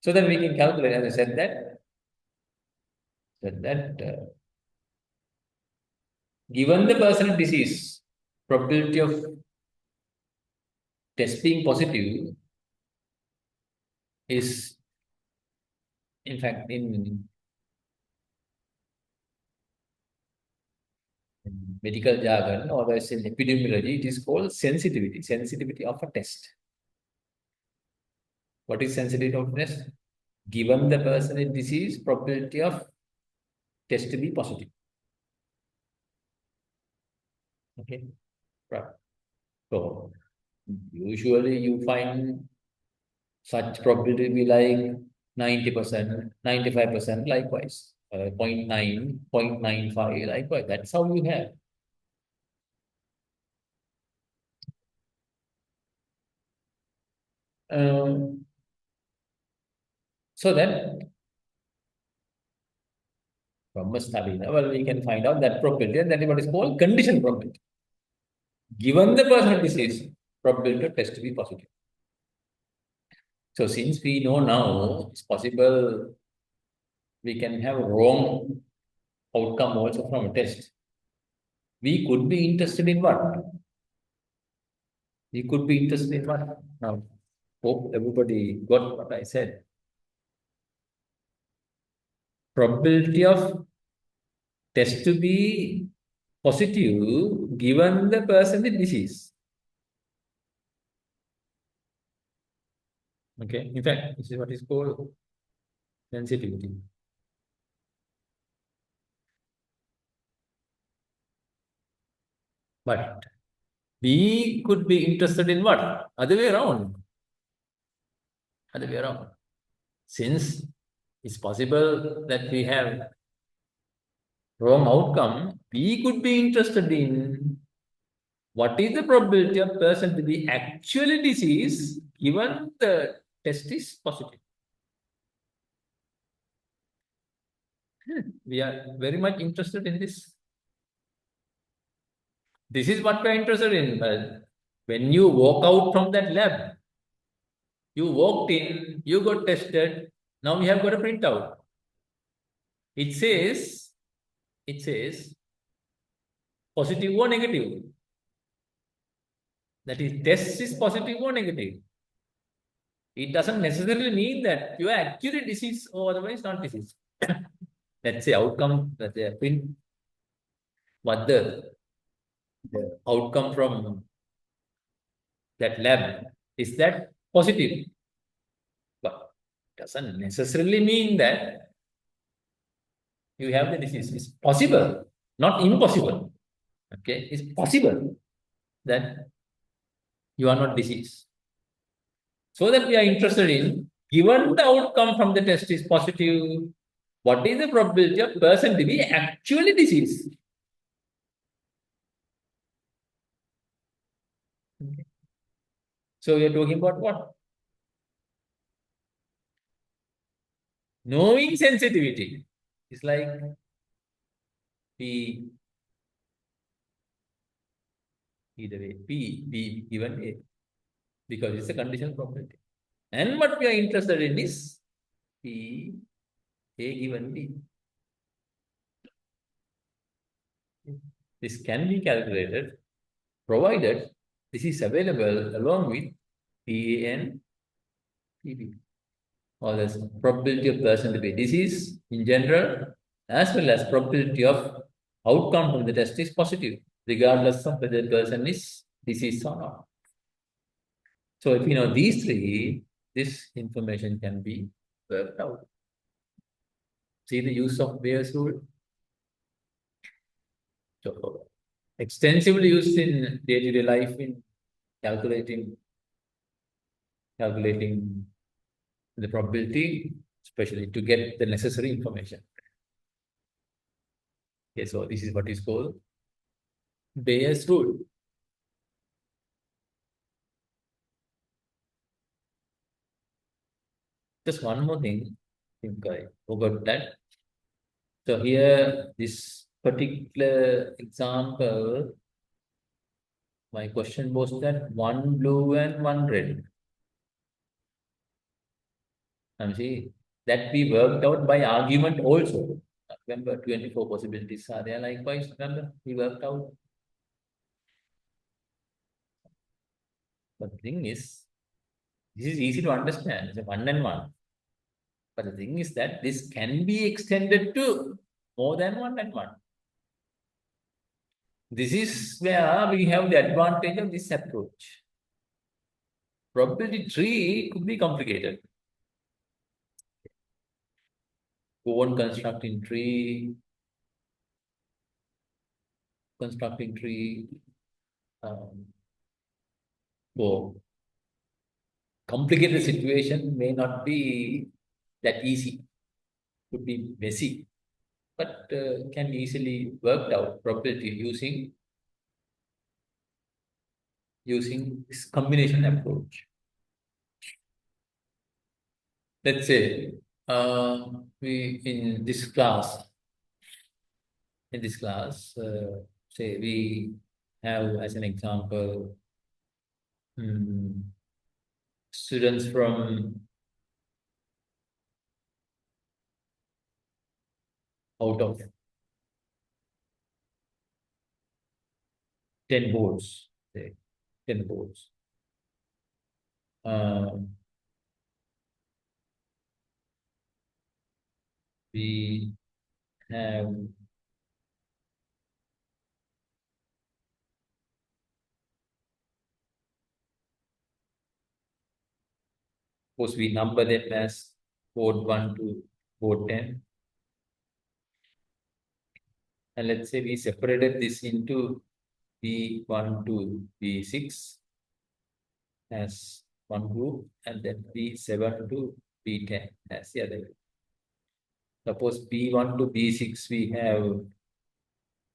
So then we can calculate, as I said that given the person disease, probability of test being positive is, in fact, in medical jargon or as in epidemiology, it is called sensitivity of a test. What is sensitivity of test? Given the person is disease, probability of test to be positive. Okay, right. So usually you find such probability to be like 90%, 95%, likewise. 0.9, 0.95, likewise. That's how you have. So then, from a study, well, we can find out that probability, and that is what is called condition probability. Given the personal disease, probability of test to be positive. So since we know now, it's possible we can have wrong outcome also from a test. We could be interested in what? We could be interested in what? Now, hope everybody got what I said. Probability of test to be positive given the person with disease. Okay, in fact, this is what is called sensitivity. But we could be interested in what? Other way around. Other way around. Since it's possible that we have wrong outcome, we could be interested in what is the probability of person to be actually diseased given the test is positive. We are very much interested in this. This is what we are interested in. When you walk out from that lab, you walked in, you got tested, now we have got a printout. It says positive or negative. That is, test is positive or negative. It doesn't necessarily mean that you are actually diseased or otherwise not diseased. Let's say outcome that they have been, what the outcome from that lab is that positive. But it doesn't necessarily mean that you have the disease. It's possible, not impossible. Okay, it's possible that you are not diseased. So that we are interested in, given the outcome from the test is positive, what is the probability of person to be actually diseased? Okay. So we are talking about what? Knowing sensitivity is like P, either way, P given A, because it's a conditional probability. And what we are interested in is P, A given B. This can be calculated provided this is available along with PA and PB. Or the probability of person to be disease in general, as well as probability of outcome from the test is positive, regardless of whether the person is diseased or not. So if you know these three, this information can be worked out. See the use of Bayes' rule? So extensively used in day-to-day life in calculating the probability, especially to get the necessary information. Okay, so this is what is called Bayes' rule. Just one more thing. I think I forgot that. So here, this particular example, my question was that one blue and one red. And see, that we worked out by argument also. Remember, 24 possibilities are there likewise. Remember, we worked out. But the thing is, this is easy to understand. It's a 1 and 1. But the thing is that this can be extended to more than 1 and 1. This is where we have the advantage of this approach. Probability tree could be complicated. Go on constructing tree. So complicated situation may not be that easy. Could be messy, but can be easily worked out probability using this combination approach. Let's say we in this class, say we have as an example students from out of 10 boards, say 10 boards. We have suppose we number them as board 1 to board 10. And let's say we separated this into B1 to B6 as one group, and then B7 to B10 as the other group. Suppose B1 to B6 we have,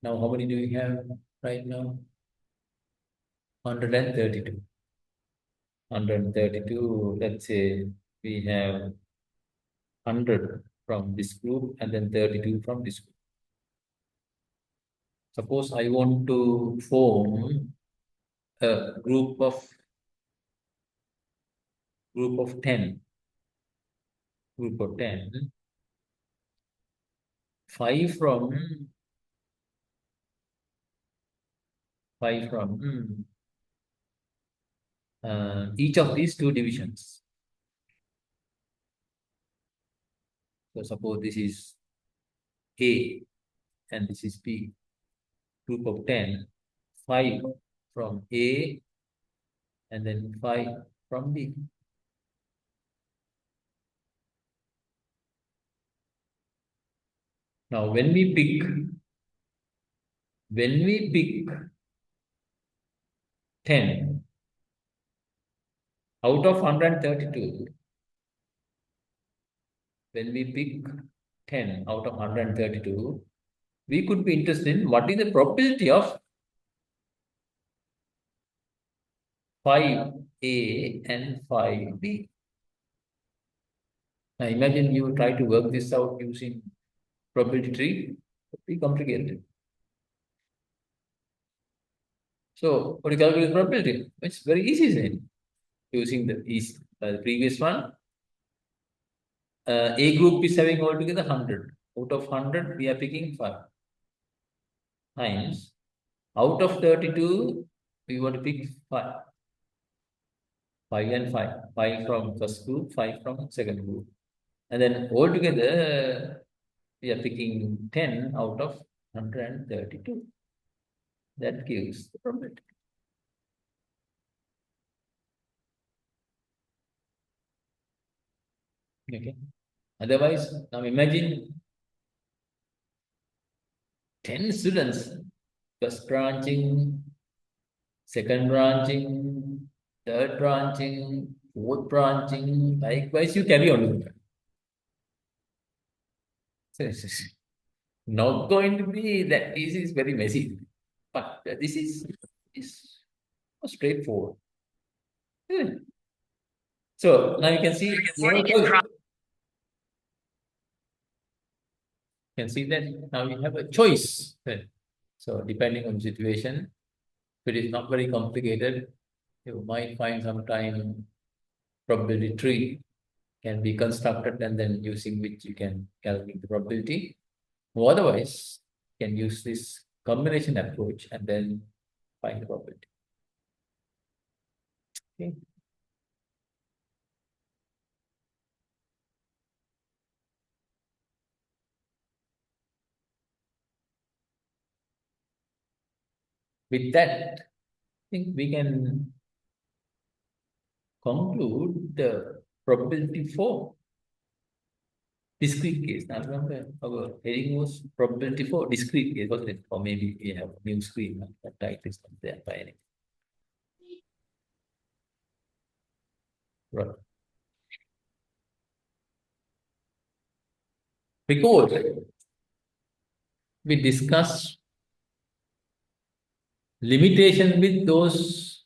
now how many do we have right now? 132. 132, let's say we have 100 from this group and then 32 from this group. Suppose I want to form a group of 10. Group of 10. 5 from each of these two divisions. So suppose this is A and this is B. Group of 10, 5 from A and then 5 from B. Now when we pick 10 out of 132, when we pick 10 out of 132, we could be interested in what is the probability of 5A and 5B. Now imagine you try to work this out using probability tree, it would be complicated. So what do you calculate probability? It's very easy, isn't it? Using the previous one. A group is having altogether 100. Out of 100, we are picking 5. Times, out of 32, we want to pick 5. 5 and 5. 5 from first group, 5 from second group. And then altogether, we are picking 10 out of 132. That gives the probability. Okay. Otherwise, now imagine 10 students, first branching, second branching, third branching, fourth branching, likewise you carry on with that. So it's not going to be that easy, it's very messy. But this is straightforward. So now you can see can see that now you have a choice. So depending on situation, if it is not very complicated, you might find some time probability tree can be constructed and then using which you can calculate the probability. Or otherwise, you can use this combination approach and then find the probability. Okay. With that, I think we can conclude the probability for discrete case. Now remember our heading was probability for discrete case, wasn't it? Or maybe we have a new screen, that title is not there by any. Right. Because we discussed limitation with those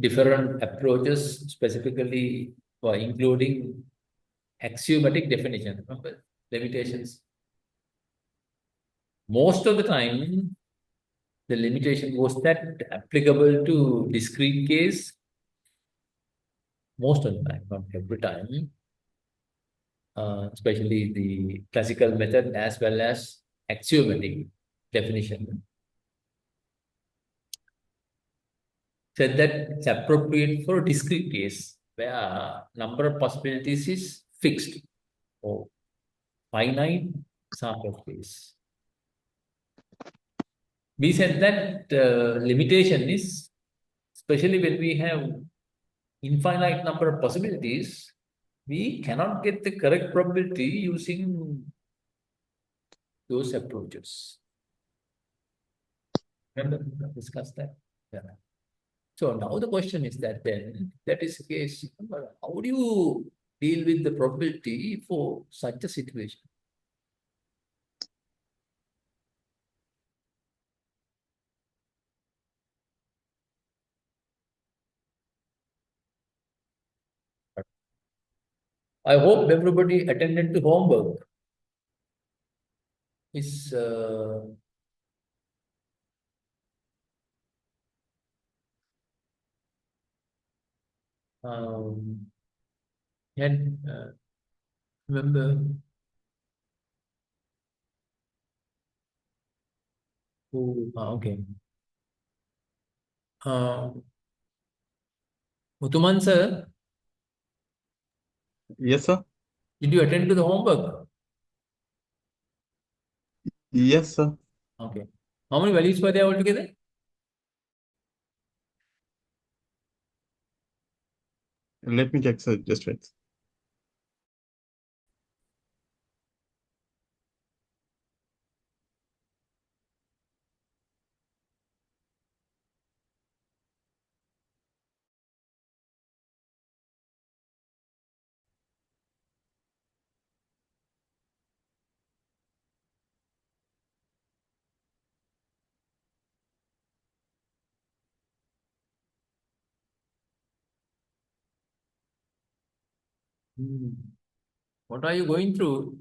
different approaches, specifically for including axiomatic definition. Remember limitations. Most of the time, the limitation was that applicable to discrete case. Most of the time, not every time. Especially the classical method as well as axiomatic definition. Said that it's appropriate for a discrete case where number of possibilities is fixed or finite sample space. We said that limitation is, especially when we have infinite number of possibilities, we cannot get the correct probability using those approaches. Remember, we discussed that? Yeah. So now the question is that then, that is the case, how do you deal with the probability for such a situation? I hope everybody attended to homework. Is and remember who? Okay. Uthuman sir, Yes, sir. did you attend to the homework? Yes, sir. Okay. How many values were there altogether? Let me check, sir. Just wait. What are you going through?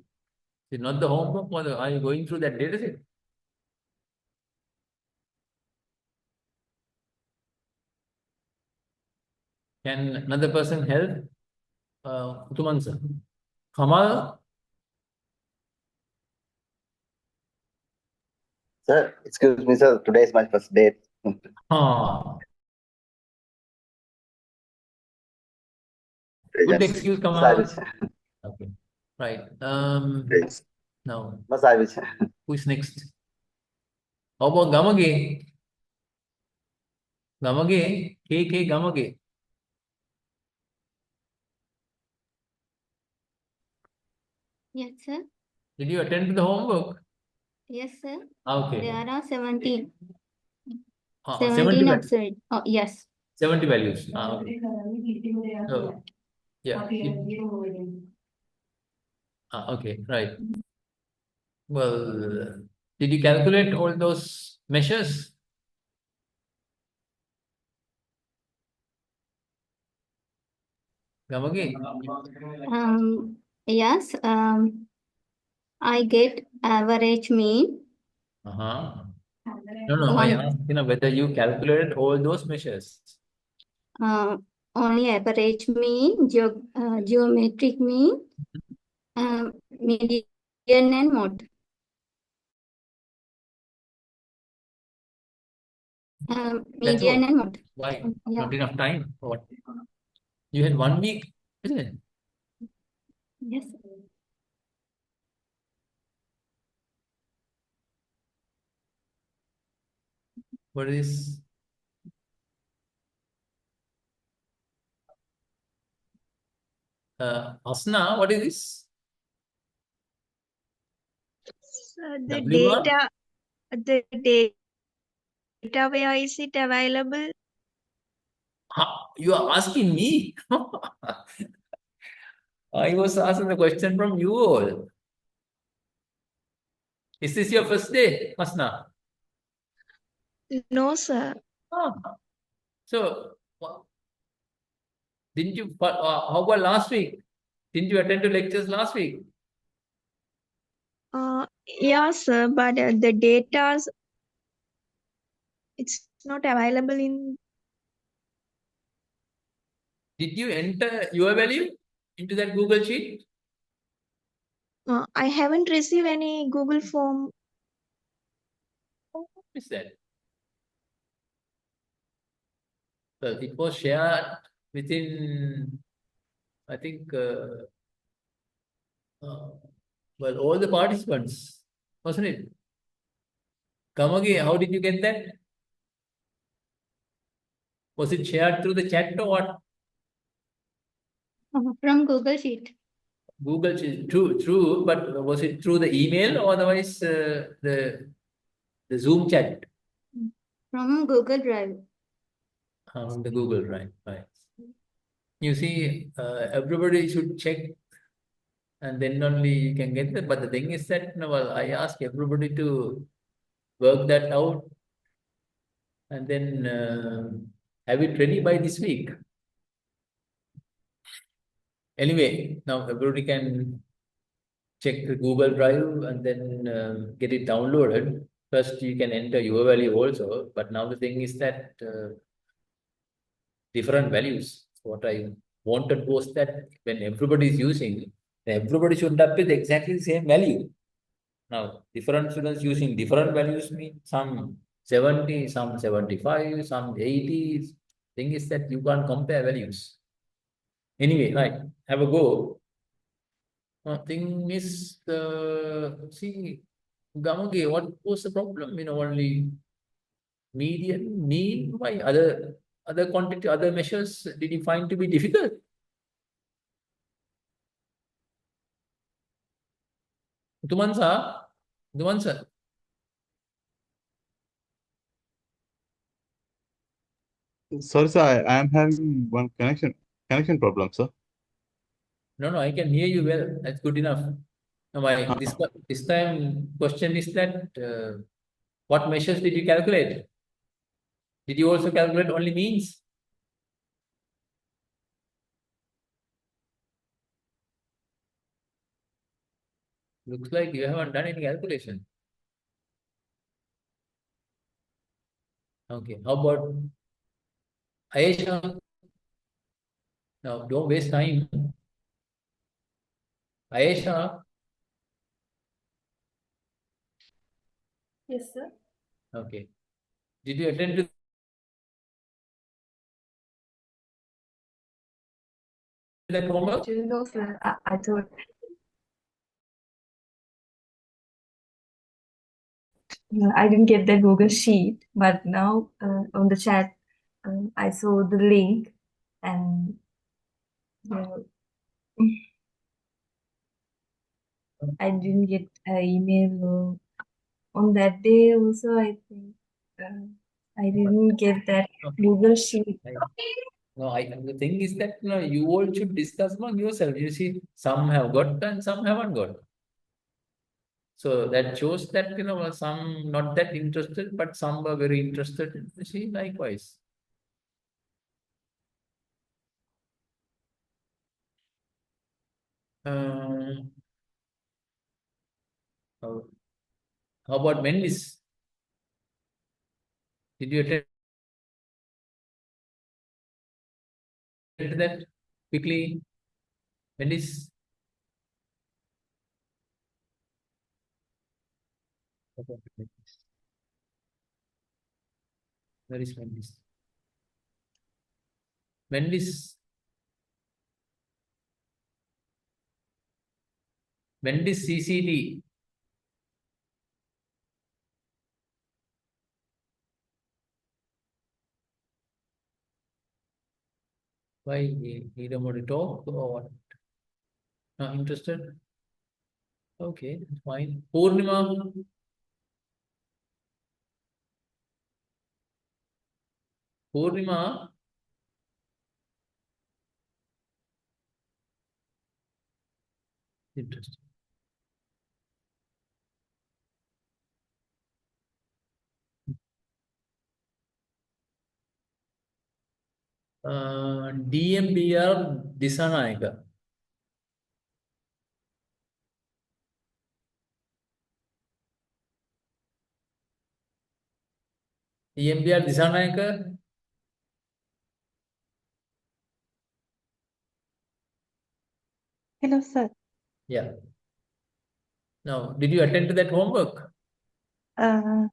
Is not the homework, or are you going through that data set? Can another person help? Uthuman sir. Kamal? Sir, excuse me, sir. Today is my first day. Good Yes. excuse, Mas Kamal. I will. Okay. Right. Yes. Now, Mas I will. who is next? How about Gamage? Gamage? KK Gamage. Yes, sir. Did you attend to the homework? Yes, sir. Okay. There are 70. 70 17 values. outside. Oh, yes. 70 values. Okay. So, yeah. Okay, right. Well, did you calculate all those measures? Gamage? Yes, I get average mean. Uh-huh. No, I On, asked, whether you calculated all those measures. only average mean, geometric mean, median and mode. That's Median all. and mode. Why? Yeah. Not enough time? Or what? You had 1 week, isn't it? Yes. What is Asna? What is this? The W1? data, where is it available? You are asking me? I was asking the question from you all. Is this your first day, Asna? No, sir. Ah. So, didn't you, how about last week? Didn't you attend to lectures last week? Yeah, sir, but the data, it's not available in. Did you enter your value into that Google Sheet? I haven't received any Google form. What is that? Well, it was shared within, I think, well, all the participants, wasn't it? Kamagi, how did you get that? Was it shared through the chat or what? From Google Sheet. Google Sheet, true, but was it through the email or otherwise the Zoom chat? From Google Drive. The Google Drive, right. You see, everybody should check and then only you can get that. But the thing is that, well, I ask everybody to work that out and then have it ready by this week. Anyway, now everybody can check the Google Drive and then get it downloaded. First, you can enter your value also. But now the thing is that different values. What I wanted was that when everybody is using, everybody should end up with exactly the same value. Now, different students using different values mean some 70, some 75, some 80. Thing is that you can't compare values. Anyway, right, have a go. Thing is, see, Gamage, what was the problem? Only median, mean, why other quantity, other measures did you find to be difficult? Dumansa, Sorry, sir, I am having one connection problem, sir. No, I can hear you well. That's good enough. Now, this time question is that what measures did you calculate? Did you also calculate only means? Looks like you haven't done any calculation. Okay, how about Ayesha? Now, don't waste time. Ayesha, Yes, sir. okay. Did you attend to that homework? Actually, no, sir. I thought I didn't get the Google Sheet, but now on the chat, I saw the link and uh, I didn't get an email on that day also. I think I didn't get that Google Sheet. No, the thing is that you all should discuss among yourself. You see, some have got and some haven't got. So that shows that some not that interested, but some were very interested. You see, likewise. Um, how, how about Mendes? Did you attend to that quickly? Mendes? How about Mendes? Where is Mendes? Mendes? Mendes CCD. Why he don't want to talk or what? Not interested? Okay, fine. Purnima? Purnima? Interesting. DMBR Disanayaka. DMBR Disanayaka? Hello, sir. Yeah. Now, did you attend to that homework? Uh,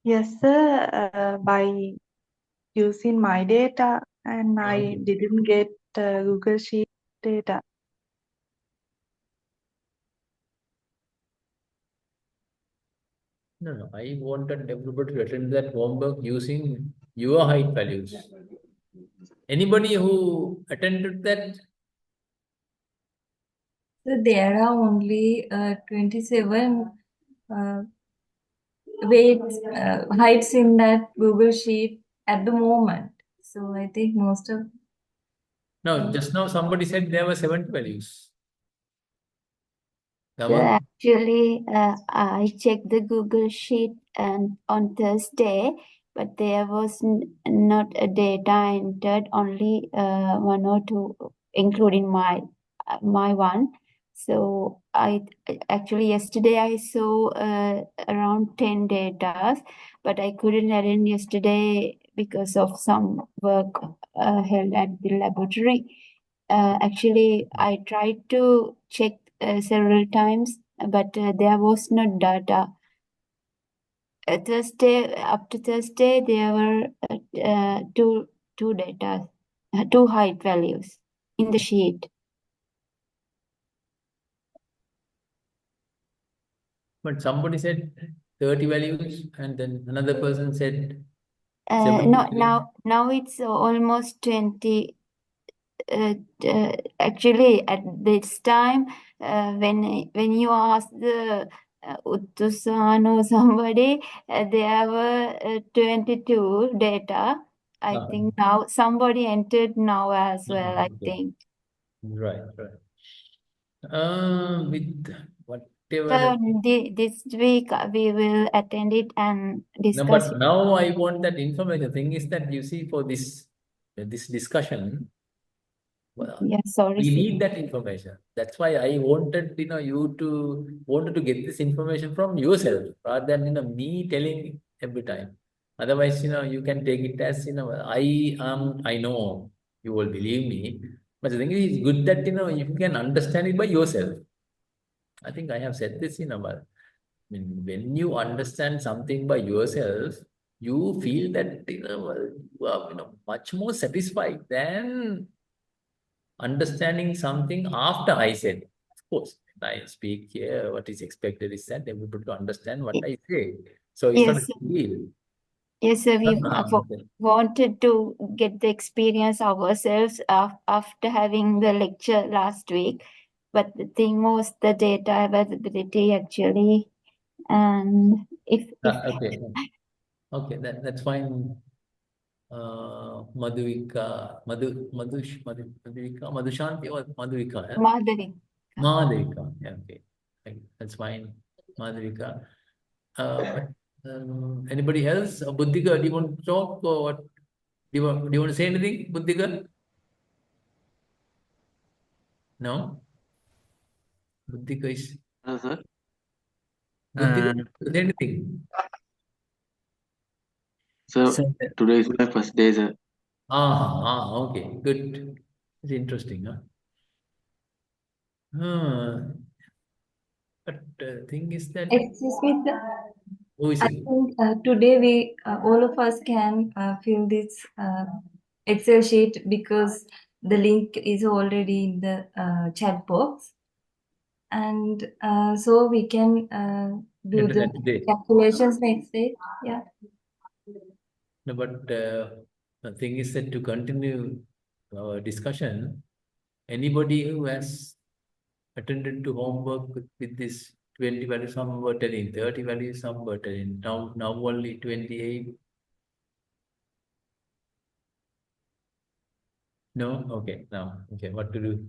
yes, sir. By using my data, and I Okay. didn't get Google Sheet data. No, I wanted everybody to attend that homework using your height values. Anybody who attended that? So there are only 27 weights, heights in that Google Sheet at the moment. So I think most of No, just now somebody said there were 70 values. So Dama? actually, I checked the Google Sheet and on Thursday, but there was not a data entered, only one or two, including my one. So actually yesterday I saw around 10 datas, but I couldn't attend yesterday because of some work held at the laboratory. Actually, I tried to check several times, but there was no data. Up to Thursday, there were two data, two height values in the sheet. But somebody said 30 values, and then another person said No, 70. now it's almost 20. Actually, at this time, when you ask the Uttusan or somebody, there were 22 data. I Ah, think now somebody entered now as well, I okay. think. Right. With So whatever. this week we will attend it and No, discuss but it. now I want that information. Thing is that you see, for this discussion, well, Yeah, sorry, we sir. need that information. That's why I wanted, you wanted to get this information from yourself rather than, me telling every time. Otherwise, you can take it as, I know you will believe me. But the thing is, it's good that, you can understand it by yourself. I think I have said this, but I mean, when you understand something by yourself, you feel that, you are, much more satisfied than understanding something after I said. Of course, when I speak here, what is expected is that everybody to understand what I say. So it's not a Yes, big deal. yes, sir. We Okay. wanted to get the experience ourselves after having the lecture last week. But the thing was the data availability actually. And if Okay. Okay, that's fine. Madhushanti or Madhuvika, yeah? Madhuri. Madhurika, yeah, okay. That's fine. Madhurika. Anybody else? Buddhika, do you want to talk or what? Do you want to say anything, Buddhika? No? Buddhika is Sir. Buddhika is anything. So So, today is my first day, sir. Okay, good. It's interesting, huh? But thing is that Excuse me, sir. who is I it? think today we all of us can fill this Excel sheet because the link is already in the chat box, and so we can do Do the that today. calculations next day. Yeah. No, but the thing is that to continue our discussion, anybody who has attended to homework with this 20 values, some were telling 30 values, some were telling now only 28. No? Okay, now, okay, what to do?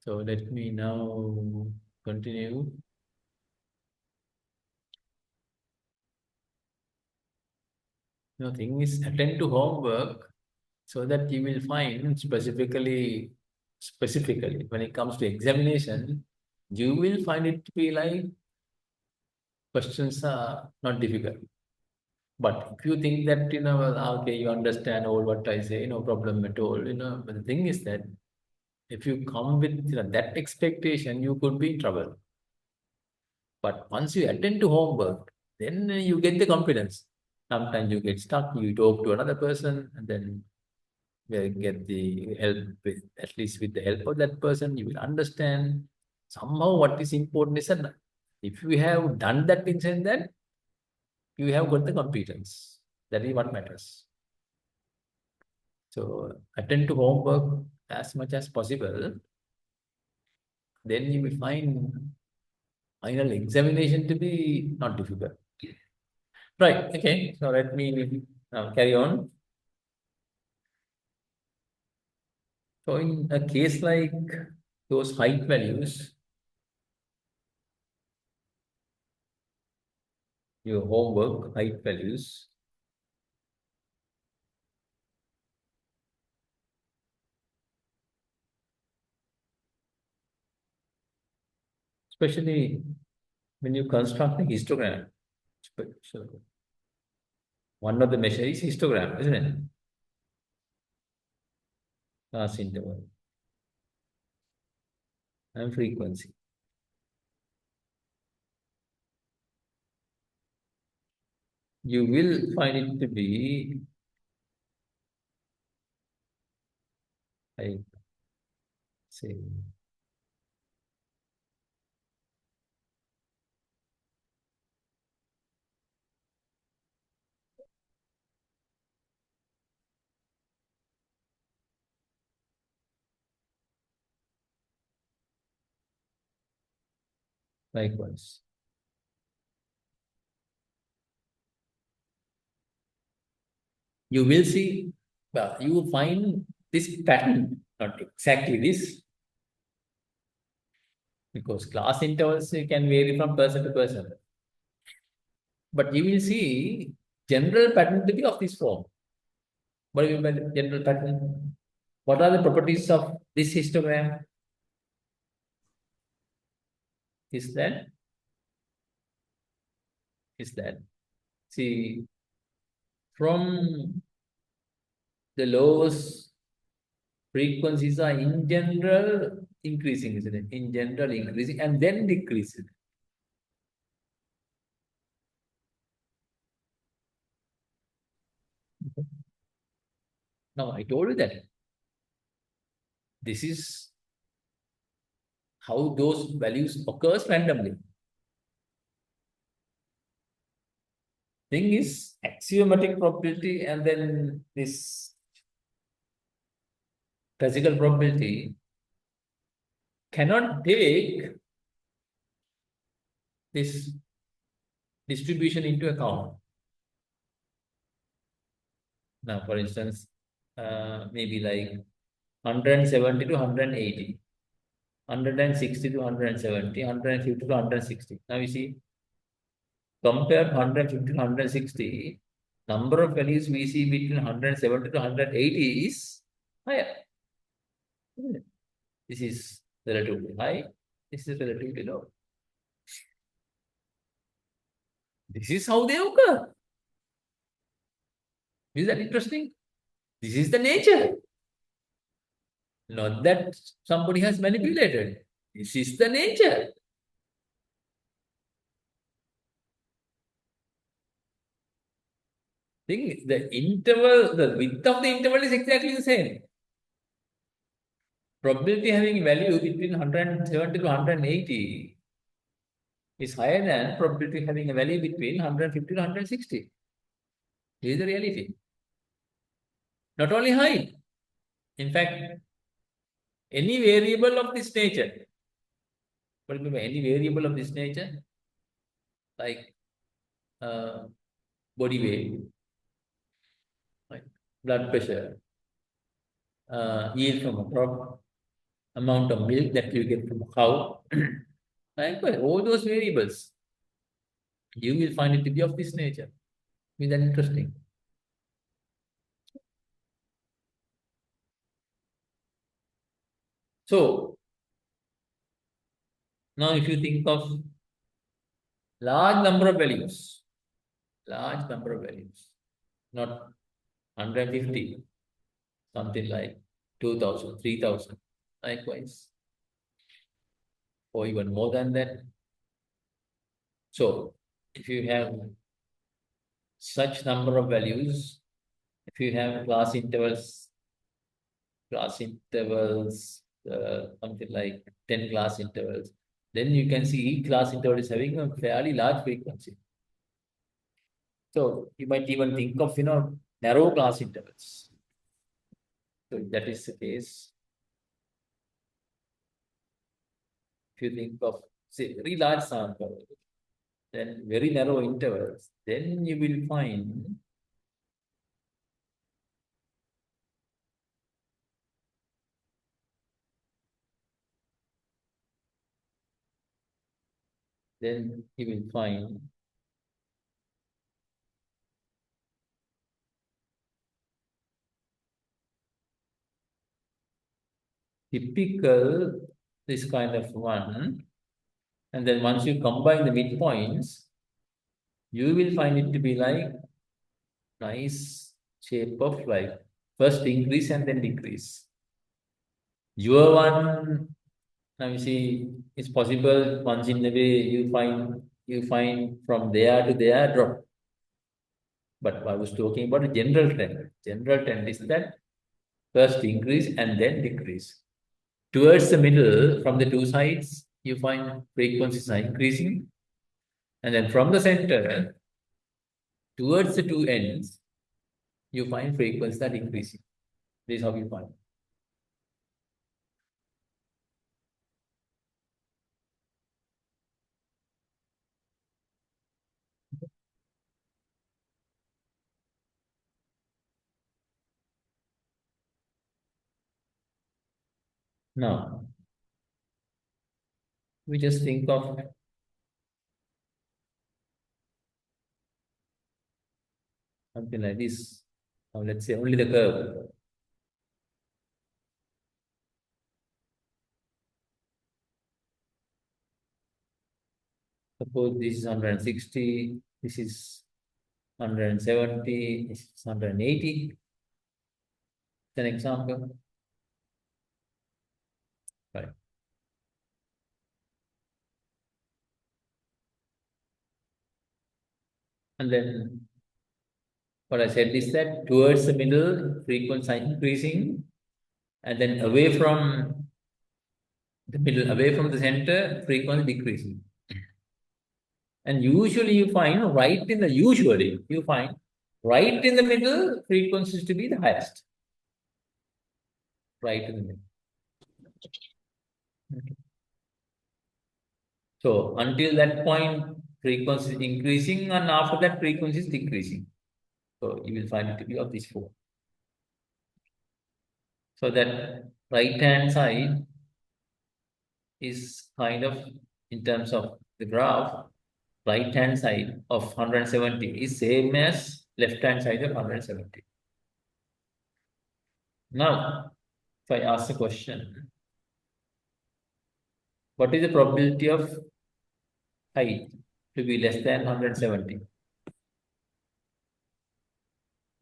So let me now continue. The thing is, attend to homework so that you will find specifically when it comes to examination, you will find it to be like questions are not difficult. But if you think that, well, okay, you understand all what I say, no problem at all, but the thing is that if you come with that expectation, you could be in trouble. But once you attend to homework, then you get the confidence. Sometimes you get stuck, you talk to another person, and then you get the help with, at least with the help of that person, you will understand. Somehow what is important is that if you have done that inside that, you have got the competence. That is what matters. So attend to homework as much as possible. Then you will find final examination to be not difficult. Right, okay. So let me carry on. So in a case like those height values, your homework height values, especially when you construct a histogram, so one of the measures is histogram, isn't it? Class interval and frequency. You will find it to be, I say, likewise. You will see, well, you will find this pattern, not exactly this, because class intervals can vary from person to person. But you will see general pattern to be of this form. What do you mean by general pattern? What are the properties of this histogram? Is that, see, from the lowest frequencies are in general increasing, isn't it? In general increasing and then decreasing. Now I told you that this is how those values occurs randomly. Thing is axiomatic probability and then this classical probability cannot take this distribution into account. Now, for instance, maybe like 170 to 180, 160 to 170, 150 to 160. Now you see, compare 150 to 160, number of values we see between 170 to 180 is higher. This is relatively high. This is relatively low. This is how they occur. Is that interesting? This is the nature. Not that somebody has manipulated. This is the nature. Think the interval, the width of the interval is exactly the same. Probability having value between 170 to 180 is higher than probability having a value between 150 to 160. This is the reality. Not only height. In fact, any variable of this nature, what do you mean by any variable of this nature? Like body weight, like blood pressure, yield from a crop, amount of milk that you get from a cow, likewise, all those variables, you will find it to be of this nature. Is that interesting? So, now if you think of large number of values, not 150, something like 2,000, 3,000, likewise, or even more than that. So, if you have such number of values, if you have class intervals, something like 10 class intervals, then you can see each class interval is having a fairly large frequency. So you might even think of, narrow class intervals. So if that is the case, if you think of, say, very large sample, then very narrow intervals, then you will find typical this kind of one, and then once you combine the midpoints, you will find it to be like nice shape of like first increase and then decrease. Your one, now you see, it's possible once in a way you find from there to there drop. But I was talking about a general trend. General trend is that first increase and then decrease. Towards the middle, from the two sides, you find frequencies are increasing. And then from the center, towards the two ends, you find frequencies that are increasing. This is how you find. Now, we just think of something like this. Now, let's say only the curve. Suppose this is 160, this is 170, this is 180. It's an example. Right. And then what I said is that towards the middle, frequency are increasing, and then away from the middle, away from the center, frequency decreasing. And usually you find right in the middle, frequencies to be the highest. Right in the middle. Okay. So until that point, frequency is increasing, and after that, frequency is decreasing. So you will find it to be of this form. So that right-hand side is kind of, in terms of the graph, right-hand side of 170 is same as left-hand side of 170. Now, if I ask the question, What is the probability of height to be less than 170?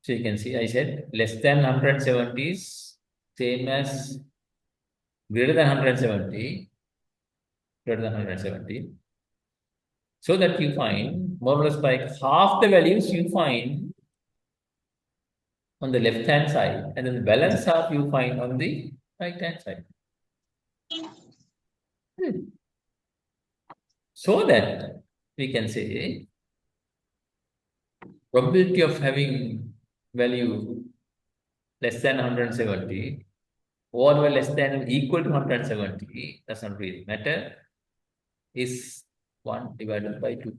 So you can see I said less than 170 is same as greater than 170, greater than 170. So that you find more or less like half the values you find on the left hand side, and then the balance half you find on the right hand side. So that we can say probability of having value less than 170 or less than or equal to 170 doesn't really matter, is 1 divided by 2.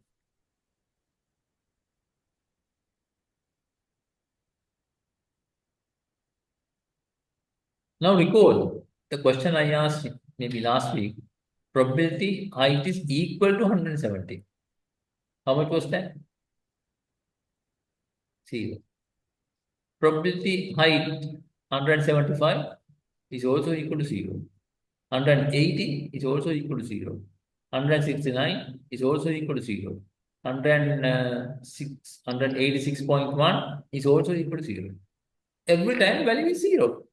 Now recall the question I asked maybe last week. Probability height is equal to 170. How much was that? 0. Probability height 175 is also equal to 0. 180 is also equal to 0. 169 is also equal to 0. 186.1 is also equal to 0. Every time the value is 0.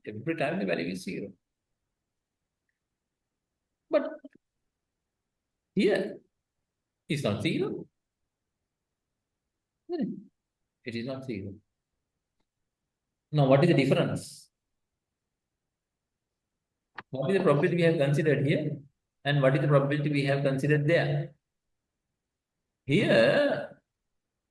Every time the value is 0. But here it's not 0. It is not 0. Now, what is the difference? What is the probability we have considered here? And what is the probability we have considered there? Here,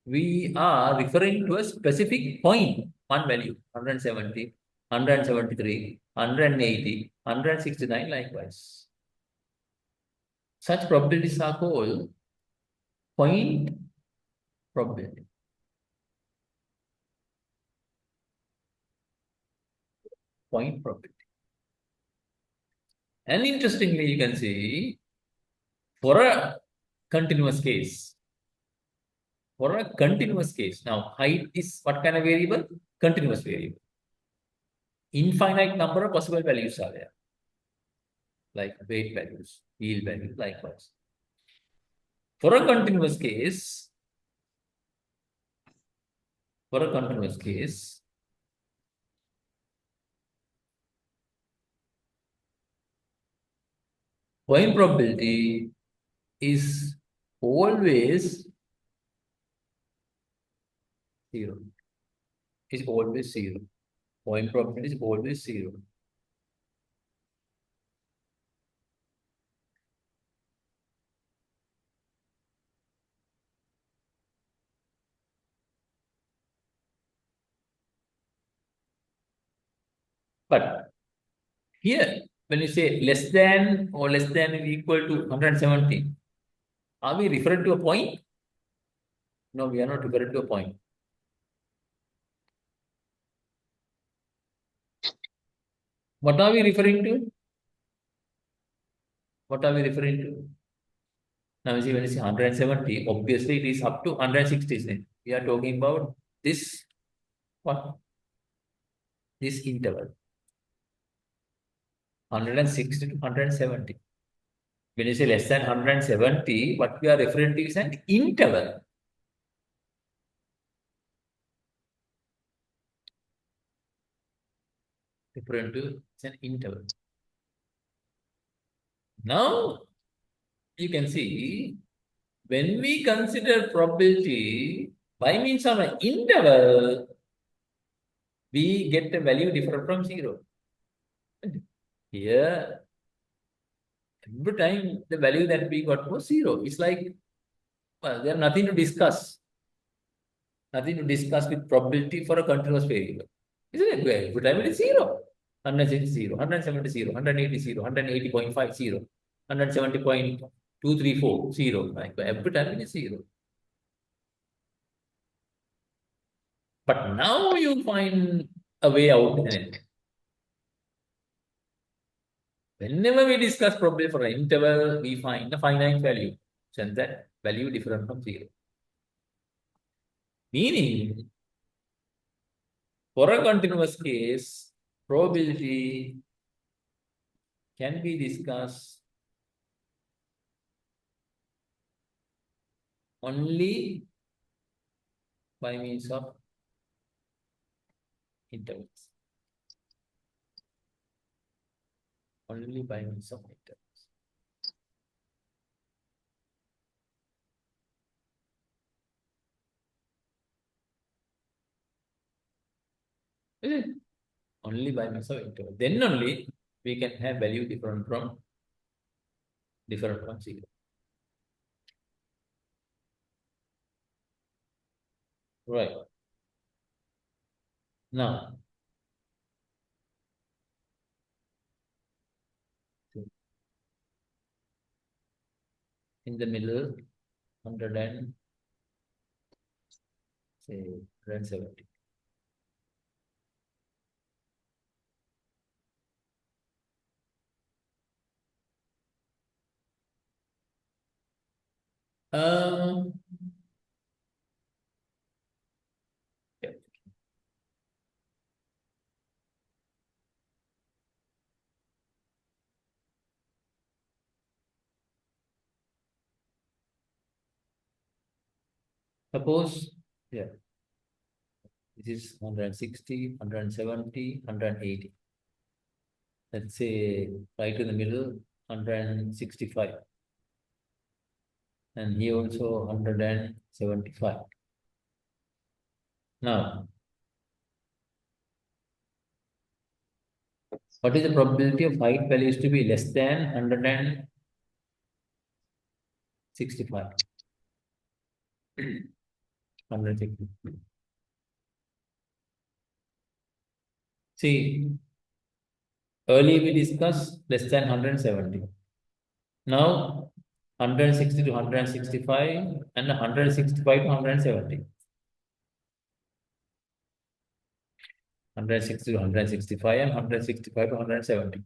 we are referring to a specific point, one value, 170, 173, 180, 169, likewise. Such probabilities are called point probability. Point probability. And interestingly, you can see for a continuous case, now height is what kind of variable? Continuous variable. Infinite number of possible values are there, like weight values, yield values, likewise. For a continuous case, point probability is always 0. Is always 0. Point probability is always 0. But here, when you say less than or less than or equal to 170, are we referring to a point? No, we are not referring to a point. What are we referring to? What are we referring to? Now, you see, when you say 170, obviously it is up to 160. We are talking about this, what? This interval. 160 to 170. When you say less than 170, what we are referring to is an interval. Referring to it's an interval. Now, you can see when we consider probability by means of an interval, we get a value different from 0. Here, every time the value that we got was 0. It's like, well, there's nothing to discuss. Nothing to discuss with probability for a continuous variable. Isn't it? Every time it is 0. 160, 0, 170, 0, 180, 0, 180.5, 0, 170.234, 0. Like every time it is 0. But now you find a way out in it. Whenever we discuss probability for an interval, we find a finite value. And that value different from 0. Meaning, for a continuous case, probability can be discussed only by means of intervals. Only by means of intervals. Is it? Only by means of interval. Then only we can have value different from 0. Right. Now, in the middle, 100 and say 170. Yeah. Suppose, yeah, this is 160, 170, 180. Let's say right in the middle, 165. And here also 175. Now, what is the probability of height values to be less than 165? 160. See, earlier we discussed less than 170. Now, 160 to 165 and 165 to 170. 160 to 165 and 165 to 170.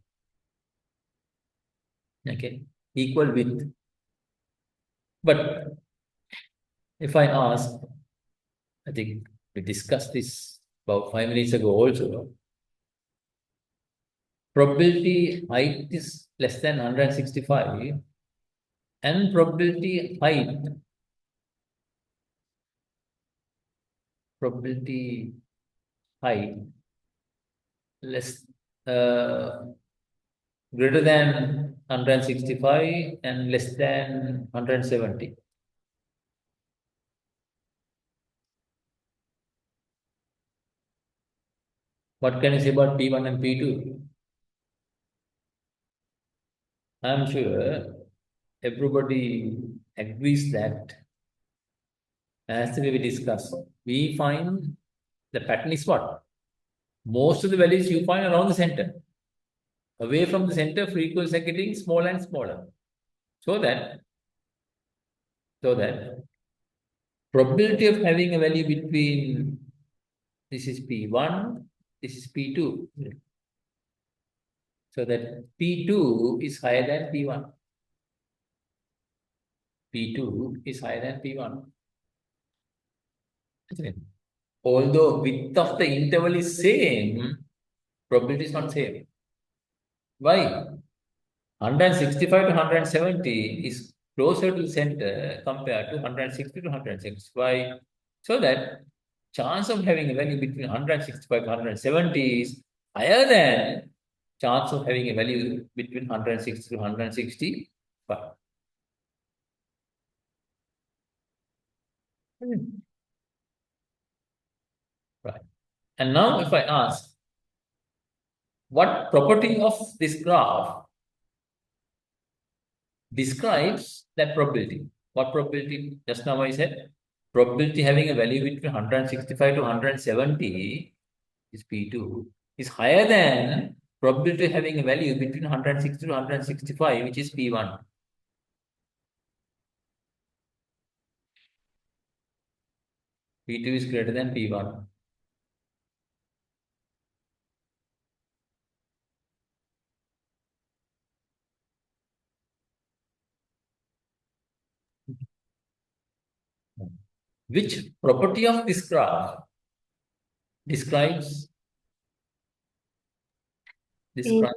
Okay, equal width. But if I ask, I think we discussed this about 5 minutes ago also. Probability height is less than 165 and probability height less greater than 165 and less than 170. What can you say about P1 and P2? I'm sure everybody agrees that, as we discussed, we find the pattern is what? Most of the values you find around the center. Away from the center, frequencies are getting smaller and smaller. So that probability of having a value between this is P1, this is P2. So that P2 is higher than P1. P2 is higher than P1. Although width of the interval is same, probability is not same. Why? 165 to 170 is closer to the center compared to 160 to 165. So that chance of having a value between 165 to 170 is higher than chance of having a value between 160 to 165. Right. And now if I ask, what property of this graph describes that probability? What probability? Just now I said, probability having a value between 165 to 170 is P2 is higher than probability having a value between 160 to 165, which is P1. P2 is greater than P1. Which property of this graph describes Area.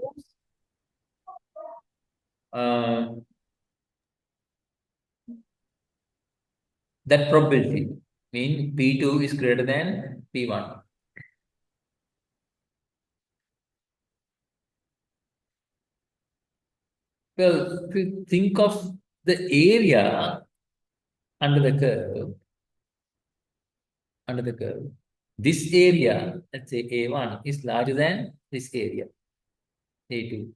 that probability mean P2 is greater than P1. Well, if you think of the area under the curve, this area, let's say A1, is larger than this area, A2.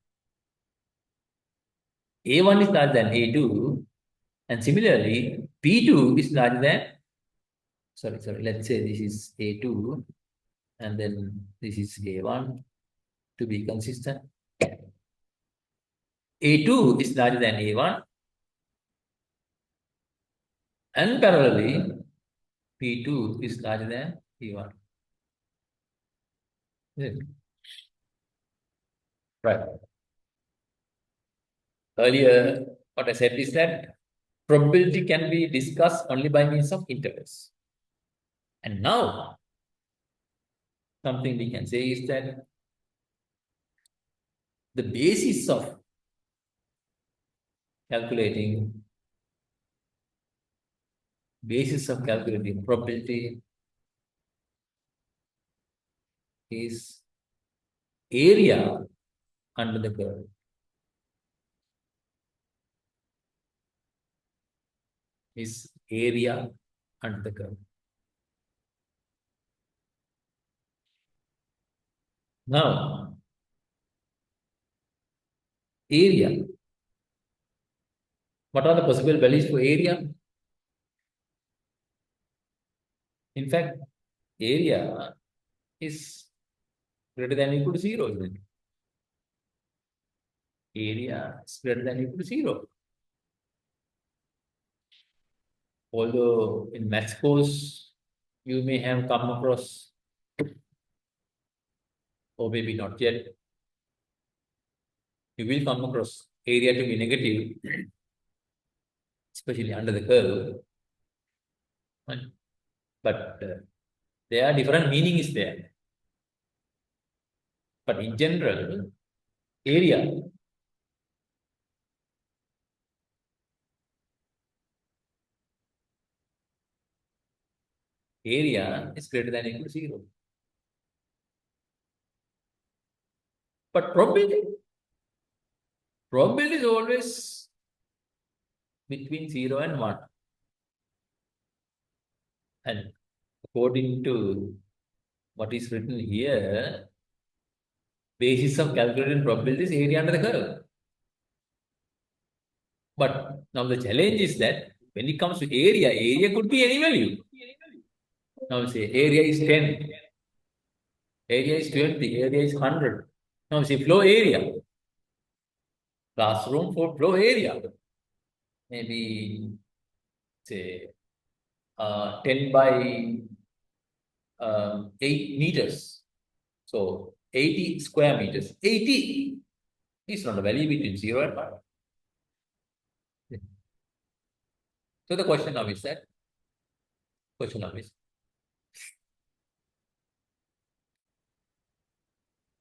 A1 is larger than A2, and similarly, P2 is larger than, sorry, let's say this is A2, and then this is A1 to be consistent. A2 is larger than A1, and parallelly, P2 is larger than P1. Right. Earlier, what I said is that probability can be discussed only by means of intervals. And now, something we can say is that the basis of calculating probability is area under the curve. Is area under the curve. Now, area. What are the possible values for area? In fact, area is greater than or equal to 0, isn't it? Area is greater than or equal to 0. Although in maths course, you may have come across, or maybe not yet, you will come across area to be negative, especially under the curve. But there are different meanings there. But in general, area is greater than or equal to 0. But probability is always between 0 and 1. And according to what is written here, basis of calculating probability is area under the curve. But now the challenge is that when it comes to area could be any value. Now say area is 10, area is 20, area is 100. Now say floor area, classroom for floor area, maybe say 10 by 8 meters. So 80 square meters. 80 is not a value between 0 and 1. So the question now is that,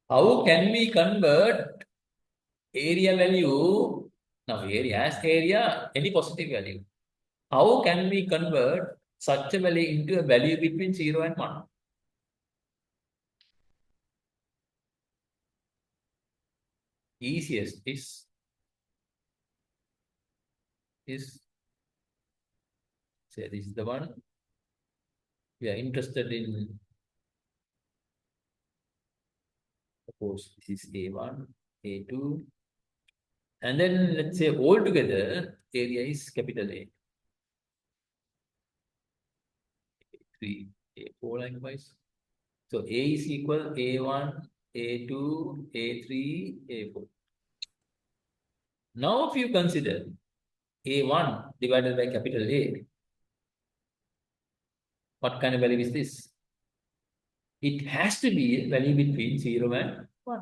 how can we convert area value? Now area as area, any positive value. How can we convert such a value into a value between 0 and 1? Easiest is say this is the one we are interested in. Suppose this is A1, A2, and then let's say all together area is capital A. A3, A4 likewise. So A is equal A1, A2, A3, A4. Now if you consider A1 divided by capital A, what kind of value is this? It has to be a value between 0 and 1.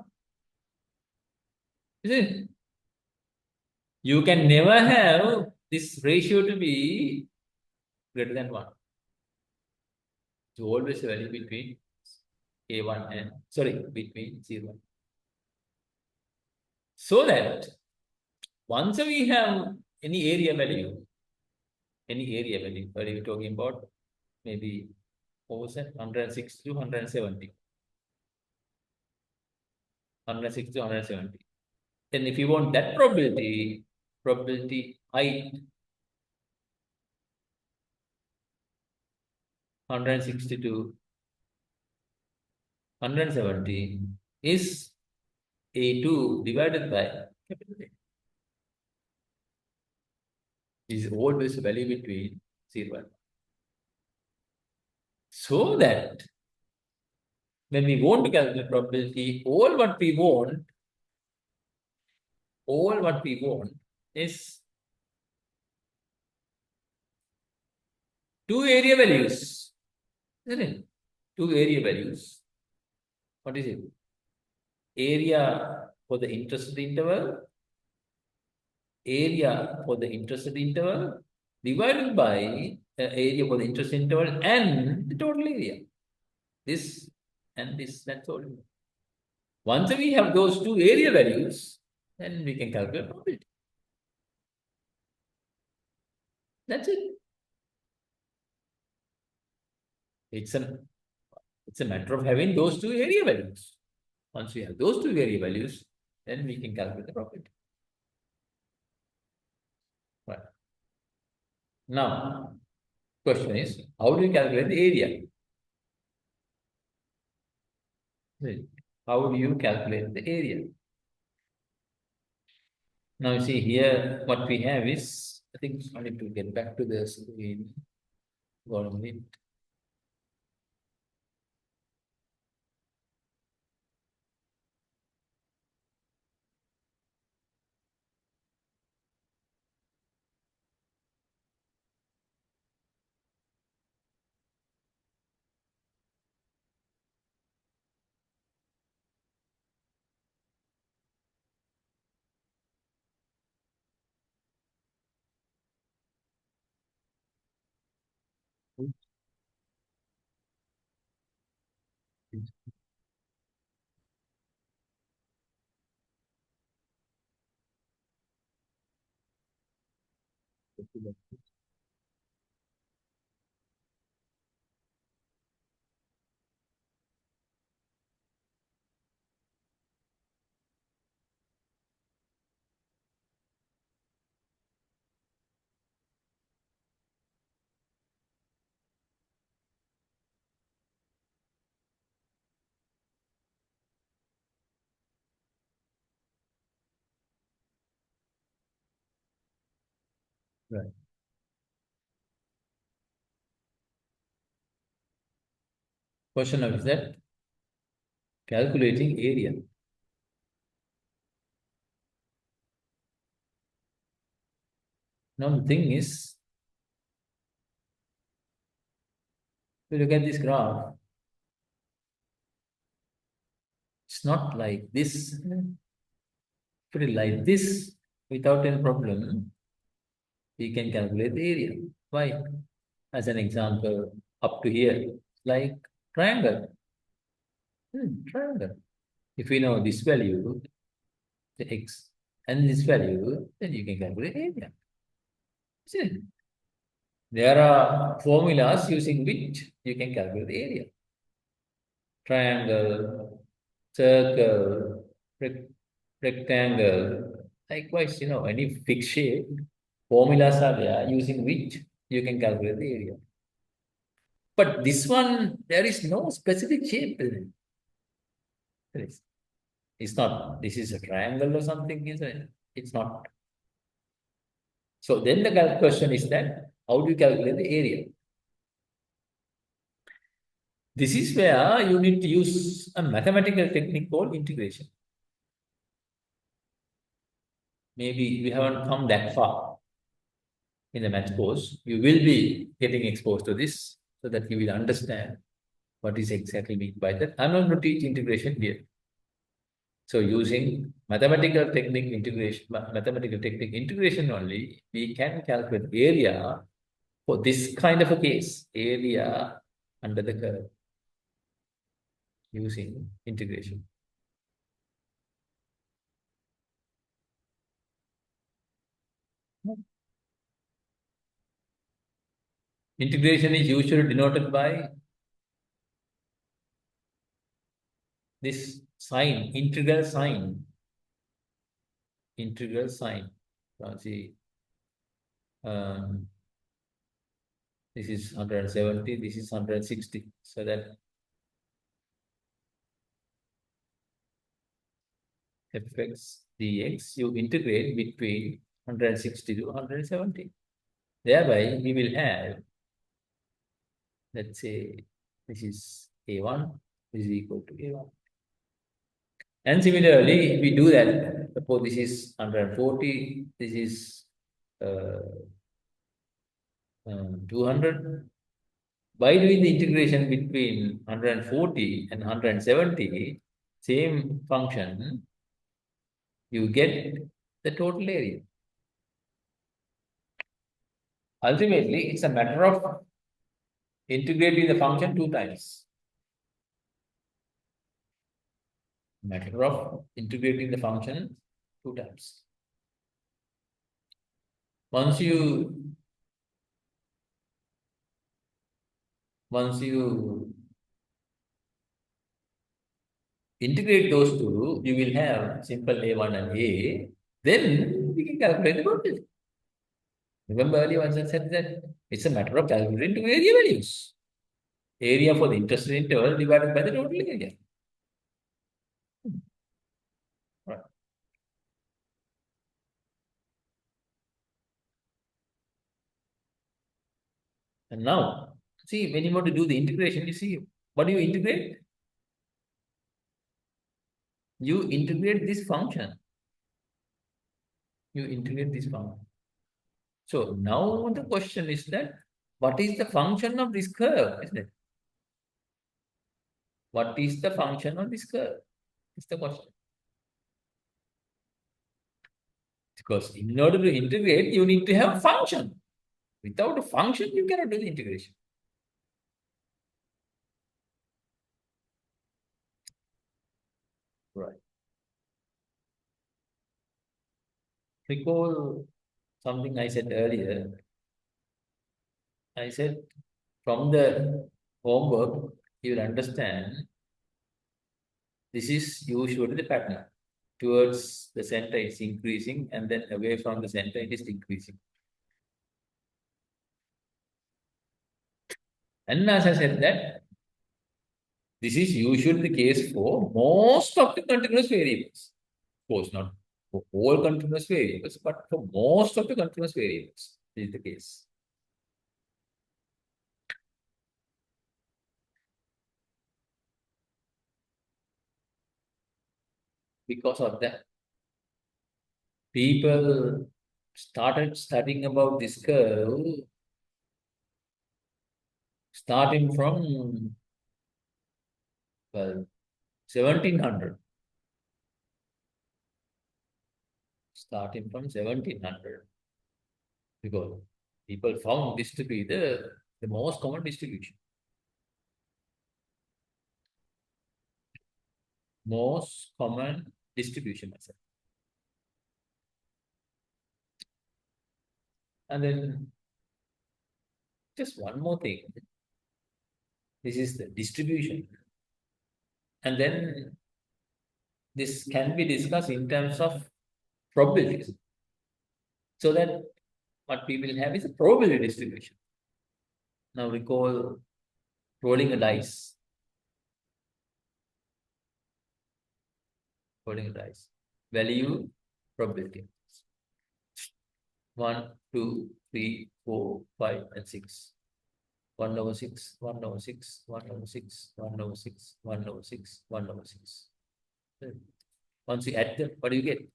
Is it? You can never have this ratio to be greater than 1. It's always a value between A1 and, between 0 and 1. So that Once we have any area value, what are you talking about? Maybe what was that? 160 to 170. 160 to 170. Then if you want that probability height 160 to 170 is A2 divided by capital A. Is always a value between 0 and 1. So that when we want to calculate probability, all what we want is two area values, isn't it? Two area values. What is it? Area for the interested interval, divided by area for the interested interval and the total area. This and this, that's all. Once we have those two area values, then we can calculate probability. That's it. It's a matter of having those two area values. Once we have those two area values, then we can calculate the probability. Right. Now, question is, how do you calculate the area? How do you calculate the area? Now, you see here, what we have is, I think I need to get back to the screen. Got a minute. Right. Question now is that calculating area. Now the thing is, if you look at this graph, it's not like this. Put it like this, without any problem, we can calculate the area. Why? As an example, up to here, like triangle. Triangle. If we know this value, the x, and this value, then you can calculate area. See? There are formulas using which you can calculate the area. Triangle, circle, rectangle. Likewise, any fixed shape, formulas are there using which you can calculate the area. But this one, there is no specific shape. It's not, this is a triangle or something, isn't it? It's not. So then the question is that, how do you calculate the area? This is where you need to use a mathematical technique called integration. Maybe we haven't come that far in the math course. You will be getting exposed to this so that you will understand what is exactly meant by that. I'm not going to teach integration here. So using mathematical technique integration only, we can calculate area for this kind of a case, area under the curve, using integration. Integration is usually denoted by this sign, integral sign. Integral sign. See, this is 170, this is 160. So that fx dx, you integrate between 160 to 170. Thereby, we will have, let's say, this is a1 is equal to a1. And similarly, if we do that, suppose this is 140, this is 200. By doing the integration between 140 and 170, same function, you get the total area. Ultimately, it's a matter of integrating the function 2 times. Matter of integrating the function 2 times. Once you integrate those two, you will have simple a1 and a. Then we can calculate the probability. Remember earlier once I said that it's a matter of calculating two area values. Area for the interested interval divided by the total area. Right. And now, see, when you want to do the integration, you see, what do you integrate? You integrate this function. You integrate this function. So now the question is that, what is the function of this curve, isn't it? What is the function of this curve? Is the question. Because in order to integrate, you need to have a function. Without a function, you cannot do the integration. Right. Recall something I said earlier. I said from the homework, you will understand this is usually the pattern. Towards the center, it's increasing, and then away from the center, it is decreasing. And as I said that, this is usually the case for most of the continuous variables. Of course, not for all continuous variables, but for most of the continuous variables, this is the case. Because of that, people started studying about this curve starting from, well, 1700. Starting from 1700. Because people found this to be the most common distribution. Most common distribution, I said. And then just one more thing. This is the distribution. And then this can be discussed in terms of probabilities. So that what we will have is a probability distribution. Now recall rolling a dice. Rolling a dice. Value, probability. 1, 2, 3, 4, 5, and 6. 1 over 6, 1 over 6, 1 over 6, 1 over 6, 1 over 6, 1 over 6. Once you add them, what do you get?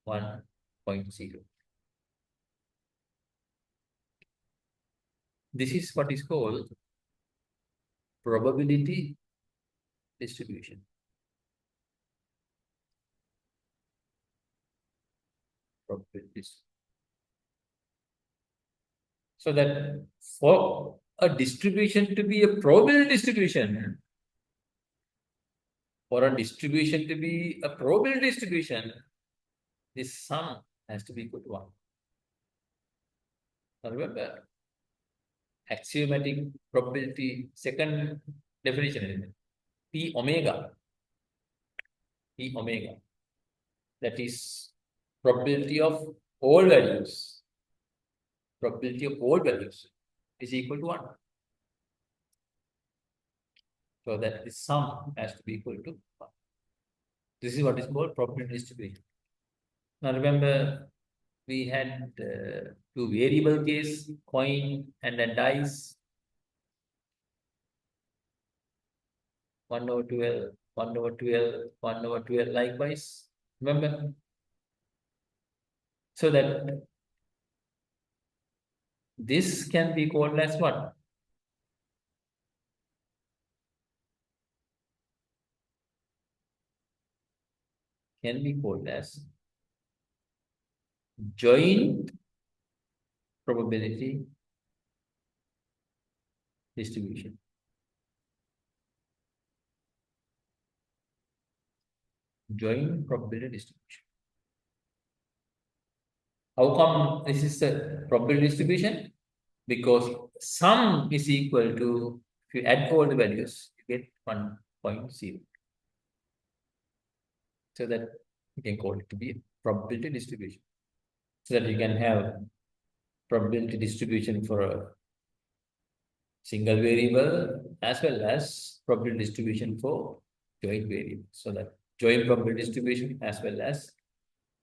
1.0. This is what is called probability distribution. Probability distribution. So that for a distribution to be a probability distribution, for a distribution to be a probability distribution, this sum has to be equal to 1. Now remember, axiomatic probability, second definition is P omega. P omega. That is probability of all values. Probability of all values is equal to 1. So that the sum has to be equal to 1. This is what is called probability distribution. Now remember, we had two variable case, coin and then dice. 1 over 12, 1 over 12, 1 over 12 likewise. Remember? So that this can be called as what? Can be called as joint probability distribution. Joint probability distribution. How come this is a probability distribution? Because sum is equal to, if you add all the values, you get 1.0. So that you can call it to be a probability distribution. So that you can have probability distribution for a single variable as well as probability distribution for joint variables. So that joint probability distribution as well as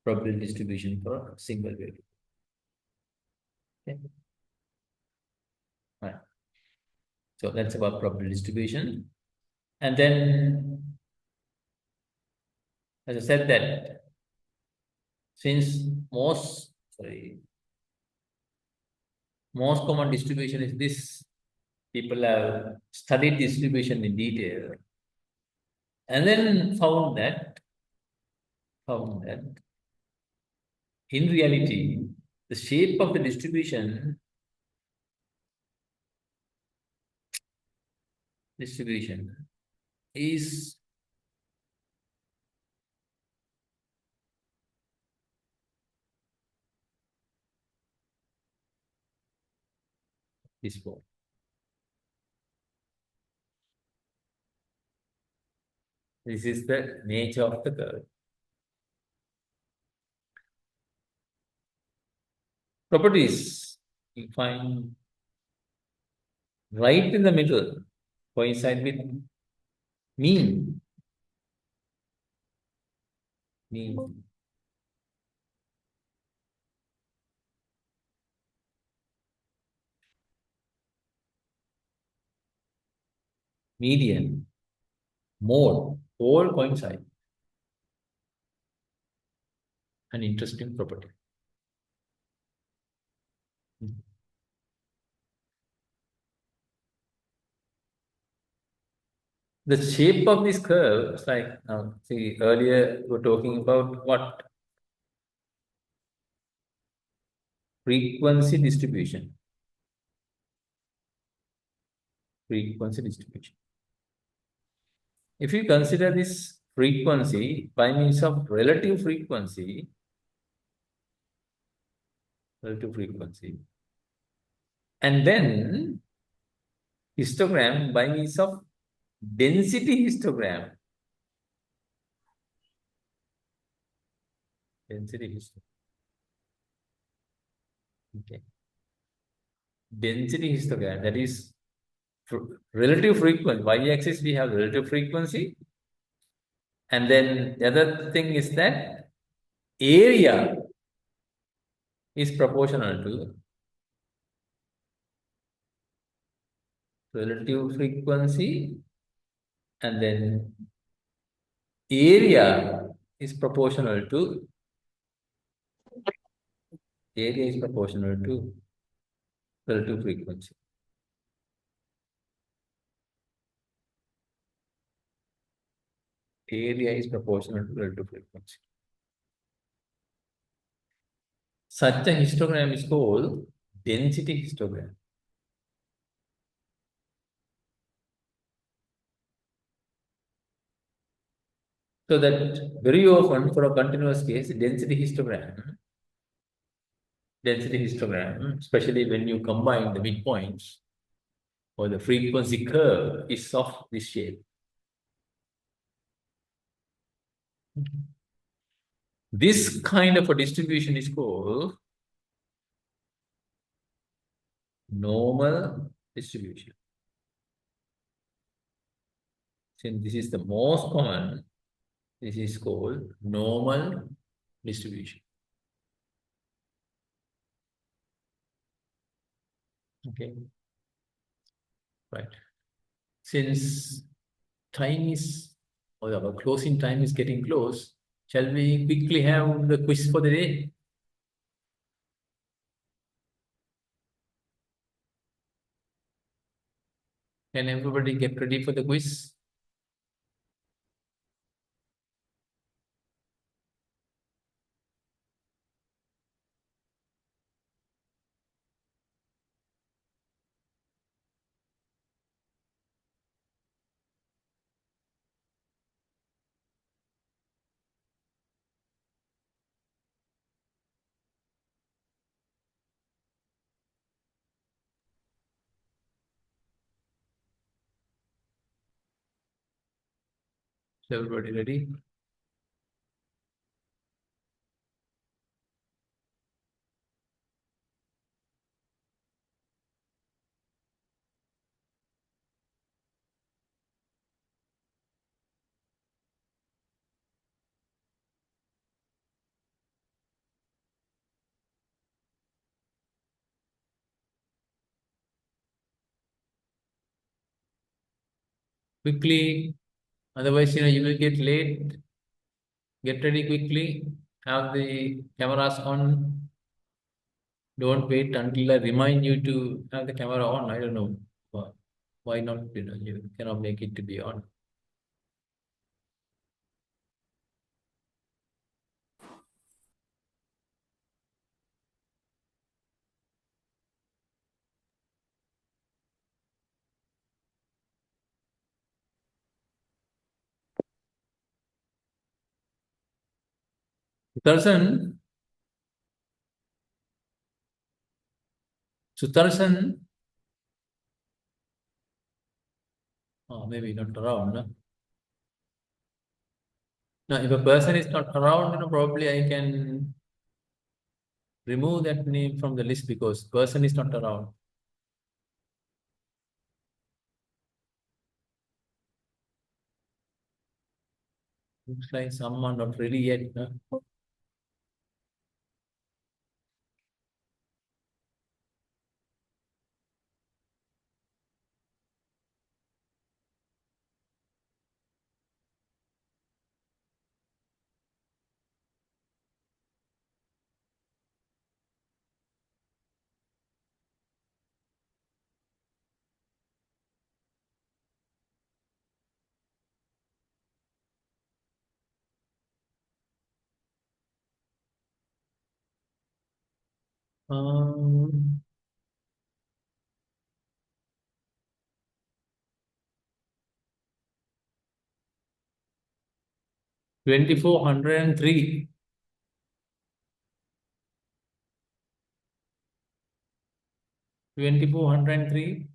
probability distribution for a single variable. Okay. Right. So that's about probability distribution. And then, as I said that, since most common distribution is this, people have studied distribution in detail and then found that in reality, the shape of the distribution is this form. This is the nature of the curve. Properties you find right in the middle, coincide with mean. Median, mode, all coincide. An interesting property. The shape of this curve is like, see, earlier we were talking about what? Frequency distribution. Frequency distribution. If you consider this frequency by means of relative frequency, and then histogram by means of density histogram. Okay. Density histogram, that is relative frequency. Y-axis we have relative frequency. And then the other thing is that area is proportional to relative frequency, and then area is proportional to relative frequency. Area is proportional to relative frequency. Such a histogram is called density histogram. So that very often for a continuous case, density histogram density histogram, especially when you combine the midpoints or the frequency curve is of this shape. This kind of a distribution is called normal distribution. Since this is the most common, this is called normal distribution. Okay. Right. Since time is, or our closing time is getting close, shall we quickly have the quiz for the day? Can everybody get ready for the quiz? Is everybody ready? Quickly, otherwise, you will get late. Get ready quickly. Have the cameras on. Don't wait until I remind you to have the camera on. I don't know why not. You cannot make it to be on. Sudarshan. Oh, maybe not around. No? Now, if a person is not around, probably I can remove that name from the list because person is not around. Looks like someone not ready yet. No? Um, $2,403. 2,403.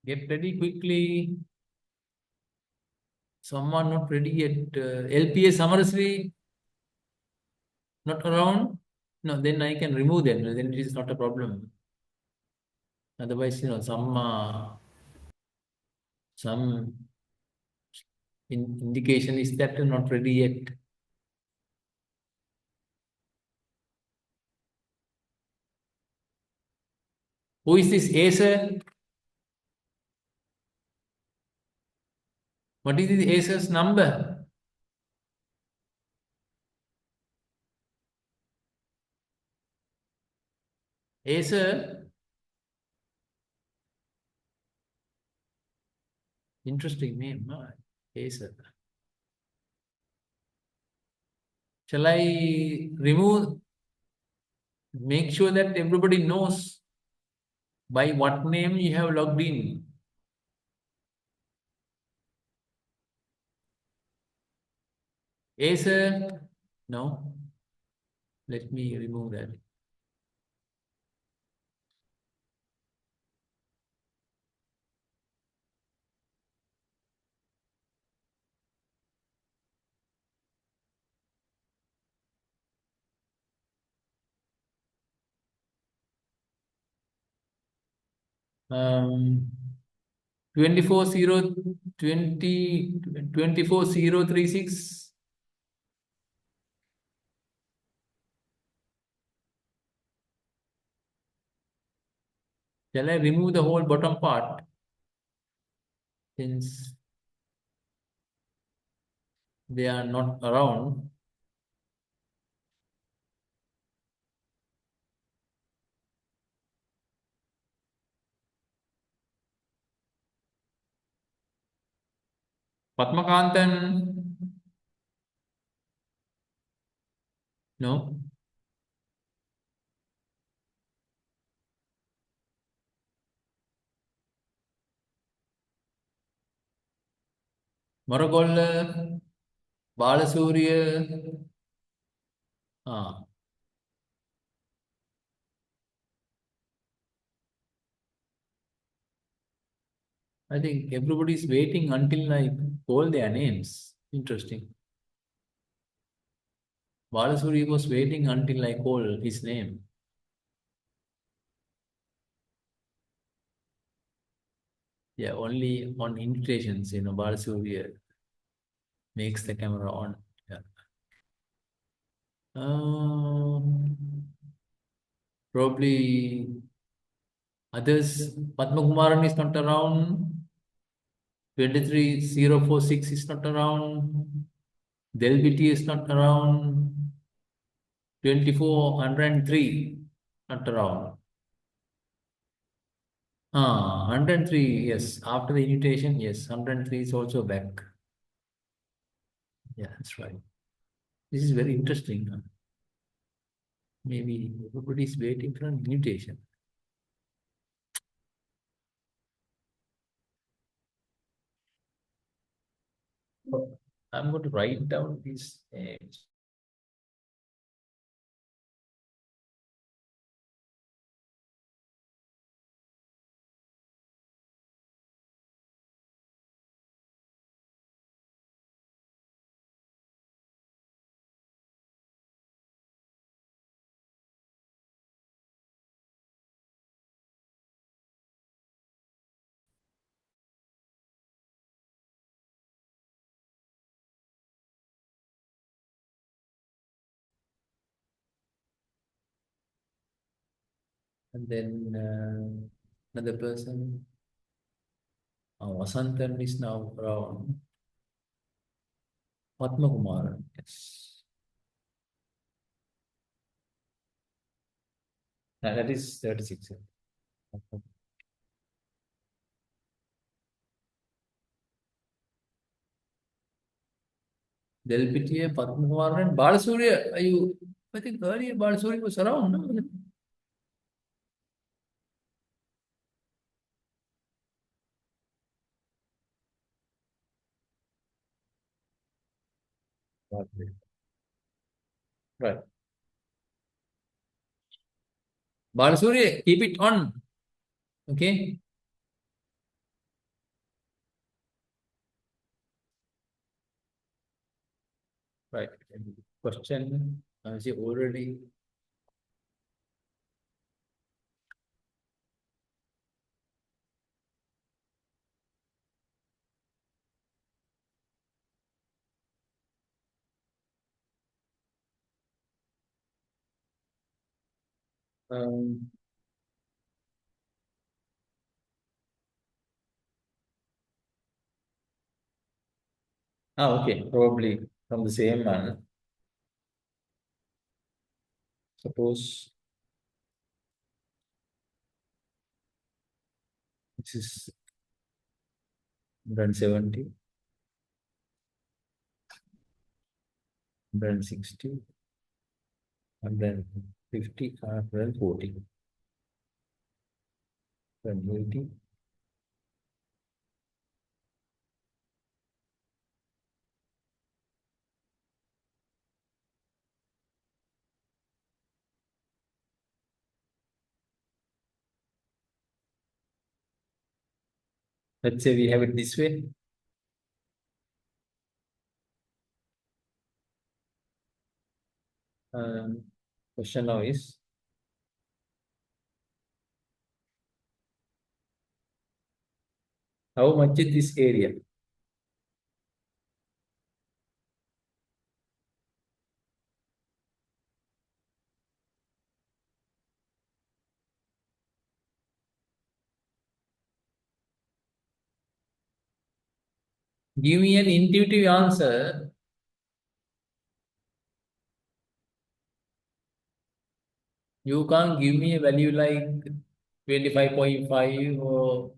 Get ready quickly. Someone not ready yet. LPS Amarasri not around? No, then I can remove them. Then it is not a problem. Otherwise, some indication is that not ready yet. Who is this Acer? What is this Acer's number? Acer. Interesting name, huh? Acer. Shall I remove? Make sure that everybody knows by what name you have logged in. Acer? No. Let me remove that. Um, 24036. Shall I remove the whole bottom part? Since they are not around. Padmakantan? No. Maragolla? Balasuriya? Ah. I think everybody is waiting until I call their names. Interesting. Balasuri was waiting until I call his name. Yeah, only on invitations, Balasuri makes the camera on. Yeah. Probably others. Padmakumaran is not around. 23046 is not around. Delbiti is not around. 2403 not around. 103, yes. After the invitation, yes. 103 is also back. Yeah, that's right. This is very interesting. Huh? Maybe everybody is waiting for an invitation. Oh, I'm going to write down these names. And then another person. Vasantan is now around. Padmakumar, yes. That is 36. Delpitiya, Padmakumar, and Balasuriya. I think earlier Balasuriya was around. No? Right. Balasuriya, keep it on. Okay. Right. Question. Is it already? Um, okay. Probably from the same man. Suppose This is 170, 160, 150, 140, 180. Let's say we have it this way. Question now is, how much is this area? Give me an intuitive answer. You can't give me a value like 25.5 or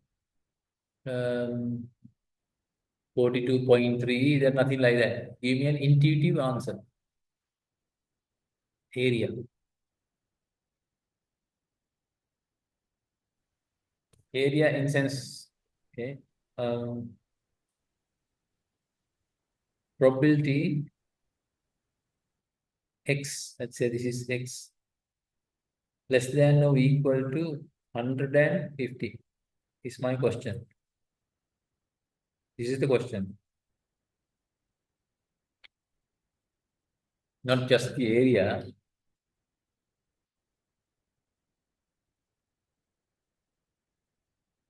42.3. There's nothing like that. Give me an intuitive answer. Area. Area in sense, okay. Probability X, let's say this is X, less than or equal to 150 is my question. This is the question. Not just the area.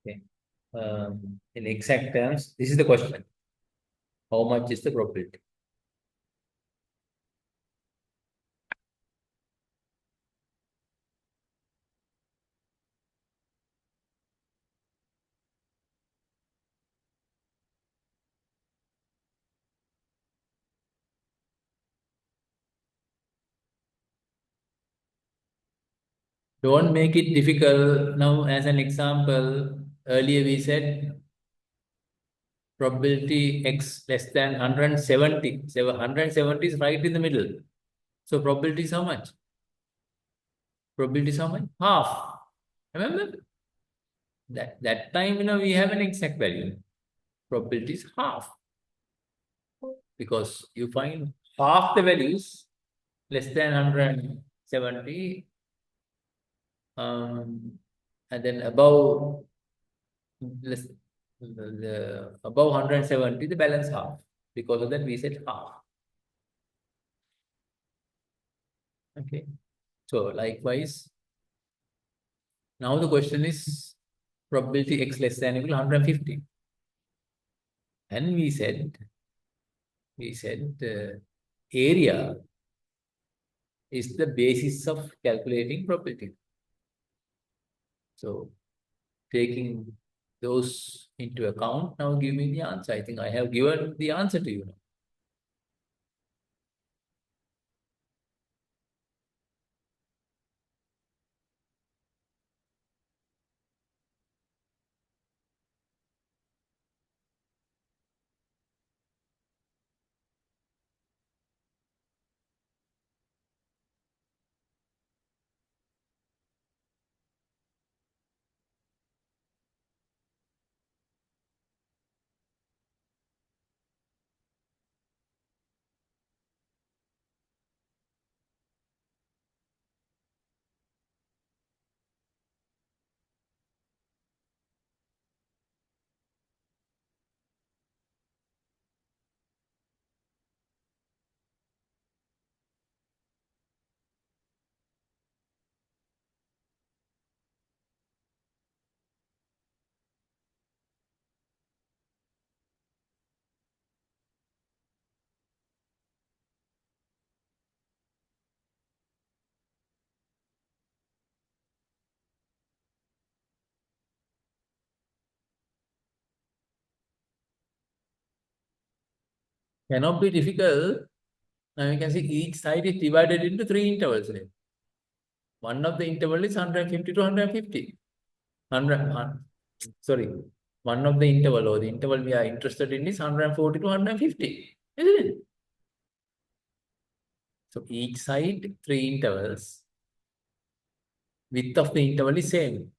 Okay. In exact terms, this is the question. How much is the probability? Don't make it difficult. Now, as an example, earlier we said probability X less than 170. So 170 is right in the middle. So probability is how much? Probability is how much? Half. Remember? That time, we have an exact value. Probability is half. Because you find half the values less than 170, and then above above 170, the balance half. Because of that, we said half. Okay. So likewise, now the question is probability X less than or equal to 150. And we said area is the basis of calculating probability. So taking those into account, now give me the answer. I think I have given the answer to you now. Cannot be difficult. Now you can see each side is divided into 3 intervals. One of the interval is 150 to 150. sorry, one of the interval or the interval we are interested in is 140 to 150, isn't it? So each side, 3 intervals. Width of the interval is same.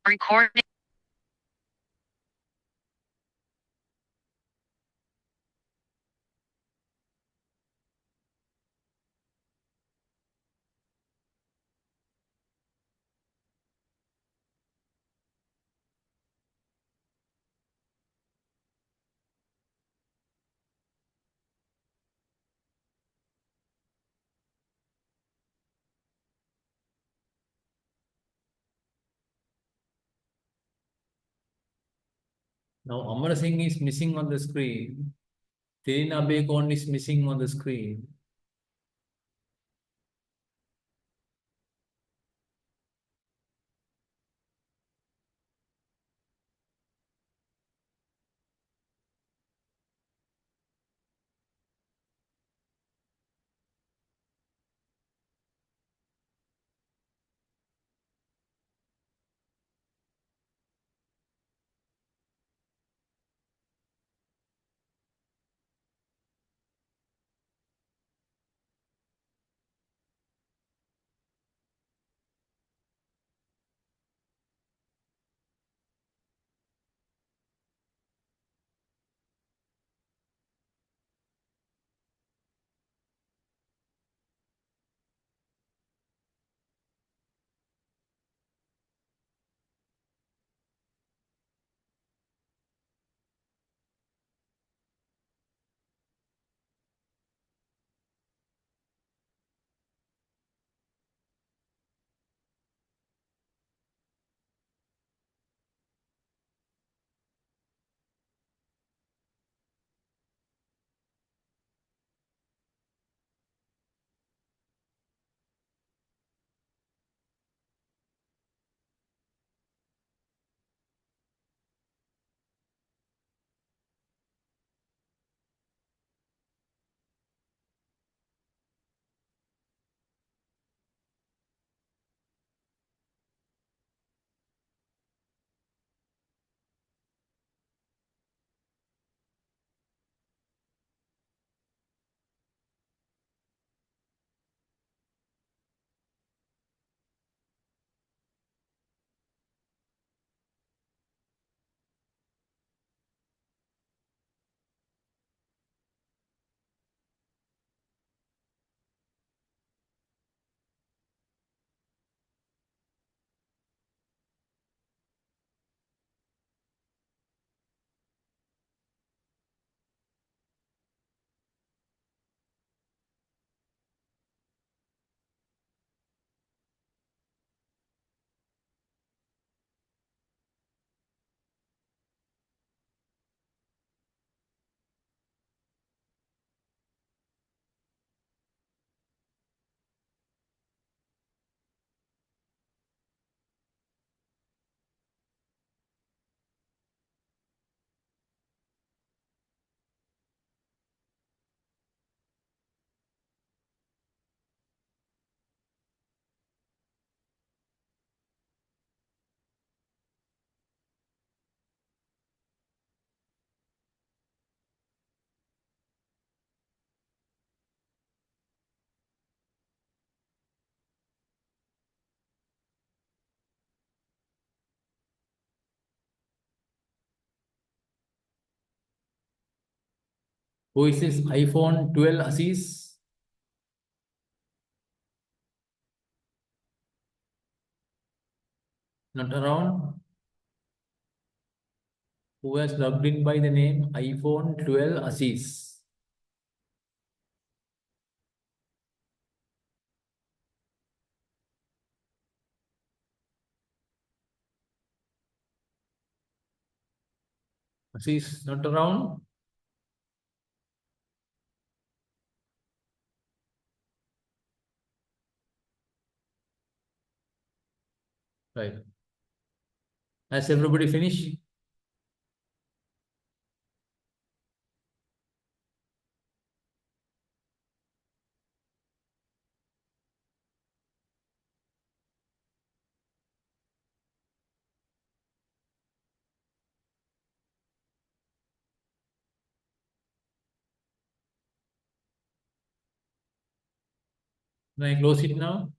Recording. Now Amar Singh is missing on the screen. Tirina Bekon is missing on the screen. Who is this iPhone 12 Aziz? Not around? Who has logged in by the name iPhone 12 Aziz? Aziz, not around? Right. Has everybody finished? Can I close it now?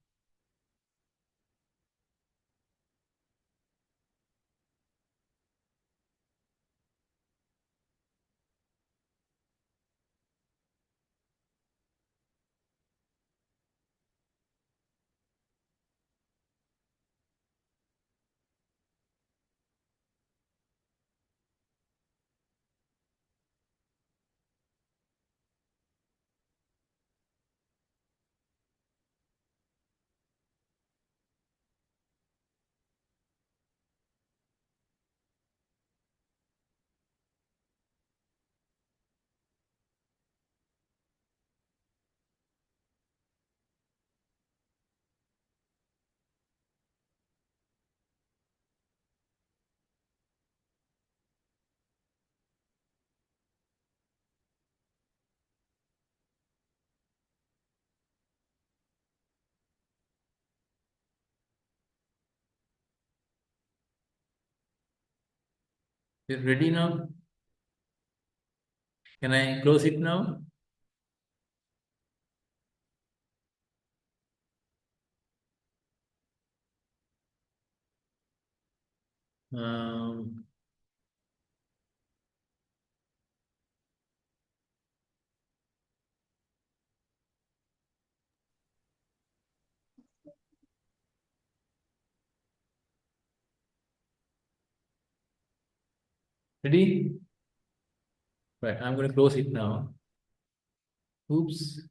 You're ready now? Can I close it now? Um, Ready? Right, I'm going to close it now. Oops.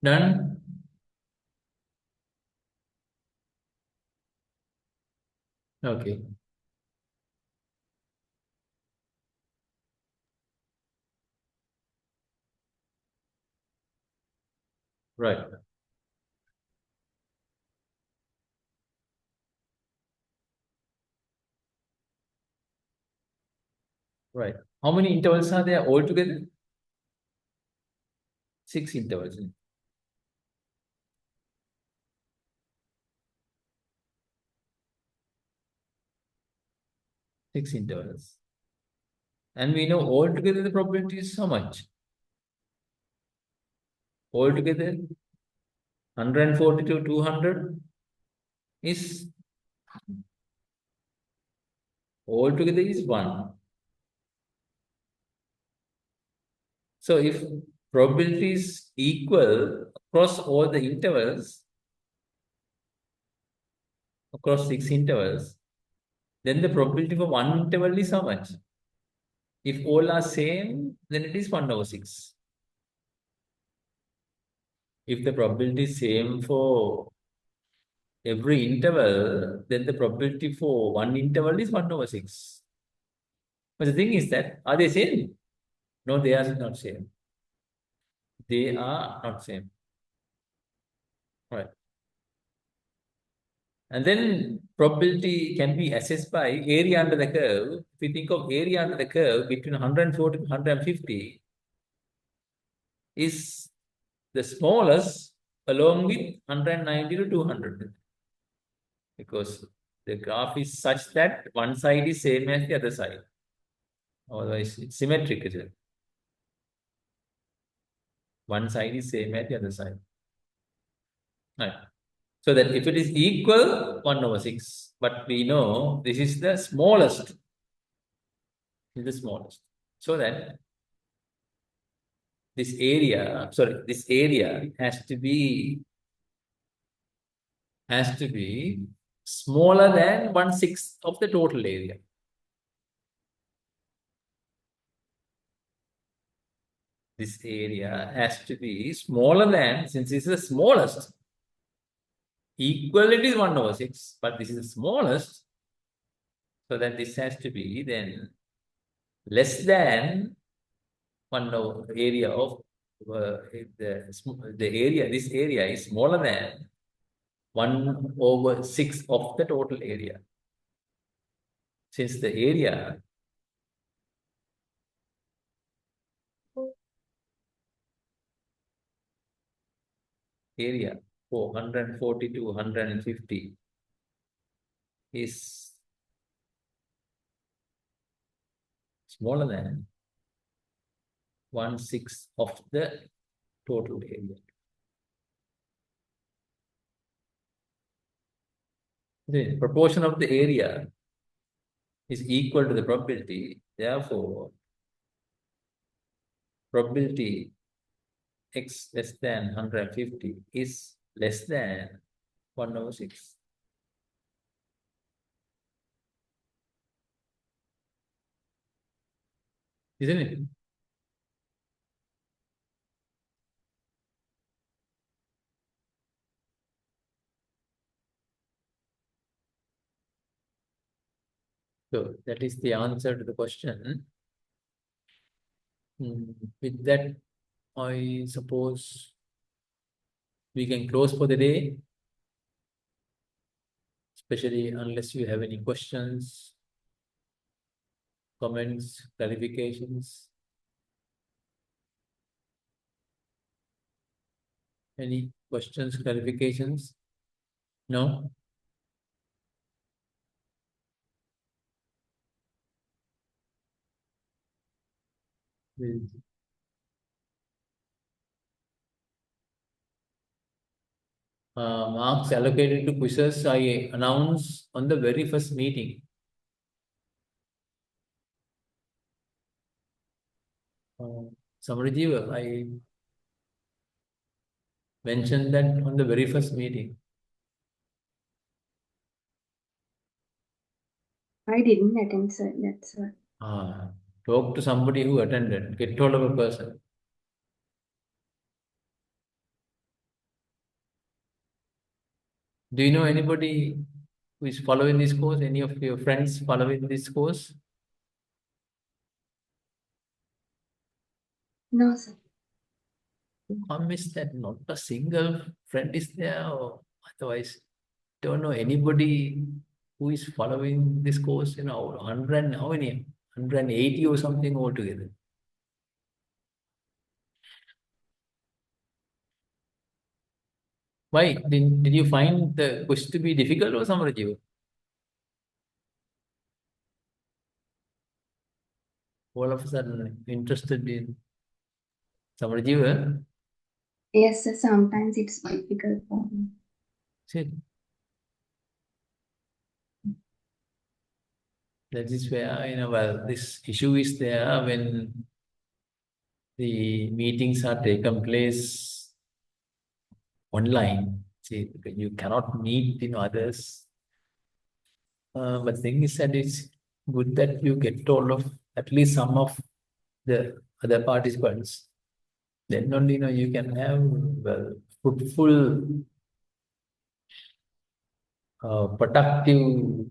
Done? Okay. Right. Right. How many intervals are there altogether? 6 intervals. 6 intervals. And we know altogether the probability is how much? Altogether 140 to 200 is altogether is 1. So if probability is equal across all the intervals, across 6 intervals, then the probability for one interval is how much? If all are same, then it is 1/6. If the probability is same for every interval, then the probability for one interval is 1/6. But the thing is that, are they same? No, they are not same. They are not same. Right. And then probability can be assessed by area under the curve. If we think of area under the curve between 140 to 150 is the smallest along with 190 to 200. Because the graph is such that one side is same as the other side. Otherwise, it's symmetric, isn't it? One side is same as the other side. Right. So that if it is equal, 1 over 6. But we know this is the smallest. This is the smallest. So that this area has to be smaller than 1/6 of the total area. This area has to be smaller than, since this is the smallest, equal it is 1 over 6, but this is the smallest, so that this has to be then less than 1 over area of this area is smaller than 1 over 6 of the total area. Since the area for 140 to 150 is smaller than 1/6 of the total area. The proportion of the area is equal to the probability. Therefore, probability x less than 150 is less than 1 over 6. Isn't it? So that is the answer to the question. With that, I suppose we can close for the day, especially unless you have any questions, comments, clarifications. Any questions, clarifications? No? Marks allocated to quizzes I announced on the very first meeting. Samarajiva, I mentioned that on the very first meeting. I didn't attend, sir. That's why. Talk to somebody who attended. Get hold of a person. Do you know anybody who is following this course? Any of your friends following this course? No, sir. I missed that not a single friend is there, or otherwise don't know anybody who is following this course, 100, how many? 180 or something altogether. Why? Did you find the quiz to be difficult or Samarajiva? All of a sudden interested in Samarajiva? Yes, sir. Sometimes it's difficult for me. See, that is where, well, this issue is there when the meetings are taken place online. See, you cannot meet others. But the thing is that it's good that you get hold of at least some of the other participants. Then only you can have fruitful, productive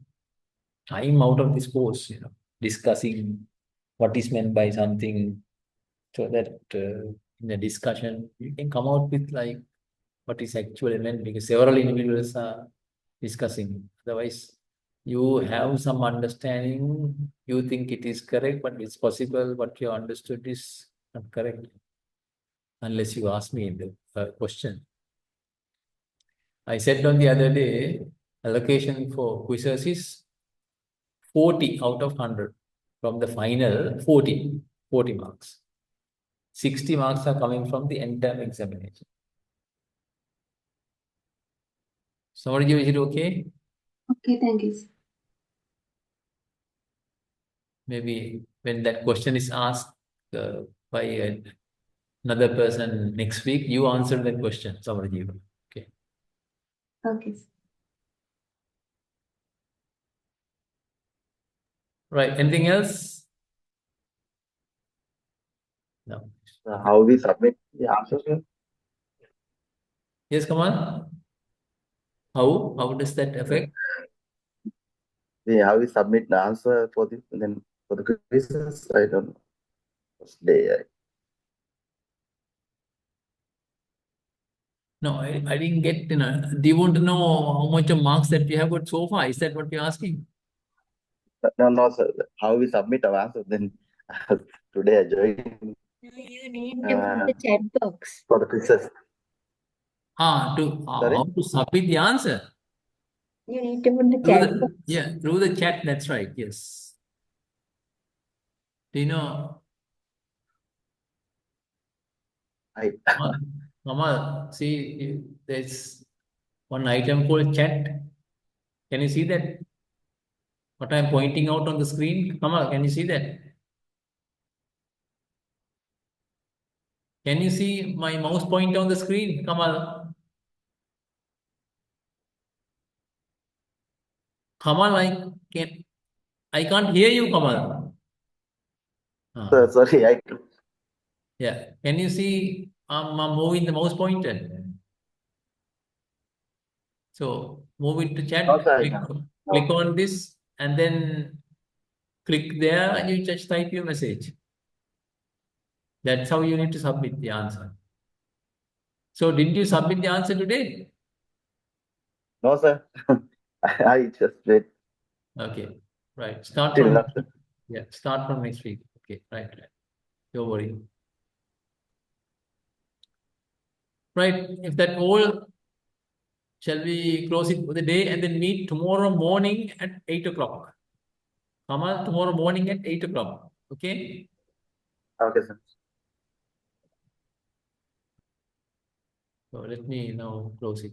time out of this course, discussing what is meant by something, so that in a discussion you can come out with what is actually meant, because several individuals are discussing. Otherwise, you have some understanding, you think it is correct, but it's possible what you understood is not correct. Unless you ask me in the question. I said on the other day, allocation for quizzes is 40 out of 100. From the final, 40 marks. 60 marks are coming from the entire examination. Samarji, is it okay? Okay, thank you, sir. Maybe when that question is asked by another person next week, you answer that question, Samarji. Okay. Okay, sir. Right. Anything else? No. How we submit the answer, sir? Yes, Kamal? How does that affect? How we submit the answer for the then for the quizzes? I don't know. First day, No, I didn't get, do you want to know how much of marks that we have got so far? Is that what you're asking? no, sir. How we submit our answer? Then today I joined You need to put the chat box. for the quizzes. Sorry? How to submit the answer? You need to put the Through chat the, box. yeah, through the chat, that's right, yes. Do you know, Kamal, see, there's one item called chat. Can you see that? What I'm pointing out on the screen? Kamal, can you see that? Can you see my mouse pointer on the screen, Kamal? Kamal, I can't hear you, Kamal. Sir, sorry, Yeah. Can you see I'm moving the mouse pointer? So move it to chat. No, sir, I Click, can't. click on this and then click there and you just type your message. That's how you need to submit the answer. So didn't you submit the answer today? No, sir. I just wait Okay. Right. Start till from now, sir. yeah, start from next week. Okay, right. Don't worry. Right. If that all, shall we close it for the day and then meet tomorrow morning at 8 o'clock? Kamal, tomorrow morning at 8 o'clock. Okay? Okay, sir. So let me now close it.